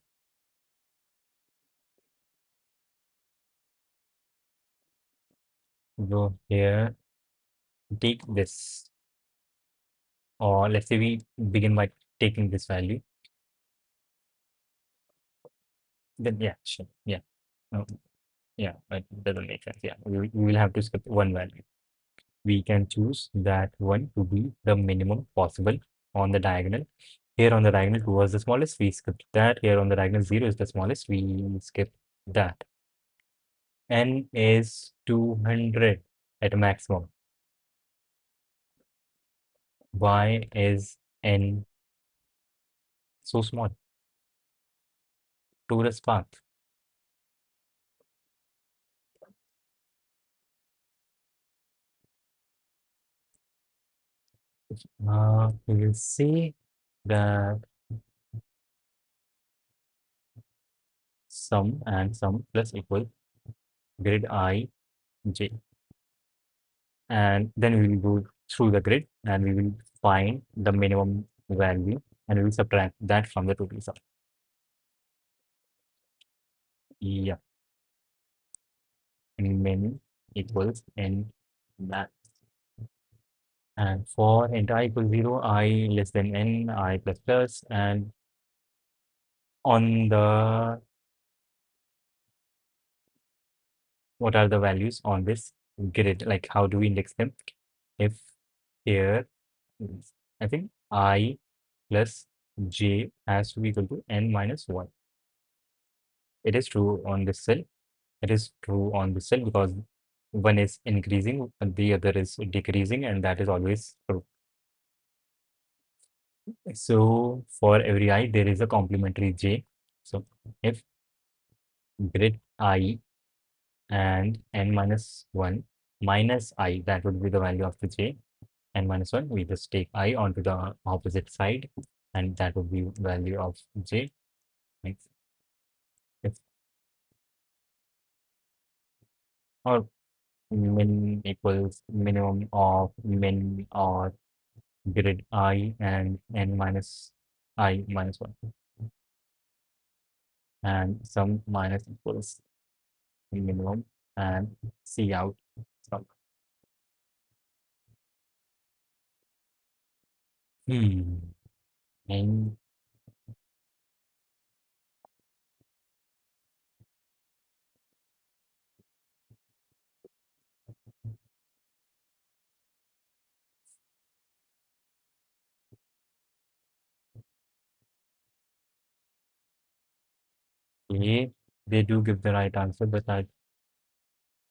go here, take this, or let's say we begin by taking this value, then yeah, sure, yeah, no, yeah, but it doesn't make sense. Yeah, we will have to skip one value. We can choose that one to be the minimum possible on the diagonal. Here on the diagonal, 2 was the smallest, we skipped that. Here on the diagonal, 0 is the smallest, we skip that. N is 200 at maximum. Why is N so small? Torus path. We will see that sum and sum plus equal grid I j, and then we will go through the grid and we will find the minimum value and we will subtract that from the total sum. Yeah, min equals n max, and for int I equals 0, I less than n, I plus plus, and on the what are the values on this grid, like how do we index them? If here I think I plus j has to be equal to n minus 1. It is true on this cell. It is true on this cell because one is increasing and the other is decreasing, and that is always true. So for every I, there is a complementary j. So if grid I and n minus 1 minus I, that would be the value of the j, n minus 1, we just take I onto the opposite side, and that would be value of j. Right? If, or min equals minimum of min or grid I and n minus I minus 1, and sum minus equals minimum and C out sum. And A, they do give the right answer, but I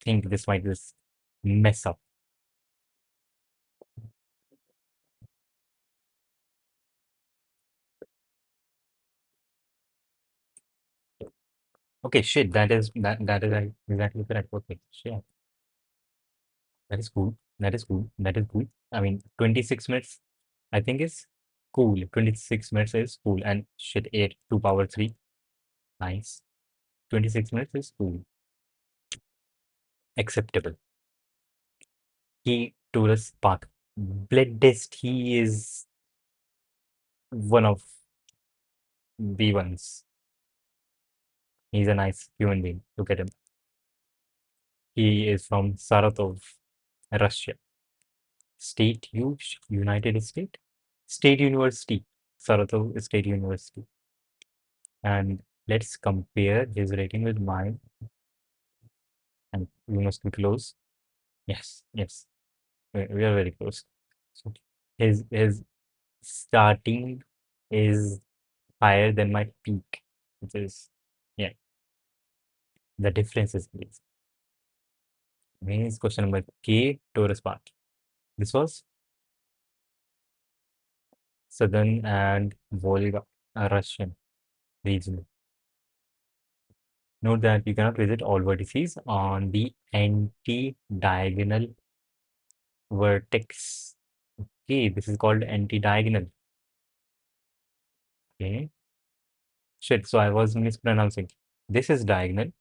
think this might just mess up. Okay, shit, that is exactly correct. Okay, shit. That is cool. That is cool. That is cool. I mean, 26 minutes, I think is cool. 26 minutes is cool. And shit, 8 to power 3. Nice. 26 minutes is cool. acceptable. He tourist path. Blood test. He is one of the ones. He's a nice human being. Look at him. He is from Saratov, Russia. State United States. State University. Saratov State University. And let's compare his rating with mine. And we must be close. Yes, yes. We are very close. So his starting is higher than my peak, which is, yeah, the difference is big. Means question number K, Taurus part. This was Southern and Volga Russian region. Note that you cannot visit all vertices on the anti-diagonal vertex. Okay, this is called anti-diagonal. Okay. Shit, so I was mispronouncing. This is diagonal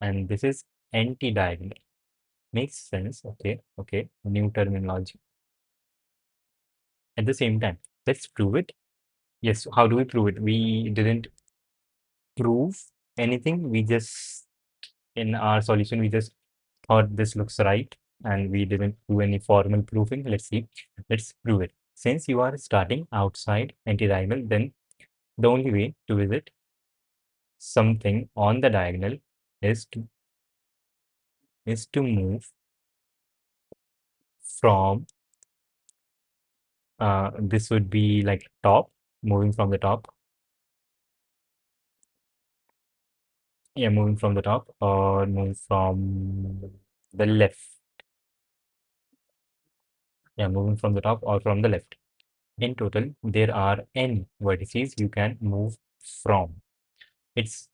and this is anti-diagonal. Makes sense. Okay, okay. New terminology. At the same time, let's prove it. Yes, how do we prove it? We didn't prove anything. We just, in our solution, we just thought this looks right and we didn't do any formal proofing. Let's see. Let's prove it. Since you are starting outside anti-diagonal, then the only way to visit something on the diagonal is to move from this would be like top, moving from the top. Yeah, moving from the top or move from the left. Yeah, moving from the top or from the left. In total, there are n vertices you can move from. It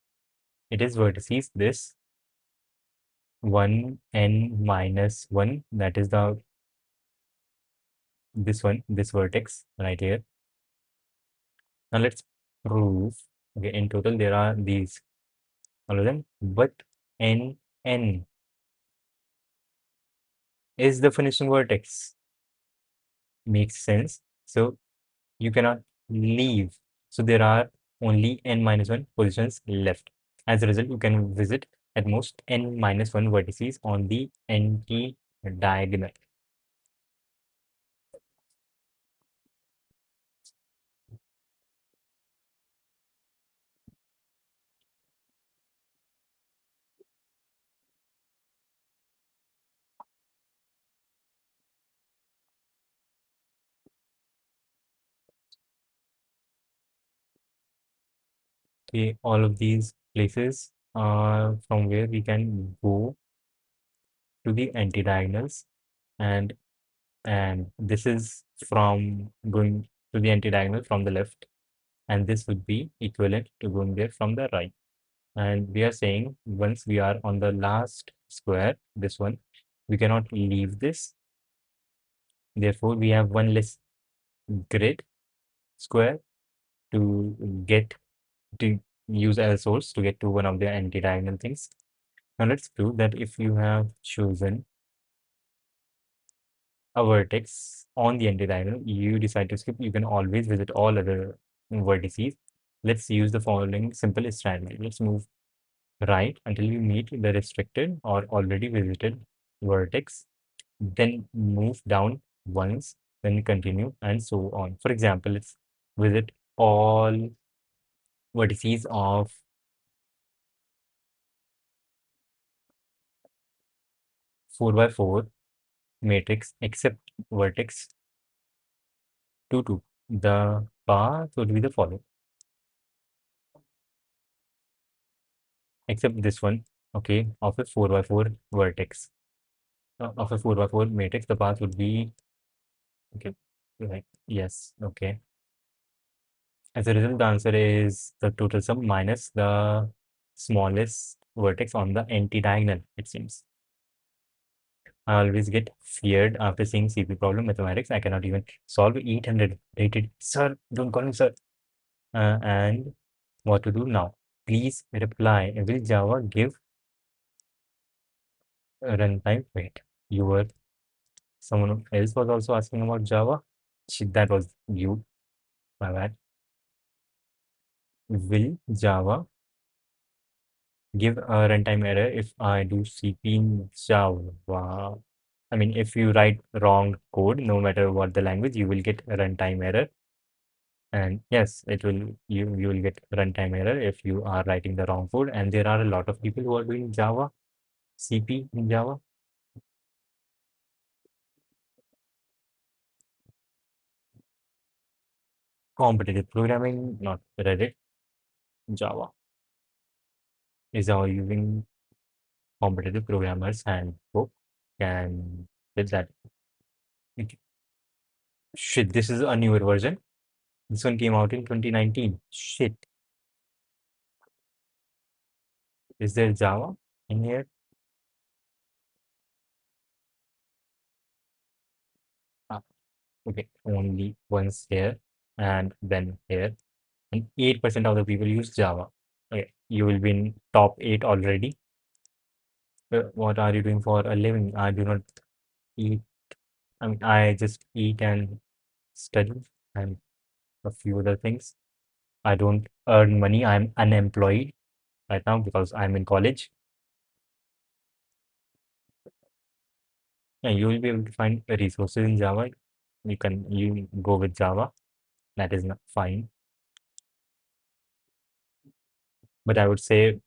is vertices this 1 n minus 1, that is the this vertex right here. Now let's prove, okay, in total there are these all of them, but n is the finishing vertex. Makes sense. So you cannot leave. So there are only n minus 1 positions left. As a result, you can visit at most n minus 1 vertices on the anti-diagonal. Okay, all of these places are from where we can go to the anti-diagonals, and this is from going to the anti-diagonal from the left, and this would be equivalent to going there from the right. And we are saying once we are on the last square, this one, we cannot leave this. Therefore, we have one less grid square to get to use as a source to get to one of the anti-diagonal things. Now let's prove that if you have chosen a vertex on the anti-diagonal, you decide to skip, you can always visit all other vertices. Let's use the following simple strategy. Let's move right until we meet the restricted or already visited vertex, then move down once, then continue, and so on. For example, let's visit all vertices of 4 by 4 matrix except vertex 2, 2. The path would be the following, except this one, okay, of a 4 by 4 vertex. Of a 4 by 4 matrix, the path would be, okay, like, yes, okay. As a result, the answer is the total sum minus the smallest vertex on the anti-diagonal, it seems. I always get feared after seeing CP problem mathematics. I cannot even solve 800 rated. Sir, don't call me sir. And what to do now? Please reply. Will Java give Runtime. Wait, you were someone else was also asking about Java. Shit, that was you. My bad. Will Java give a runtime error if I do CP in Java? I mean, if you write wrong code, no matter what the language, you will get a runtime error. And yes, it will you will get runtime error if you are writing the wrong code. And there are a lot of people who are doing Java, CP in Java. Competitive programming, not Reddit, Java is how using competitive programmers handbook can did that. Okay. Shit, this is a newer version. This one came out in 2019. Shit, is there Java in here? Ah, okay, only once here and then here. And 8% of the people use Java. Okay, you will be in top 8 already. What are you doing for a living? I do not eat. I mean, I just eat and study and a few other things. I don't earn money. I'm unemployed right now because I'm in college. Yeah, you will be able to find resources in Java. You go with Java. That is not fine. But I would say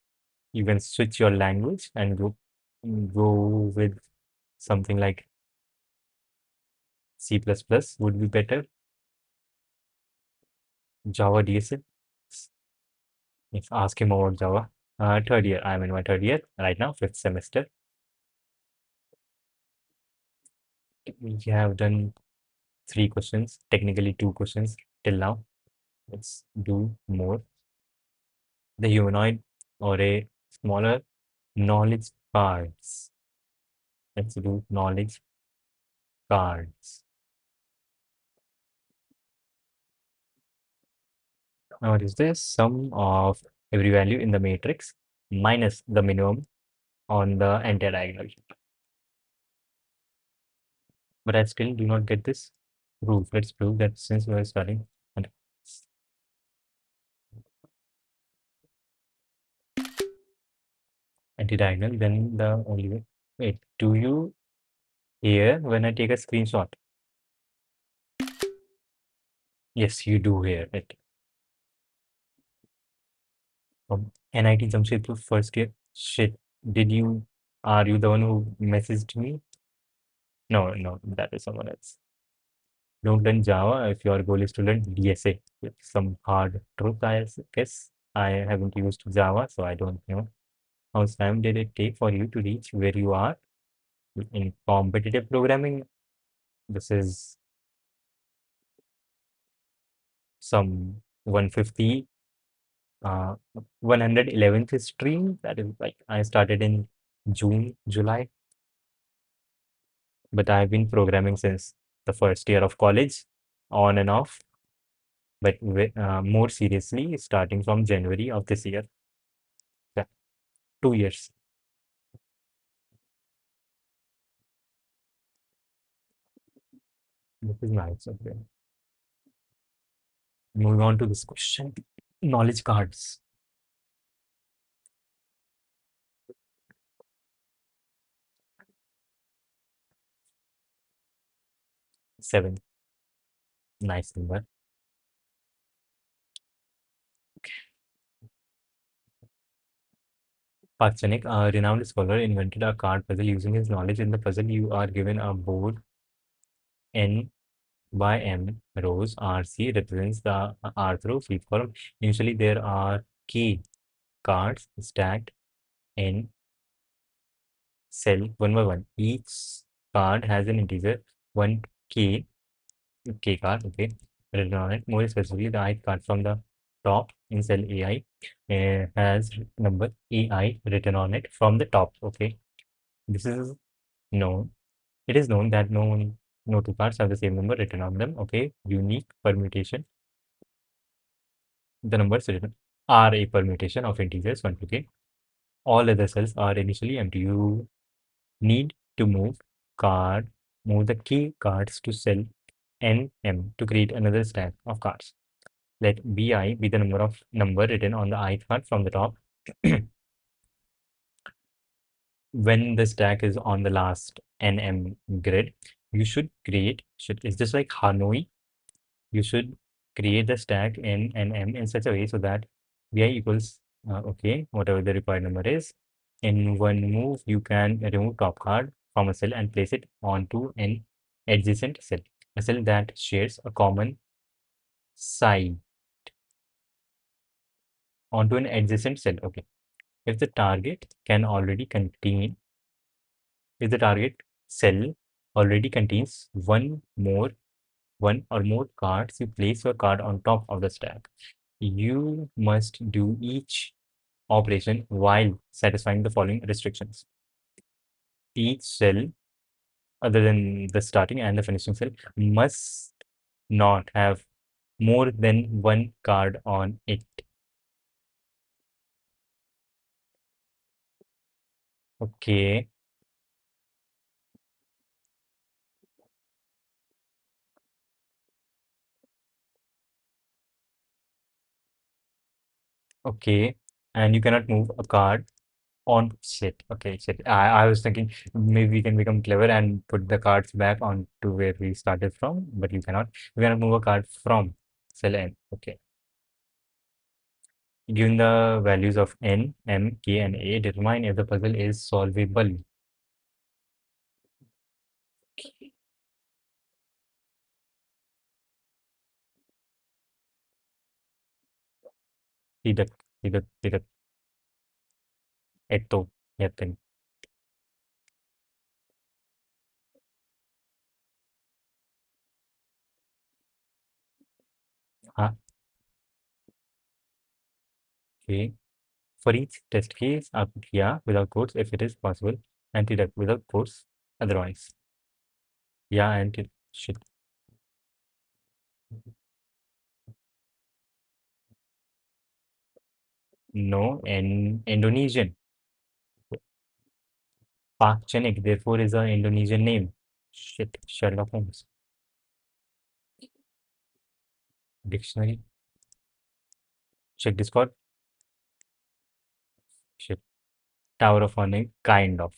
you can switch your language and go with something like C++ would be better. Java DSL. Yes, ask him about Java. Third year. I'm in my third year right now, fifth semester. We have done 3 questions, technically 2 questions till now. Let's do more. The humanoid or a smaller knowledge cards. Let's do knowledge cards. Now, what is this? Sum of every value in the matrix minus the minimum on the anti-diagonal. But I still do not get this proof. Let's prove that since we are starting at anti-diagonal, then the only way. Wait, do you hear when I take a screenshot? Yes, you do hear it. From NIT Jamshedpur first year. Shit, are you the one who messaged me? No, no, that is someone else. Don't learn Java if your goal is to learn DSA with some hard truth, I guess. I haven't used Java, so I don't know. How much time did it take for you to reach where you are in competitive programming? This is some 150, 111th stream. That is like I started in June, July, but I've been programming since the first year of college, on and off, but more seriously, starting from January of this year. Yeah, 2 years. This is nice. Okay. Moving on to this question. Knowledge cards. 7. Nice number. Parchanik, a renowned scholar, invented a card puzzle. Using his knowledge in the puzzle, you are given a board N by M rows. RC represents the R through each column. Initially, there are K cards stacked in cell one by one. Each card has an integer 1K K card, okay, written on it. More specifically, the ith card from the top in cell AI has number AI written on it from the top, okay. This is known. It is known that no two cards have the same number written on them, okay. Unique permutation. The numbers written are a permutation of integers 1 to k. All other cells are initially empty. You need to move the key cards to cell NM to create another stack of cards. Let BI be the number written on the ith card from the top. When the stack is on the last NM grid, you should create, is this like Hanoi? You should create the stack in NM in such a way so that BI equals, okay, whatever the required number is. In one move, you can remove top card from a cell and place it onto an adjacent cell, a cell that shares a common side onto an adjacent cell. Okay. If the target can already contain, if the target cell already contains one or more cards, you place your card on top of the stack. You must do each operation while satisfying the following restrictions. Each cell, other than the starting and the finishing cell, must not have more than one card on it. Okay, okay. And you cannot move a card on shit. Okay, shit. I was thinking maybe we can become clever and put the cards back on to where we started from, but you cannot. You cannot move a card from cell N. Okay. Given the values of N, M, K, and A, determine if the puzzle is solvable. Tidak, tidak, ito, yatin. Huh? Okay. For each test case, output yeah without quotes if it is possible, and tidak without quotes otherwise. Yeah, and it should. No, in Indonesian. Park Chenik, therefore, is an Indonesian name. Shit, Sherlock Holmes. Dictionary. Check Discord. Shit. Tower of Morning, kind of.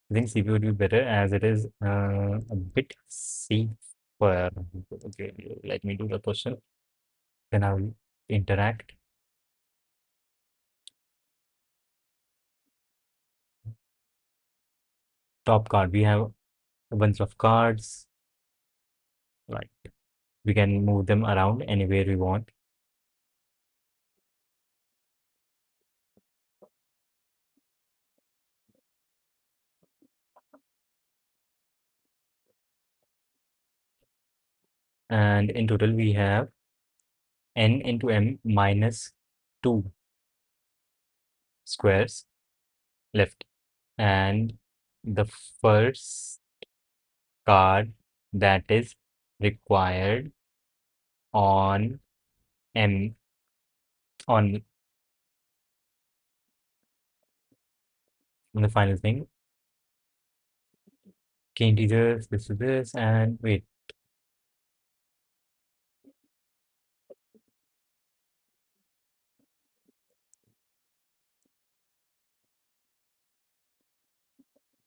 I think CP would be better as it is a bit safer. Okay, let me do the question. Then I will interact. Top card. We have a bunch of cards. Right. We can move them around anywhere we want. And in total, we have n into m minus 2 squares left. And the first card that is required on m on the final thing. K integers, this is this, and wait.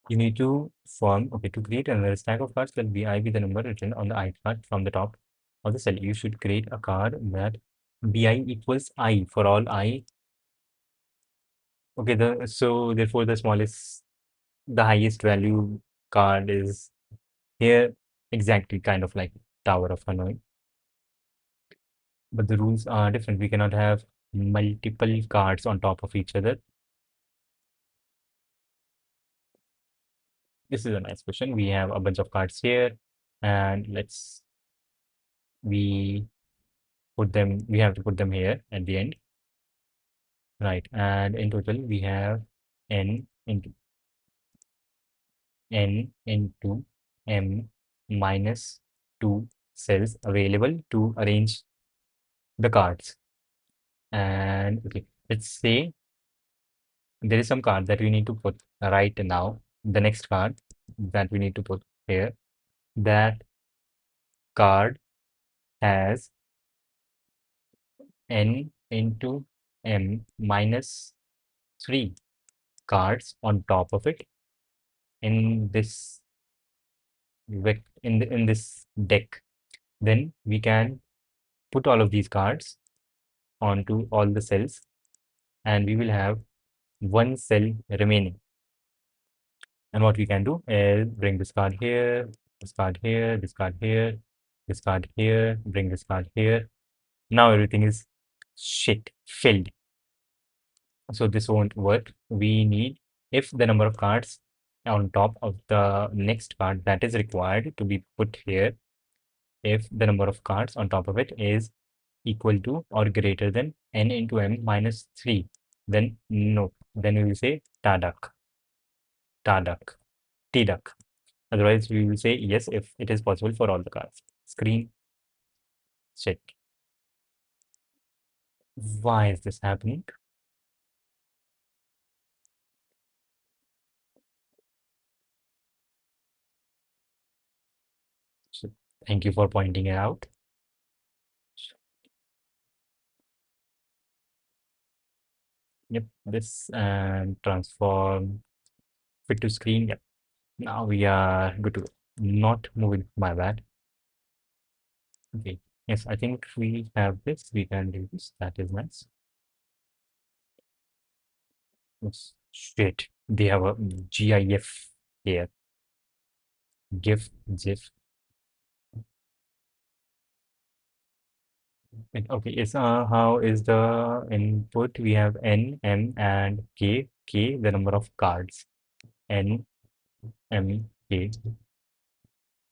You need to form, okay, to create another stack of cards, let bi be the number written on the ith card from the top of the cell. You should create a card that bi equals I for all I. Okay, so therefore the smallest, the highest value card is here, exactly kind of like Tower of Hanoi. But the rules are different. We cannot have multiple cards on top of each other. This is a nice question. We have a bunch of cards here, and we we have to put them here at the end, right? And in total, we have n into m minus 2 cells available to arrange the cards. And okay, let's say there is some card that we need to put right now, the next card that we need to put here, that card has n into m minus 3 cards on top of it in this in this deck. Then we can put all of these cards onto all the cells, and we will have one cell remaining. And what we can do is bring this card here, this card here, this card here, this card here, bring this card here. Now everything is shit filled. So this won't work. We need, if the number of cards on top of the next card that is required to be put here, if the number of cards on top of it is equal to or greater than n into m minus 3, then no. Then we will say tadak, tadak, tidak. Otherwise, we will say yes if it is possible for all the cards. Screen check. Why is this happening? So thank you for pointing it out. Yep, this and transform fit to screen. Yep. Now we are good to go. Not moving, my bad. Okay. Yes, I think we have this. We can do this. That is nice. Yes. Shit. They have a GIF here. GIF, GIF. Okay, is how is the input? We have N, M, and K. K, the number of cards. N, M, K.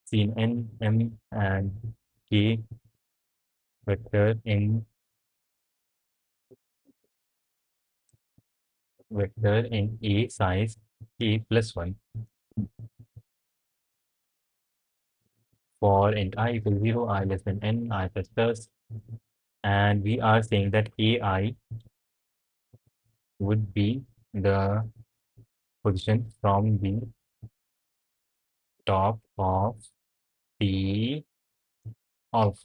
Seen N, M, and K vector in A size A plus 1 for int I equals 0, I less than n, I plus plus, and we are saying that AI would be the position from the top the of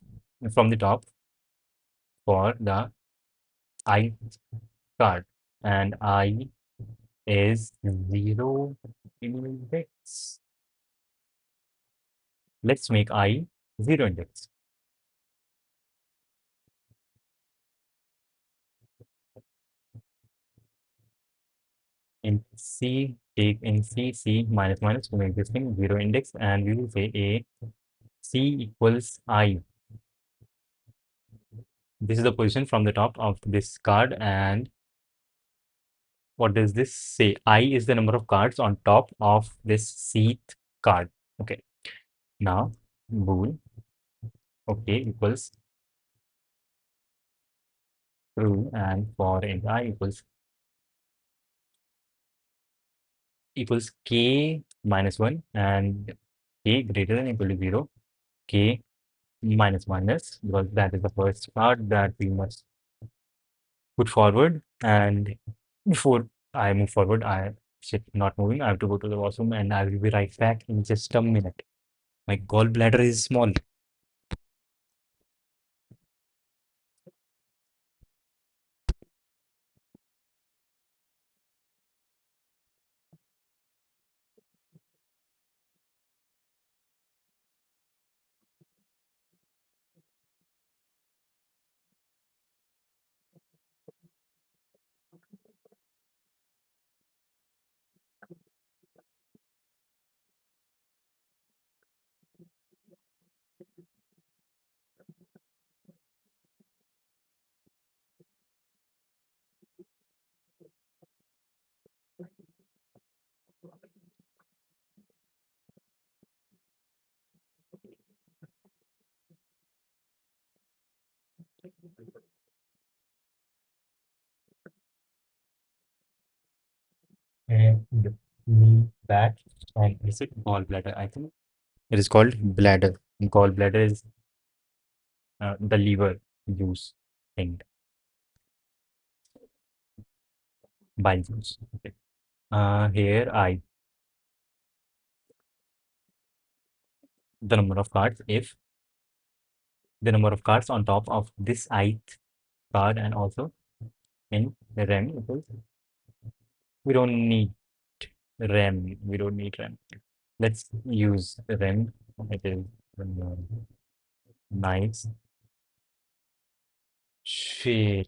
from the top for the I card, and I is 0 index. Let's make I 0 index. In C, take in C minus minus to make this thing 0 index, and we will say A C equals I. This is the position from the top of this card, and what does this say? I is the number of cards on top of this Cth card. Okay. Now bool okay equals true, and for int I equals k minus 1 and k greater than equal to 0, k minus minus, because that is the first card that we must put forward. And before I move forward, I shit not moving. I have to go to the washroom, and I will be right back in just a minute. My gallbladder is small. And me back, and is it gallbladder? I think it is called bladder. Gallbladder is the liver juice thing, bile juice. Okay. Here the number of cards, if the number of cards on top of this ith card, and also in rem equals, we don't need rem. Let's use rem. It is nice. Shit.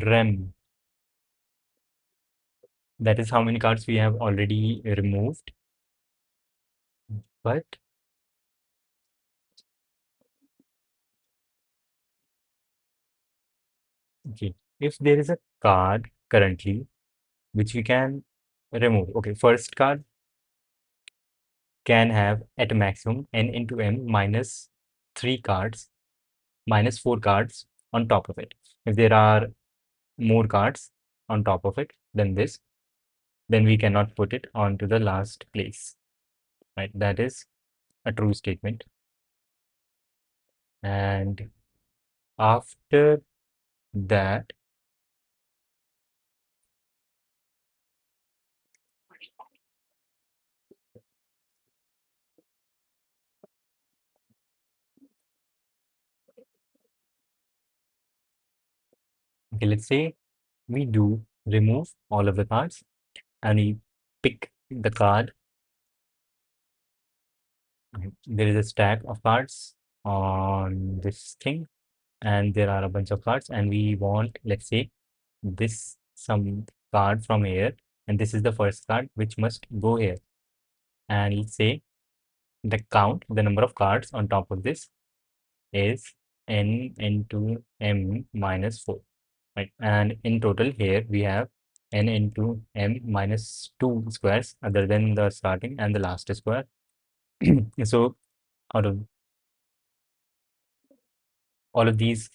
Rem. That is how many cards we have already removed. But okay, if there is a card currently which we can remove. Okay, first card can have at a maximum n into m minus 3 cards, minus 4 cards on top of it. If there are more cards on top of it than this, then we cannot put it onto the last place, right? That is a true statement. And after that, okay, let's say we do remove all of the cards and we pick the card. There is a stack of cards on this thing, and there are a bunch of cards, and we want, let's say, this some card from here, and this is the first card which must go here. And let's say the number of cards on top of this is n into m minus 4, right? And in total here we have n into m minus 2 squares other than the starting and the last square. So out of all of these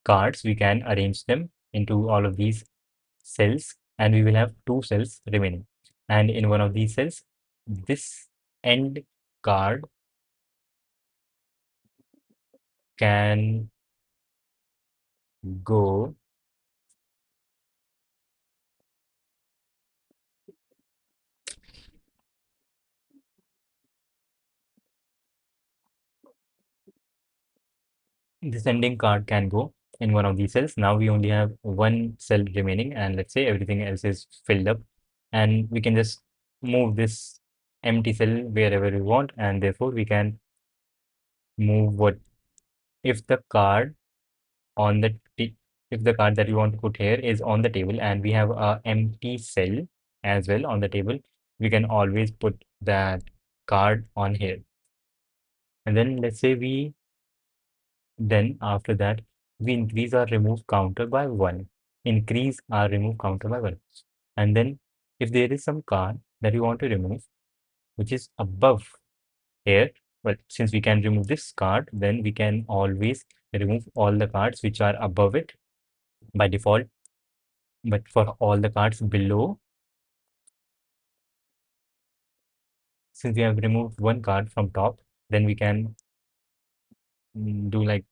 cards, we can arrange them into all of these cells, and we will have two cells remaining. And in one of these cells, this end card can go. This ending card can go in one of these cells. Now we only have one cell remaining, and let's say everything else is filled up, and we can just move this empty cell wherever we want, and therefore we can move what if the card on the if the card that we want to put here is on the table and we have a empty cell as well on the table, we can always put that card on here. And then let's say we then after that we increase our remove counter by 1, increase our remove counter by 1. And then if there is some card that we want to remove which is above here, well, since we can remove this card, then we can always remove all the cards which are above it by default. But for all the cards below, since we have removed one card from top, then we can do like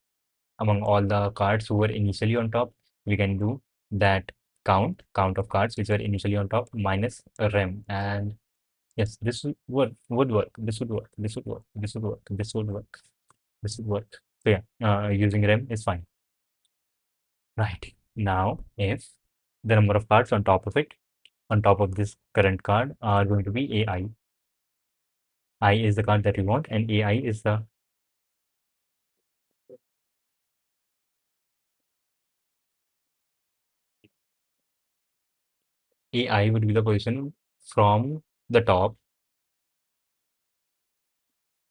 among all the cards who were initially on top, we can do that count of cards which were initially on top minus a rem. And yes, this would work. This would work. This would work. This would work. This would work. This would work. So yeah, using rem is fine. Right. Now, if the number of cards on top of it, on top of this current card, are going to be AI. I is the card that we want, and AI is the AI would be the position from the top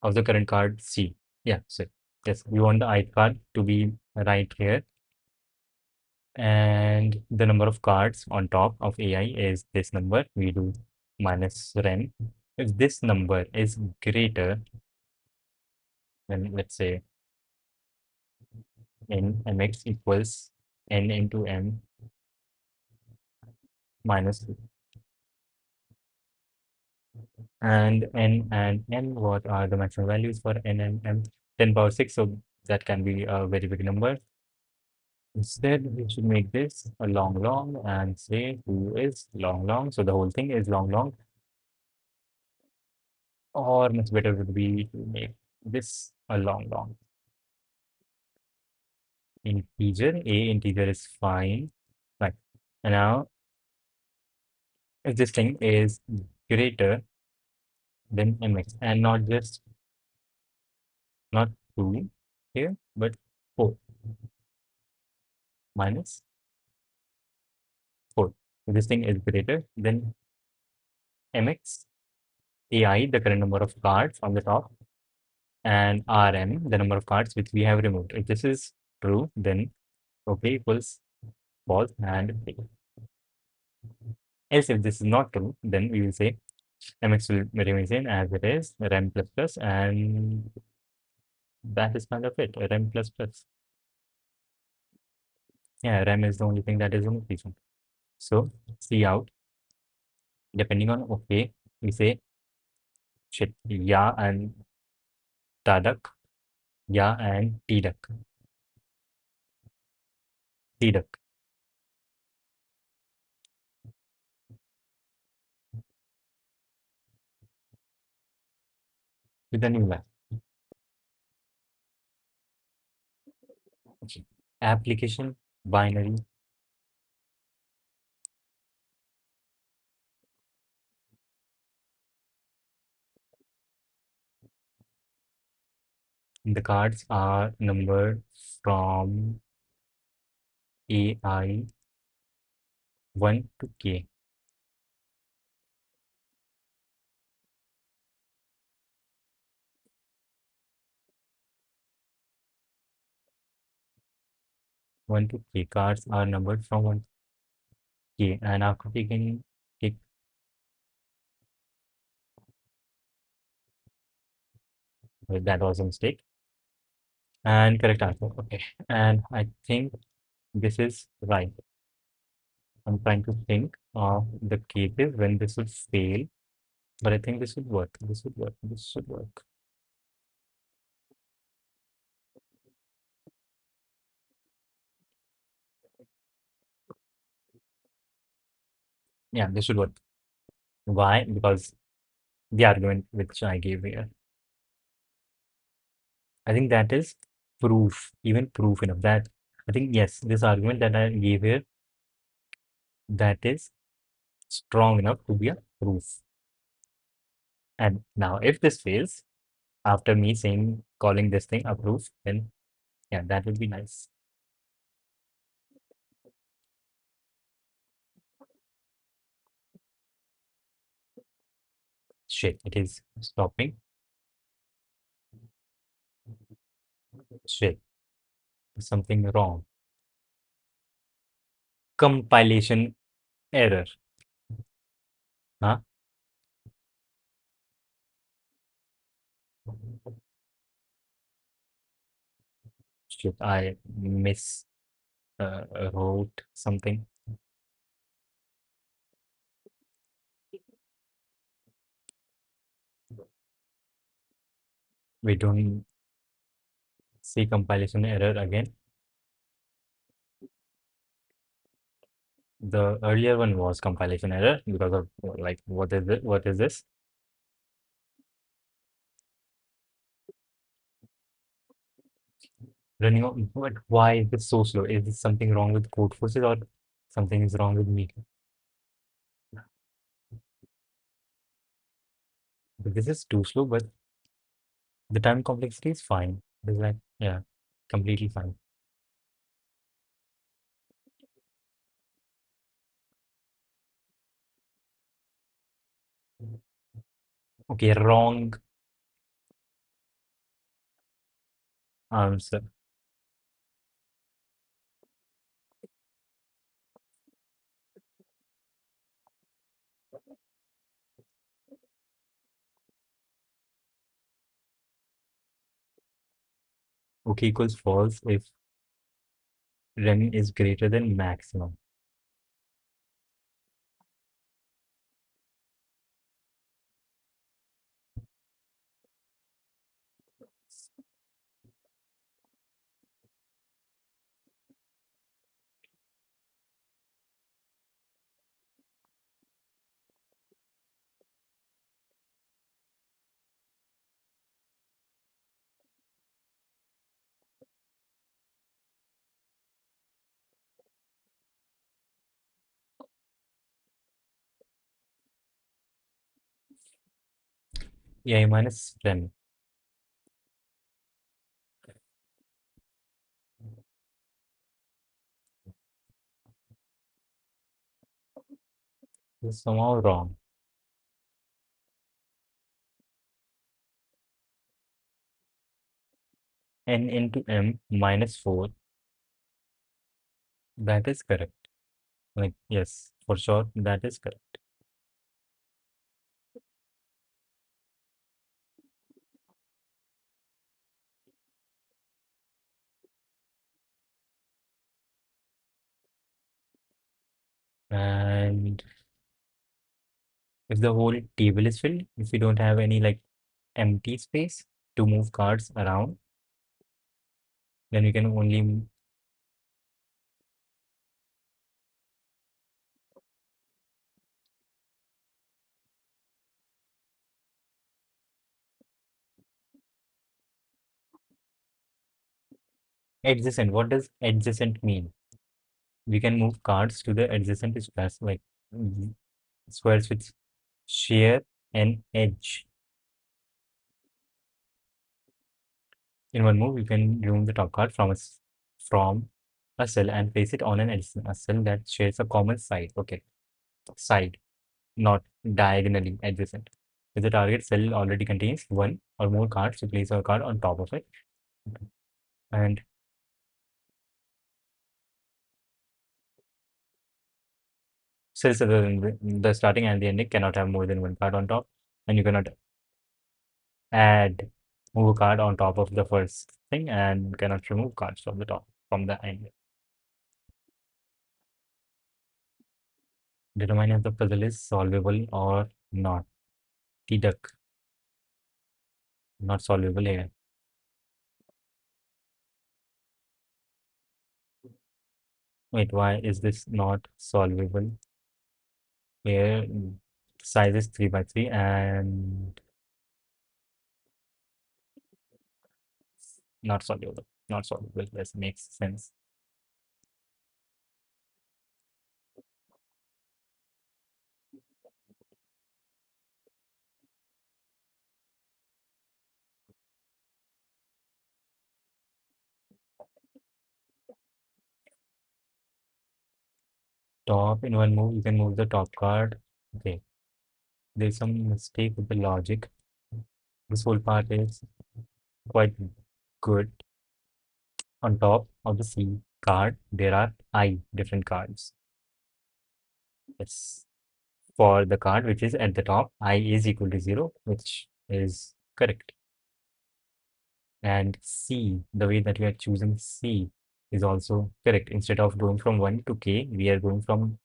of the current card C. Yeah, so yes, we want the I card to be right here, and the number of cards on top of AI is this number. We do minus rem. If this number is greater than, let's say, n mx equals n into m minus, and n and m, what are the maximum values for n and m? 10 power 6, so that can be a very big number. Instead, we should make this a long long and say who is long long. So the whole thing is long long, or much better would be to make this a long long. Integer, a integer is fine. Right. And now, if this thing is greater than mx, and not just not 2 here, but 4 minus 4. If this thing is greater than mx, ai, the current number of cards on the top, and rm, the number of cards which we have removed. If this is true, then okay equals false and fake. Else, if this is not true, then we will say mx will remain same as it is, rem plus plus, and that is kind of it, rem plus plus. Yeah, rem is the only thing that is on the one. So, see out, depending on okay, we say shit, yeah and tadak, yeah and tidak, tidak with a new line. Okay. Application, binary, the cards are numbered from AI 1 to K. 1 to K cards are numbered from 1 to K, and after taking K, that was a mistake. And correct answer. Okay. And I think this is right. I'm trying to think of the cases when this would fail, but I think this would work. This would work. This should work. Yeah, this should work. Why? Because the argument which I gave here, I think that is proof, even proof enough that I think yes, this argument that I gave here, that is strong enough to be a proof. And now if this fails, after me saying calling this thing a proof, then yeah, that would be nice. Shit, it is stopping. Shit, something wrong. Compilation error. Huh? Shit, I miss wrote something. We don't see compilation error again. The earlier one was compilation error because of like what is it? What is this? Running on, but why is it so slow? Is this something wrong with code forces or something is wrong with me? But this is too slow, but the time complexity is fine. It's like, yeah, completely fine. Okay, wrong answer. okay equals false if rem is greater than maximum. AI minus rem. This is somehow wrong. N into m minus 4. That is correct. Like, yes, for sure, that is correct. And if the whole table is filled, if we don't have any like empty space to move cards around, then we can only adjacent. What does adjacent mean? We can move cards to the adjacent squares, like squares with share and edge. In one move, you can remove the top card from a cell and place it on an adjacent a cell that shares a common side. Okay, side, not diagonally adjacent. If the target cell already contains one or more cards, you place a card on top of it. And cells other than the starting and the ending cannot have more than one card on top, and you cannot add move a card on top of the first thing and cannot remove cards from the top from the end. Determine if the puzzle is solvable or not. Deduct, not solvable here. Wait, why is this not solvable here? Size is 3 by 3 and not solvable. Not solvable. This makes sense. Top in one move, you can move the top card. Okay, there's some mistake with the logic. This whole part is quite good. On top of the C card, there are I different cards. Yes. For the card which is at the top, I is equal to 0, which is correct. And C, the way that we are choosing C is also correct. Instead of going from 1 to K, we are going from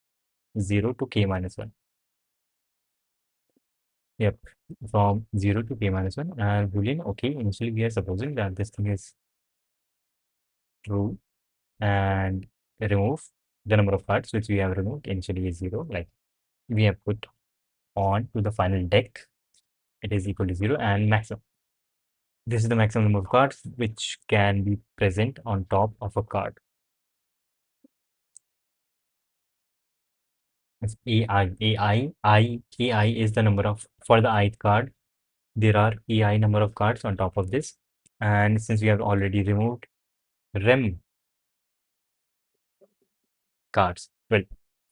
0 to K minus 1. Yep, from 0 to K minus 1. And Boolean, okay, initially we are supposing that this thing is true and remove the number of cards which we have removed initially is 0. Like we have put on to the final deck, it is equal to 0 and maximum. This is the maximum number of cards which can be present on top of a card. It's AI is the number of, for the ith card, there are AI number of cards on top of this. And since we have already removed REM cards, well,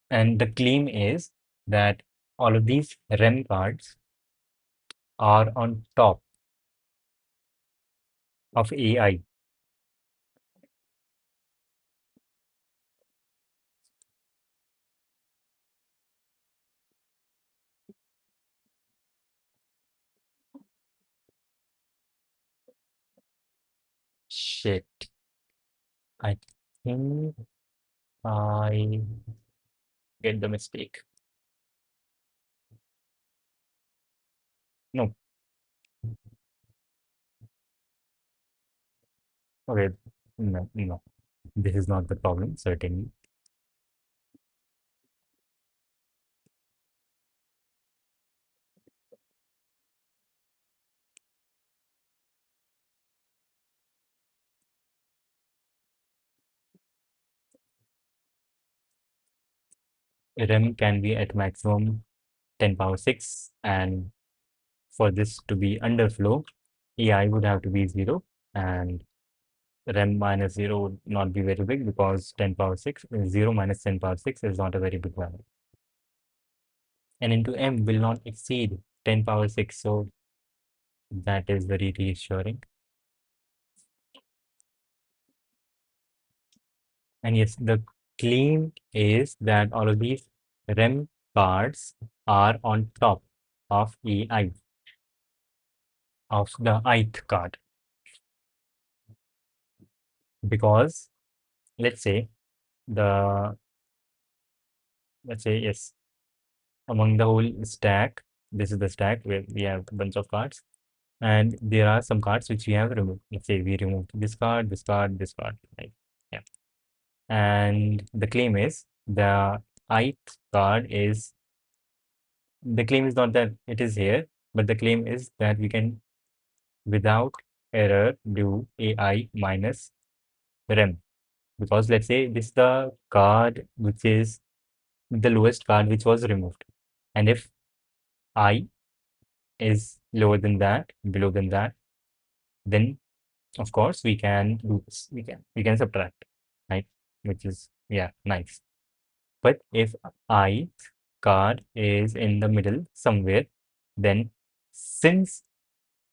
and the claim is that all of these REM cards are on top of AI. Shit. I think I get the mistake. No. Okay. No, no. This is not the problem, certainly. RAM can be at maximum 10 power 6, and for this to be underflow, AI would have to be 0, and RAM minus 0 would not be very big because 10 power 6, 0 minus 10 power 6 is not a very big value. And into M will not exceed 10 power 6, so that is very reassuring. And yes, the claim is that all of these RAM cards are on top of AI, of the ith card, because let's say the let's say yes, among the whole stack, this is the stack where we have a bunch of cards, and there are some cards which we have removed. Let's say we removed this card, this card, this card, right? Yeah. And the claim is the ith card is the claim is not that it is here, but the claim is that we can without error do AI minus RAM, because let's say this is the card which is the lowest card which was removed, and if I is lower than that, below than that, then of course we can do this. We can subtract, right? Which is, yeah, nice. But if I card is in the middle somewhere, then since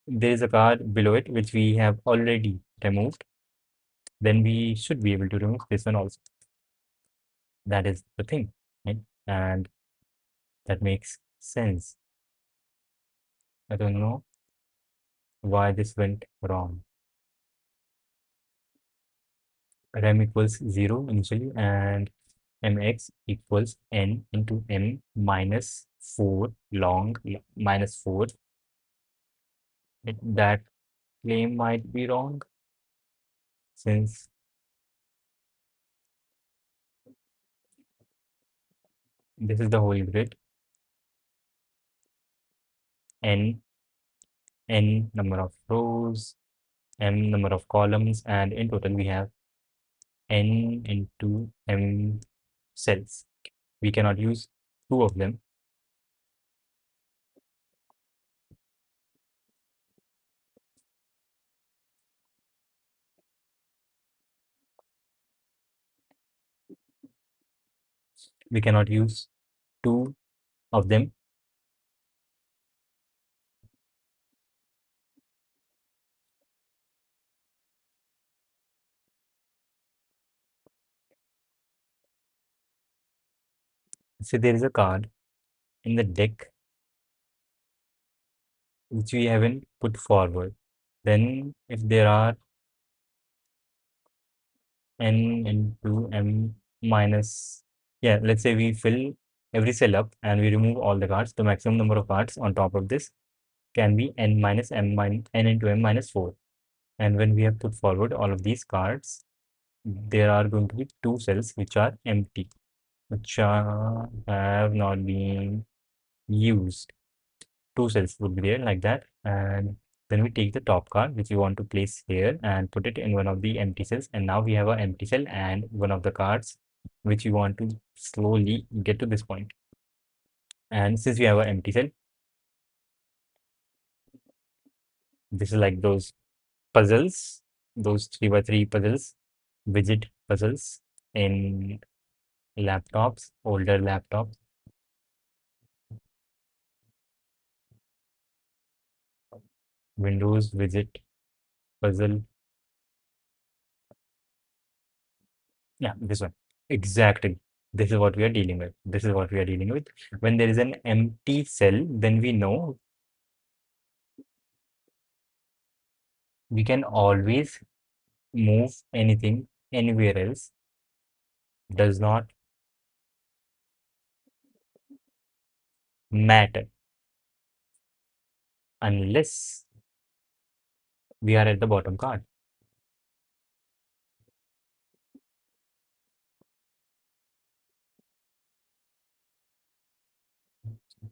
there is a card below it which we have already removed, then we should be able to remove this one also. That is the thing, right? And that makes sense. I don't know why this went wrong. RAM equals 0 initially, and mx equals n into m minus 4 long minus 4. That claim might be wrong, since this is the whole grid, n number of rows, m number of columns, and in total we have n into m cells. We cannot use two of them. We cannot use two of them. So there is a card in the deck which we haven't put forward. Then if there are n into m minus, yeah, let's say we fill every cell up and we remove all the cards, the maximum number of cards on top of this can be n minus n into m minus 4. And when we have put forward all of these cards, there are going to be two cells which are empty, which have not been used. Two cells would be there like that, and then we take the top card which we want to place here and put it in one of the empty cells, and now we have an empty cell and one of the cards which we want to slowly get to this point. And since we have an empty cell, this is like those puzzles, those 3 by 3 puzzles, widget puzzles in laptops, older laptops. Windows widget puzzle. Yeah, this one. Exactly. This is what we are dealing with. This is what we are dealing with. When there is an empty cell, then we know we can always move anything anywhere else does not matter unless we are at the bottom card.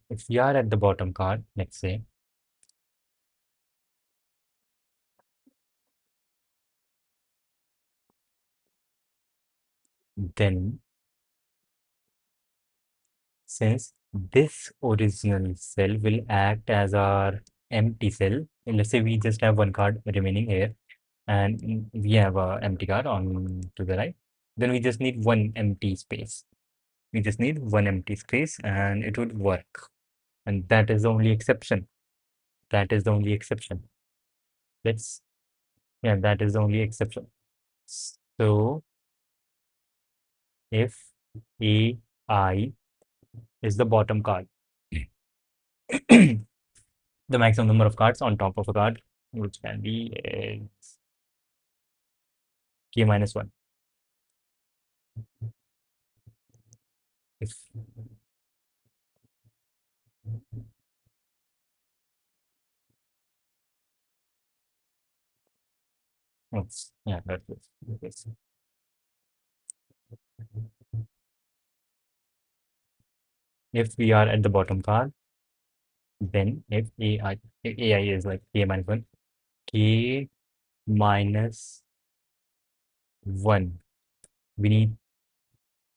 If we are at the bottom card, let's say, then since this original cell will act as our empty cell, and let's say we just have one card remaining here, and we have a empty card on to the right, then we just need one empty space. We just need one empty space and it would work. And that is the only exception. That is the only exception. Let's, yeah, that is the only exception. So if AI is the bottom card, the maximum number of cards on top of a card, which can be k minus 1. If yeah, that is yes. If we are at the bottom card, then if AI is like k minus 1, k minus 1, we need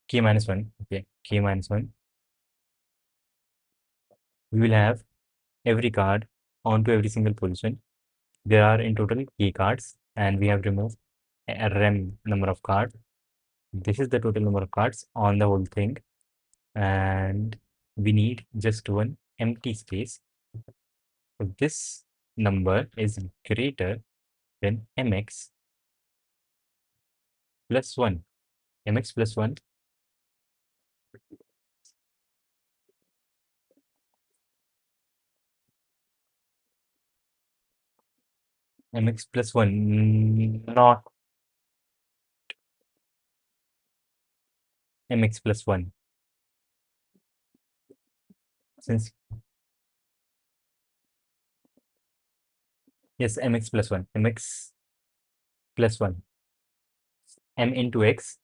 k minus 1, okay, k minus 1, we will have every card onto every single position. There are in total k cards, and we have removed a rem number of cards. This is the total number of cards on the whole thing, and we need just one empty space. So this number is greater than mx plus 1. Mx plus 1, mx plus 1, not mx plus 1. Since, yes, mx plus 1, mx plus 1, m into x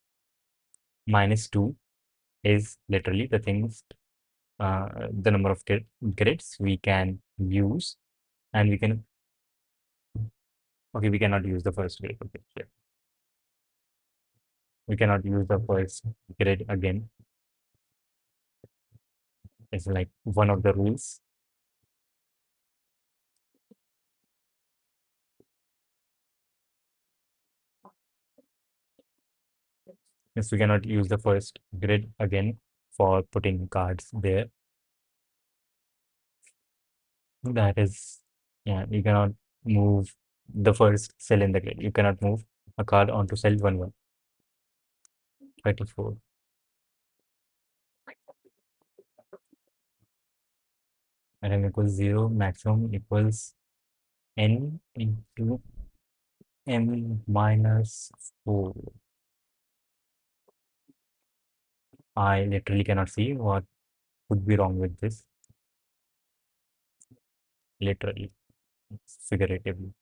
minus 2 is literally the things, the number of grids we can use, and we can, okay, we cannot use the first grid, okay, sure. We cannot use the first grid again. It's like one of the rules. Yes, we cannot use the first grid again for putting cards there. That is, yeah, you cannot move the first cell in the grid. You cannot move a card onto cell 1 1. 34. Rm equals 0, maximum equals n into m minus 4. I literally cannot see what could be wrong with this. Literally, figuratively.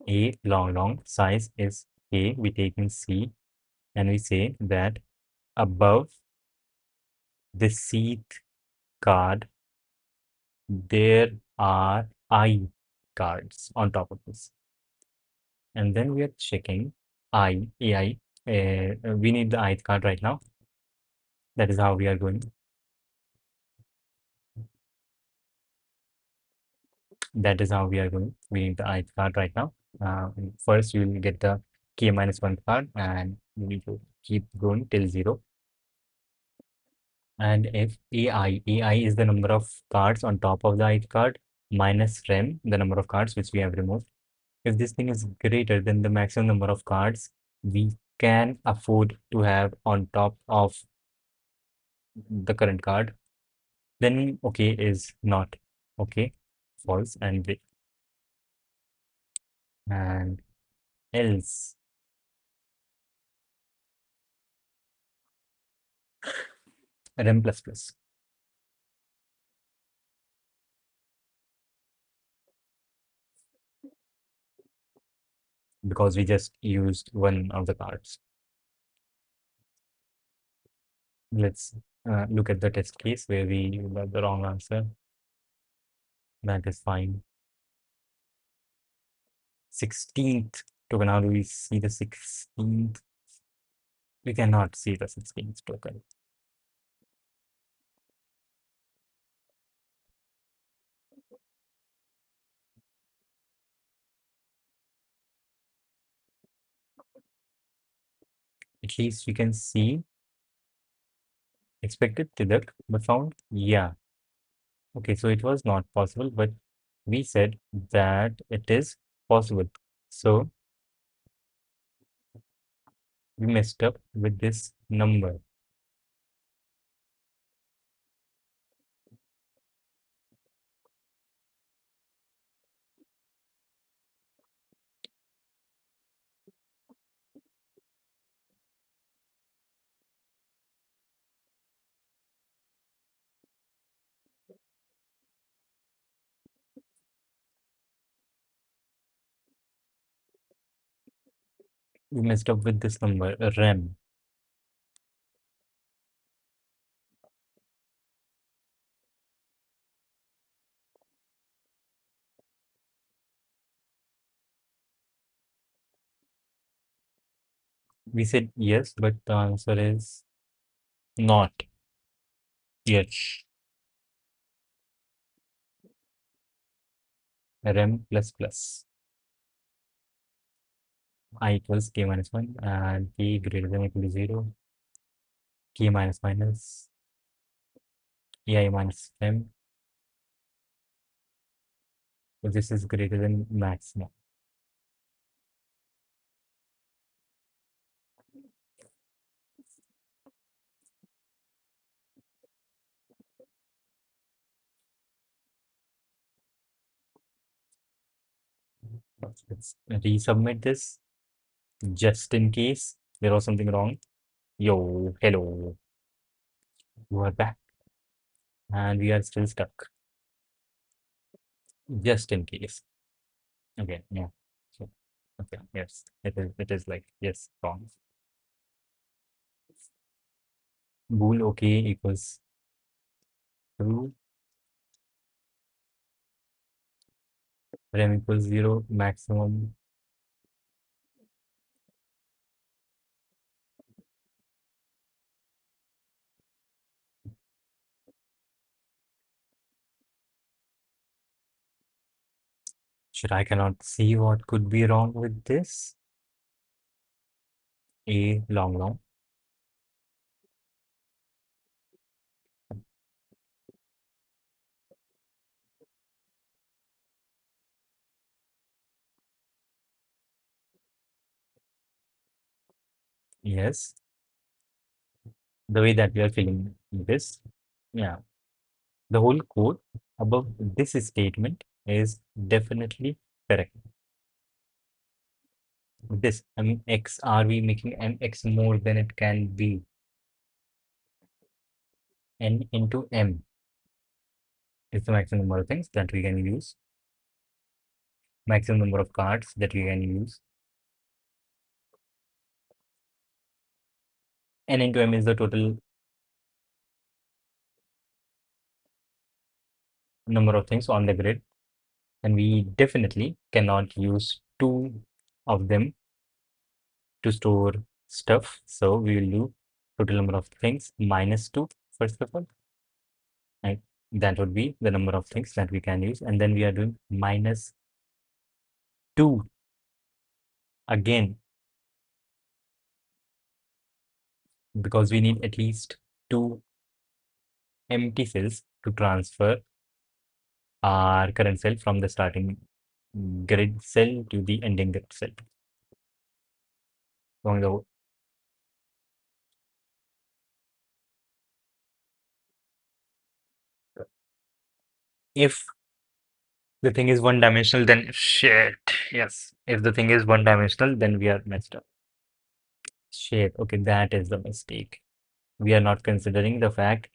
A long size is A. We take in C, and we say that above the seat card, there are I cards on top of this. And then we are checking AI. We need the ith card right now. That is how we are going. That is how we are going. We need the ith card right now. First, you will get the k minus 1 card, and you need to keep going till 0. And if AI is the number of cards on top of the ith card minus rem, the number of cards which we have removed. If this thing is greater than the maximum number of cards we can afford to have on top of the current card, then okay is not okay, false, and and else rem plus plus, because we just used one of the cards. Let's look at the test case where we got the wrong answer. That is fine. 16th token. How do we see the 16th? We cannot see the 16th token. At least we can see expected deduct but found. Yeah. Okay, so it was not possible, but we said that it is possible. So we messed up with this number. We messed up with this number, rem. We said yes, but the answer is not yes. Rem plus plus. I equals k minus 1 and k greater than or equal to 0. K minus minus ai minus m. So this is greater than maximum. Let's resubmit this just in case there was something wrong. Yo, hello. You are back and we are still stuck. Just in case. Okay, yeah. So, okay, yes. It is like yes, wrong. Bool okay equals true. Rem equals 0, maximum. Should I cannot see what could be wrong with this? A long long. Yes. The way that we are filling this. Yeah. The whole code above this statement is definitely correct. This, I mean, x, are we making n x more than it can be? N into m is the maximum number of things that we can use, maximum number of cards that we can use. N into m is the total number of things on the grid, and we definitely cannot use two of them to store stuff. So we will do total number of things minus 2 first of all, and that would be the number of things that we can use, and then we are doing minus 2 again, because we need at least 2 empty cells to transfer our current cell from the starting grid cell to the ending grid cell. Along the, if the thing is one dimensional, then shit. Yes. If the thing is one dimensional, then we are messed up. Shit. Okay, that is the mistake. We are not considering the fact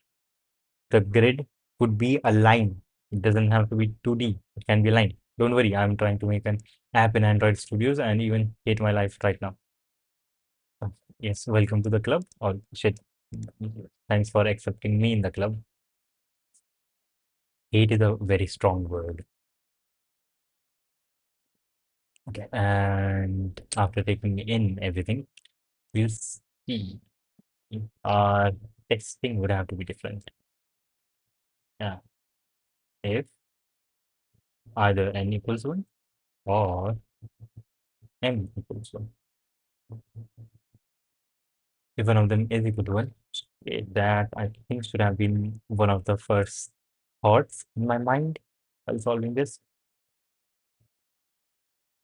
the grid could be a line. It doesn't have to be 2D. It can be a line. Don't worry, I'm trying to make an app in Android Studios and even hate my life right now. Uh, Yes, welcome to the club. Or shit. Thanks for accepting me in the club. Hate is a very strong word. Okay. And after taking in everything, we'll see if our testing would have to be different. Yeah. If either n equals 1 or m equals 1. If one of them is equal to 1, that I think should have been one of the first thoughts in my mind while solving this.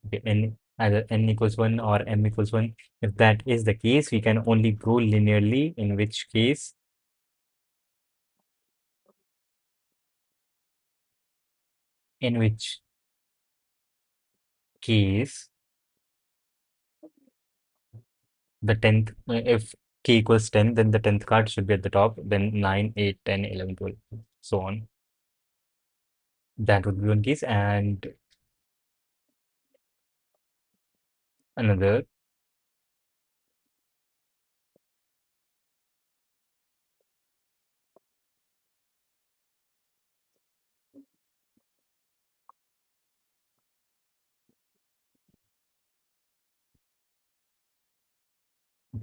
Okay, either n equals 1 or m equals 1. If that is the case, we can only go linearly, in which case the 10th, if k equals 10, then the 10th card should be at the top, then 9, 8, 10, 11, 12, so on. That would be one case. And another,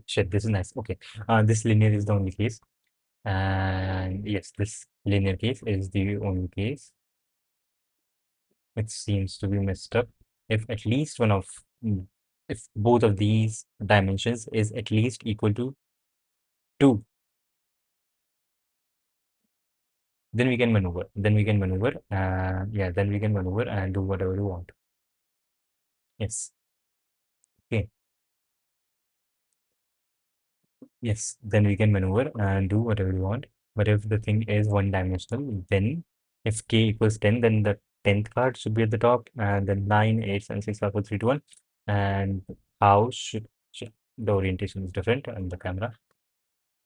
shit, this is nice. Okay, this linear is the only case. And yes, this linear case is the only case. It seems to be messed up. If at least one of, mm, if both of these dimensions is at least equal to 2, then we can maneuver. Then we can maneuver. Yeah, then we can maneuver and do whatever we want. Yes. Okay. Yes, then we can maneuver and do whatever we want. But if the thing is one dimensional, then if k equals 10, then the 10th card should be at the top, and then 9, 8, 7, 6, 5, 4, 3, 2, 1. And how should the orientation is different on the camera.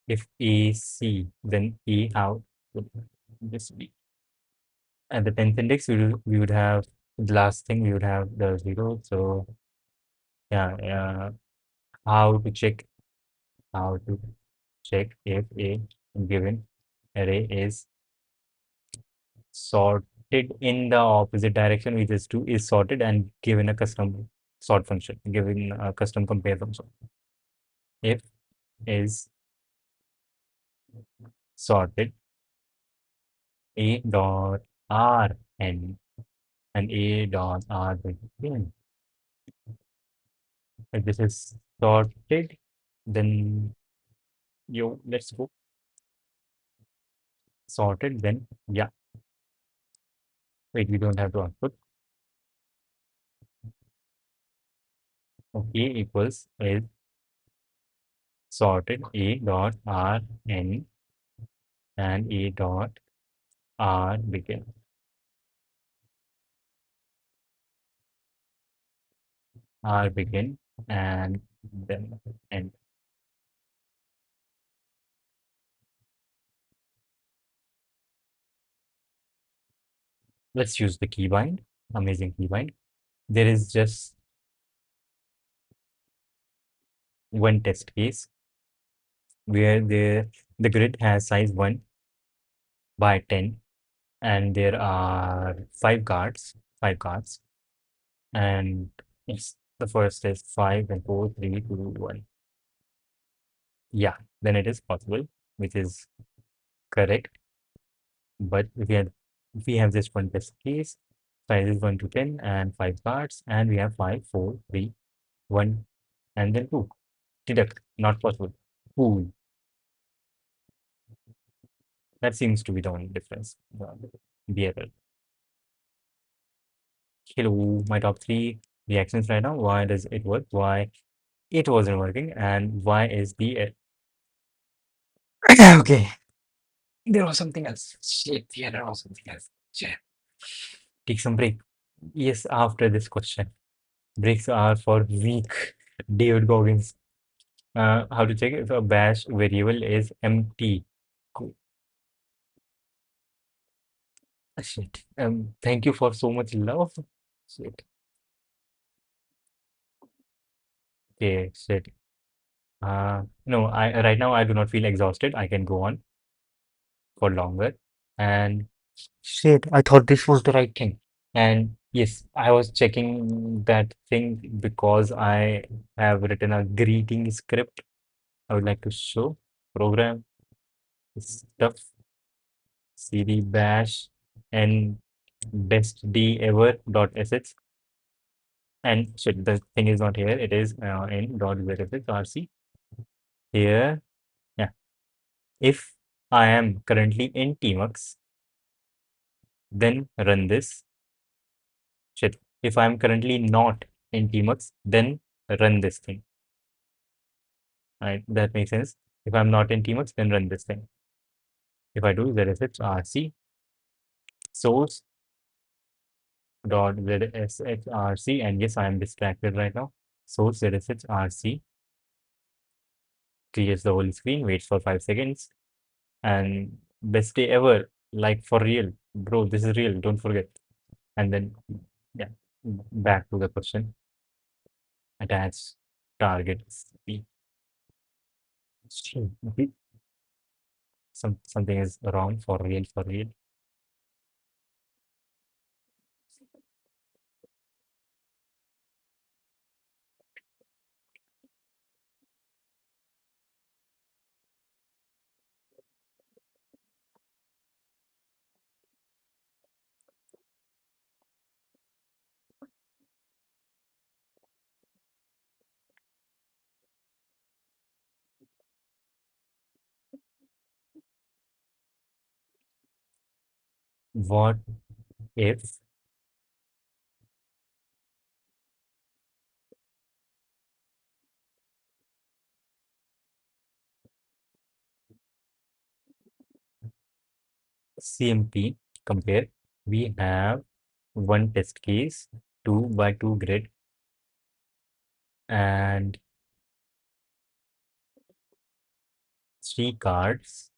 If AC, then E, how would this be? At the 10th index, we would have the last thing, we would have the 0. So, yeah, how to check how to check if a given array is sorted in the opposite direction, which is 2 is sorted and given a custom sort function, given a custom compare function. If is sorted a dot r n and a dot r begin. If this is sorted, then let's go sorted. Then yeah, wait, we don't have to output. A equals is sorted a dot r n and a dot r begin. R begin and then end. Let's use the keybind. Amazing keybind. There is just one test case where the grid has size 1 by 10 and there are five cards, and yes, the first is 5 and 4, 3, 2, 1. Yeah, then it is possible, which is correct. But if we have this one test case, size is 1 to 10 and 5 cards, and we have 5, 4, 3, 1, and then 2. Deduct, not possible. Cool. That seems to be the only difference. The error. Hello, my top 3 reactions right now. Why does it work? Why it wasn't working? And why is the okay. There was something else. Shit, yeah, there was something else. Shit. take some break. Yes, after this question. Breaks are for weak David Goggins. How to check if a bash variable is empty? Cool. Shit. Thank you for so much love. Shit. Okay, shit. No, I right now I do not feel exhausted. I can go on for longer. And shit, I thought this was the right thing. And yes, I was checking that thing because I have written a greeting script. I would like to show program stuff cd bash and best d ever dot sh. And shit, the thing is not here. It is in dot zfxrc here. Yeah. If I am currently in tmux, then run this. Shit. If I'm currently not in tmux, then run this thing. Right? That makes sense. If I'm not in tmux, then run this thing. If I do zfxrc source dot zshrc, and yes, I am distracted right now. Source zshrc clears the whole screen, waits for 5 seconds, and best day ever, like for real, bro. This is real. Don't forget. And then, yeah, back to the question. Attach target speed. Shit, something is wrong for real, for real. What if CMP compare? We have one test case, 2 by 2 grid, and 3 cards.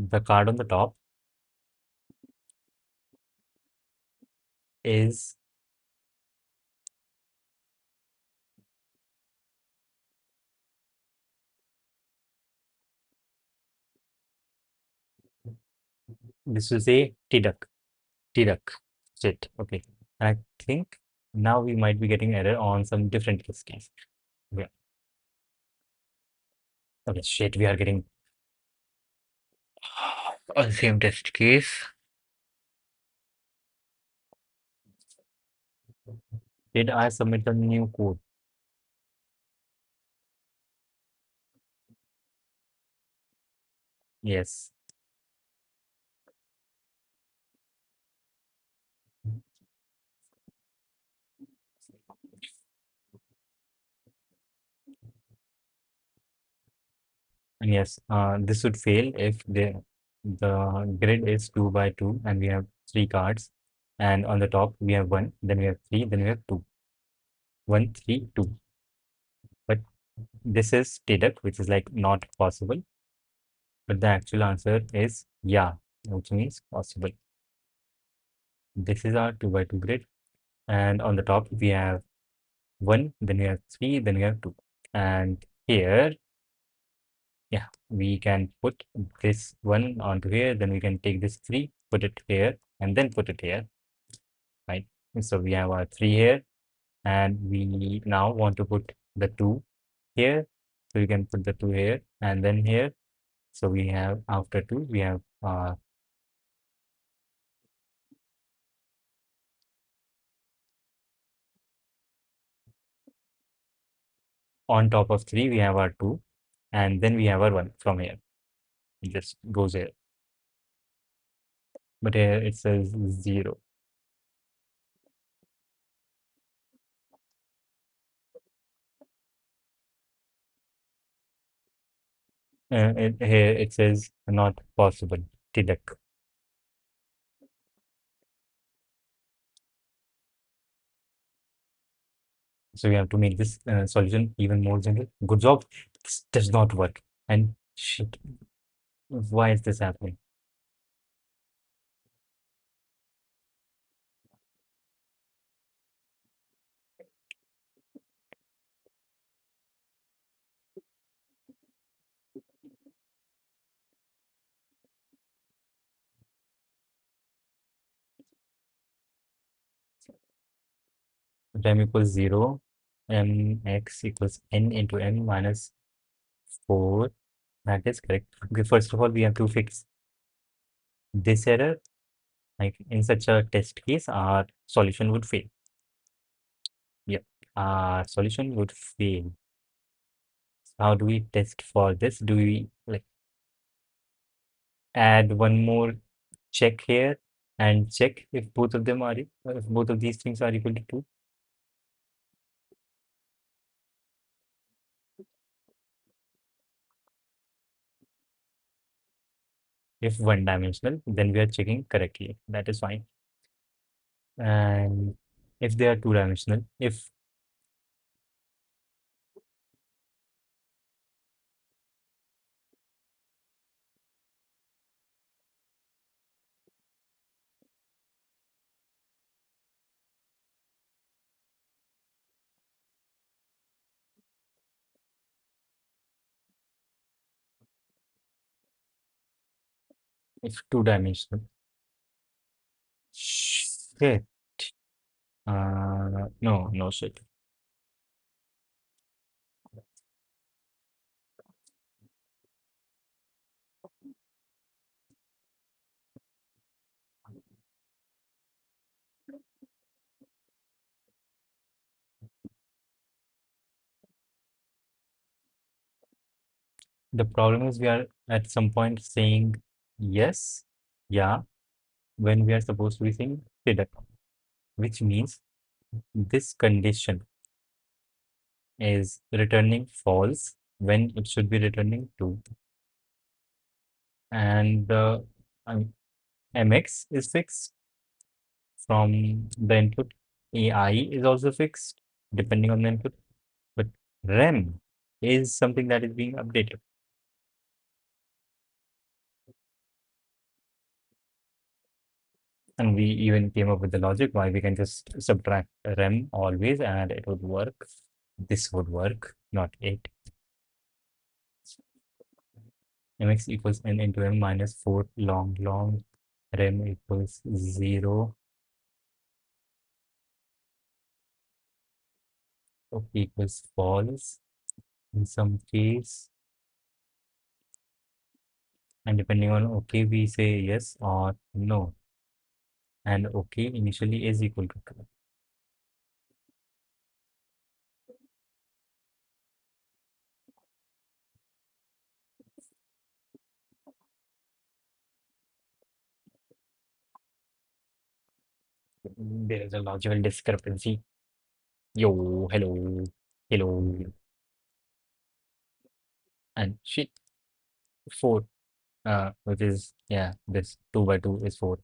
The card on the top is this is a Tidak. Tidak. Shit. Okay. I think now we might be getting error on some different test case. Yeah. Okay. Shit. We are getting on the same test case. Did I submit the new code? Yes. And yes, this would fail if the grid is 2 by 2 and we have 3 cards. And on the top we have 1, then we have 3, then we have 2. 1, 3, 2. But this is deduct, which is like not possible. But the actual answer is yeah, which means possible. This is our 2 by 2 grid. And on the top we have 1, then we have 3, then we have 2. And here, yeah, we can put this 1 onto here, then we can take this 3, put it here, and then put it here, right? And so we have our 3 here, and we now want to put the 2 here. So we can put the 2 here and then here. So we have after 2, we have on top of 3, we have our 2, and then we have our 1 from here. It just goes here. But here it says 0. Here it says not possible. Tidak. So we have to make this solution even more general. Good job. This does not work. And shit, why is this happening? M equals 0, mx equals n into m minus 4. That is correct. Okay, first of all, we have to fix this error. Like in such a test case, our solution would fail. Yep, our solution would fail. How do we test for this? Do we like add one more check here and check if both of them are if both of these things are equal to 2? If one dimensional, then we are checking correctly. That is fine. And if they are two dimensional, if two dimensional, shit. No, no shit. The problem is we are at some point saying yes, yeah, when we are supposed to be saying tidak, which means this condition is returning false when it should be returning true. And the mx is fixed from the input. AI is also fixed depending on the input, but rem is something that is being updated. And we even came up with the logic why we can just subtract rem always and it would work. This would work, not it. Mx equals n into m minus 4 long rem equals 0 equals false in some case, and depending on okay we say yes or no, and okay initially is equal to true. There is a logical discrepancy. Yo, hello, hello, and shit, 4, which is, yeah, this 2 by 2 is 4.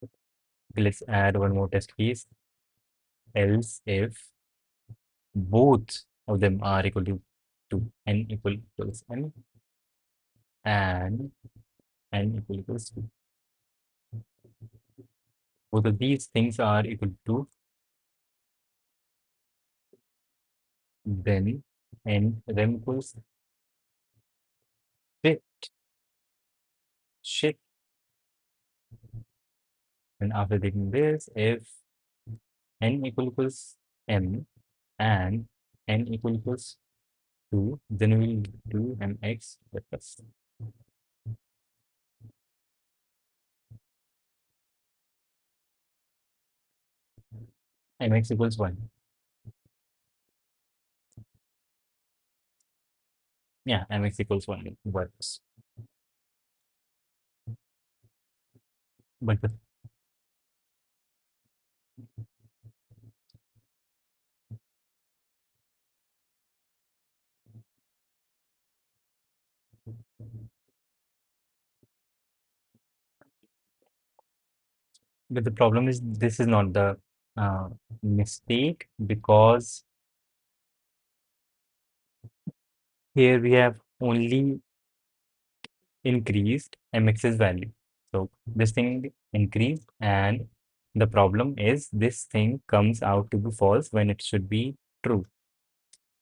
Okay, let's add one more test case. Else if both of them are equal to 2, n equals n, and n equals 2. Both of these things are equal to 2, then n rem equals shit, shit. And after taking this, if n equals m and n equals 2, then we'll do mx plus mx equals 1. Yeah, mx equals 1 works. But the But the problem is this is not the uh, mistake because here we have only increased mx's value. So this thing increased and the problem is this thing comes out to be false when it should be true.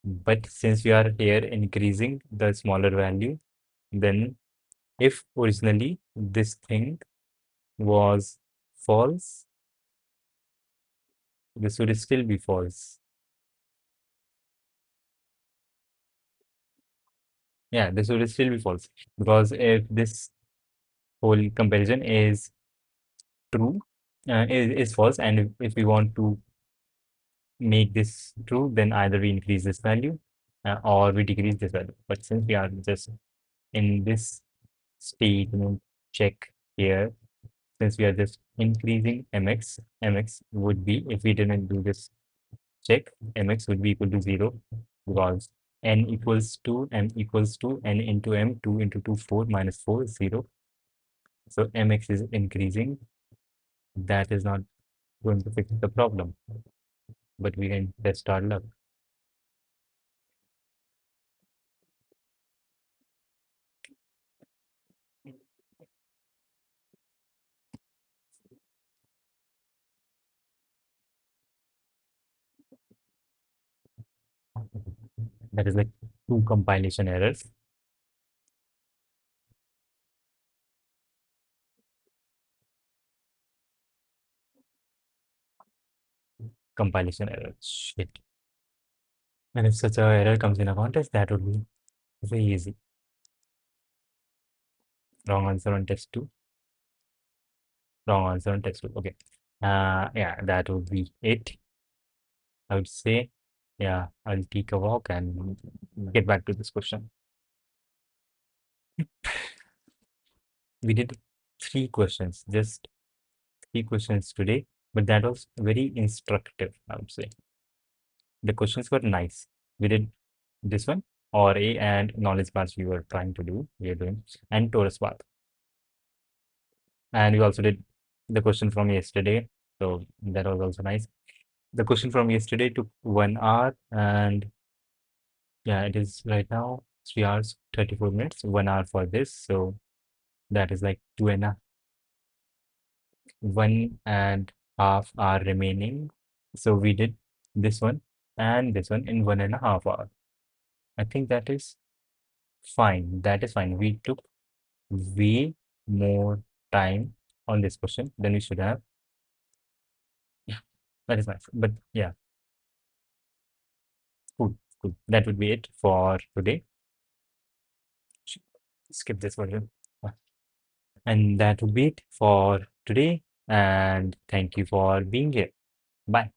But since we are here increasing the smaller value, then if originally this thing was false, this would still be false. Yeah, this would still be false because if this whole comparison is true, is false, and if we want to make this true, then either we increase this value or we decrease this value. But since we are just in this statement check here, since we are just increasing mx would be, if we didn't do this check, mx would be equal to 0 because n equals to m equals to n into m, 2 into 2, 4 minus 4, 0. So mx is increasing. That is not going to fix the problem, but we can test our luck. That is like two compilation errors. Compilation error. Shit. And if such a error comes in a contest, that would be very easy. Wrong answer on test two. Wrong answer on test two. Okay. Yeah, that would be it. I would say, yeah, I'll take a walk and get back to this question. We did three questions, just three questions today, but that was very instructive, I would say. The questions were nice. We did this one, or A and knowledge paths we were trying to do, we are doing, and Torus path. And we also did the question from yesterday, so that was also nice. The question from yesterday took 1 hour, and yeah, it is right now 3 hours 34 minutes, 1 hour for this, so that is like 1.5 hour remaining. So we did this one and this one in 1.5 hour. I think that is fine. That is fine. We took way more time on this question than we should have. Yeah, that is nice. But yeah, cool, cool. That would be it for today. Skip this version. And that would be it for today. And thank you for being here. Bye.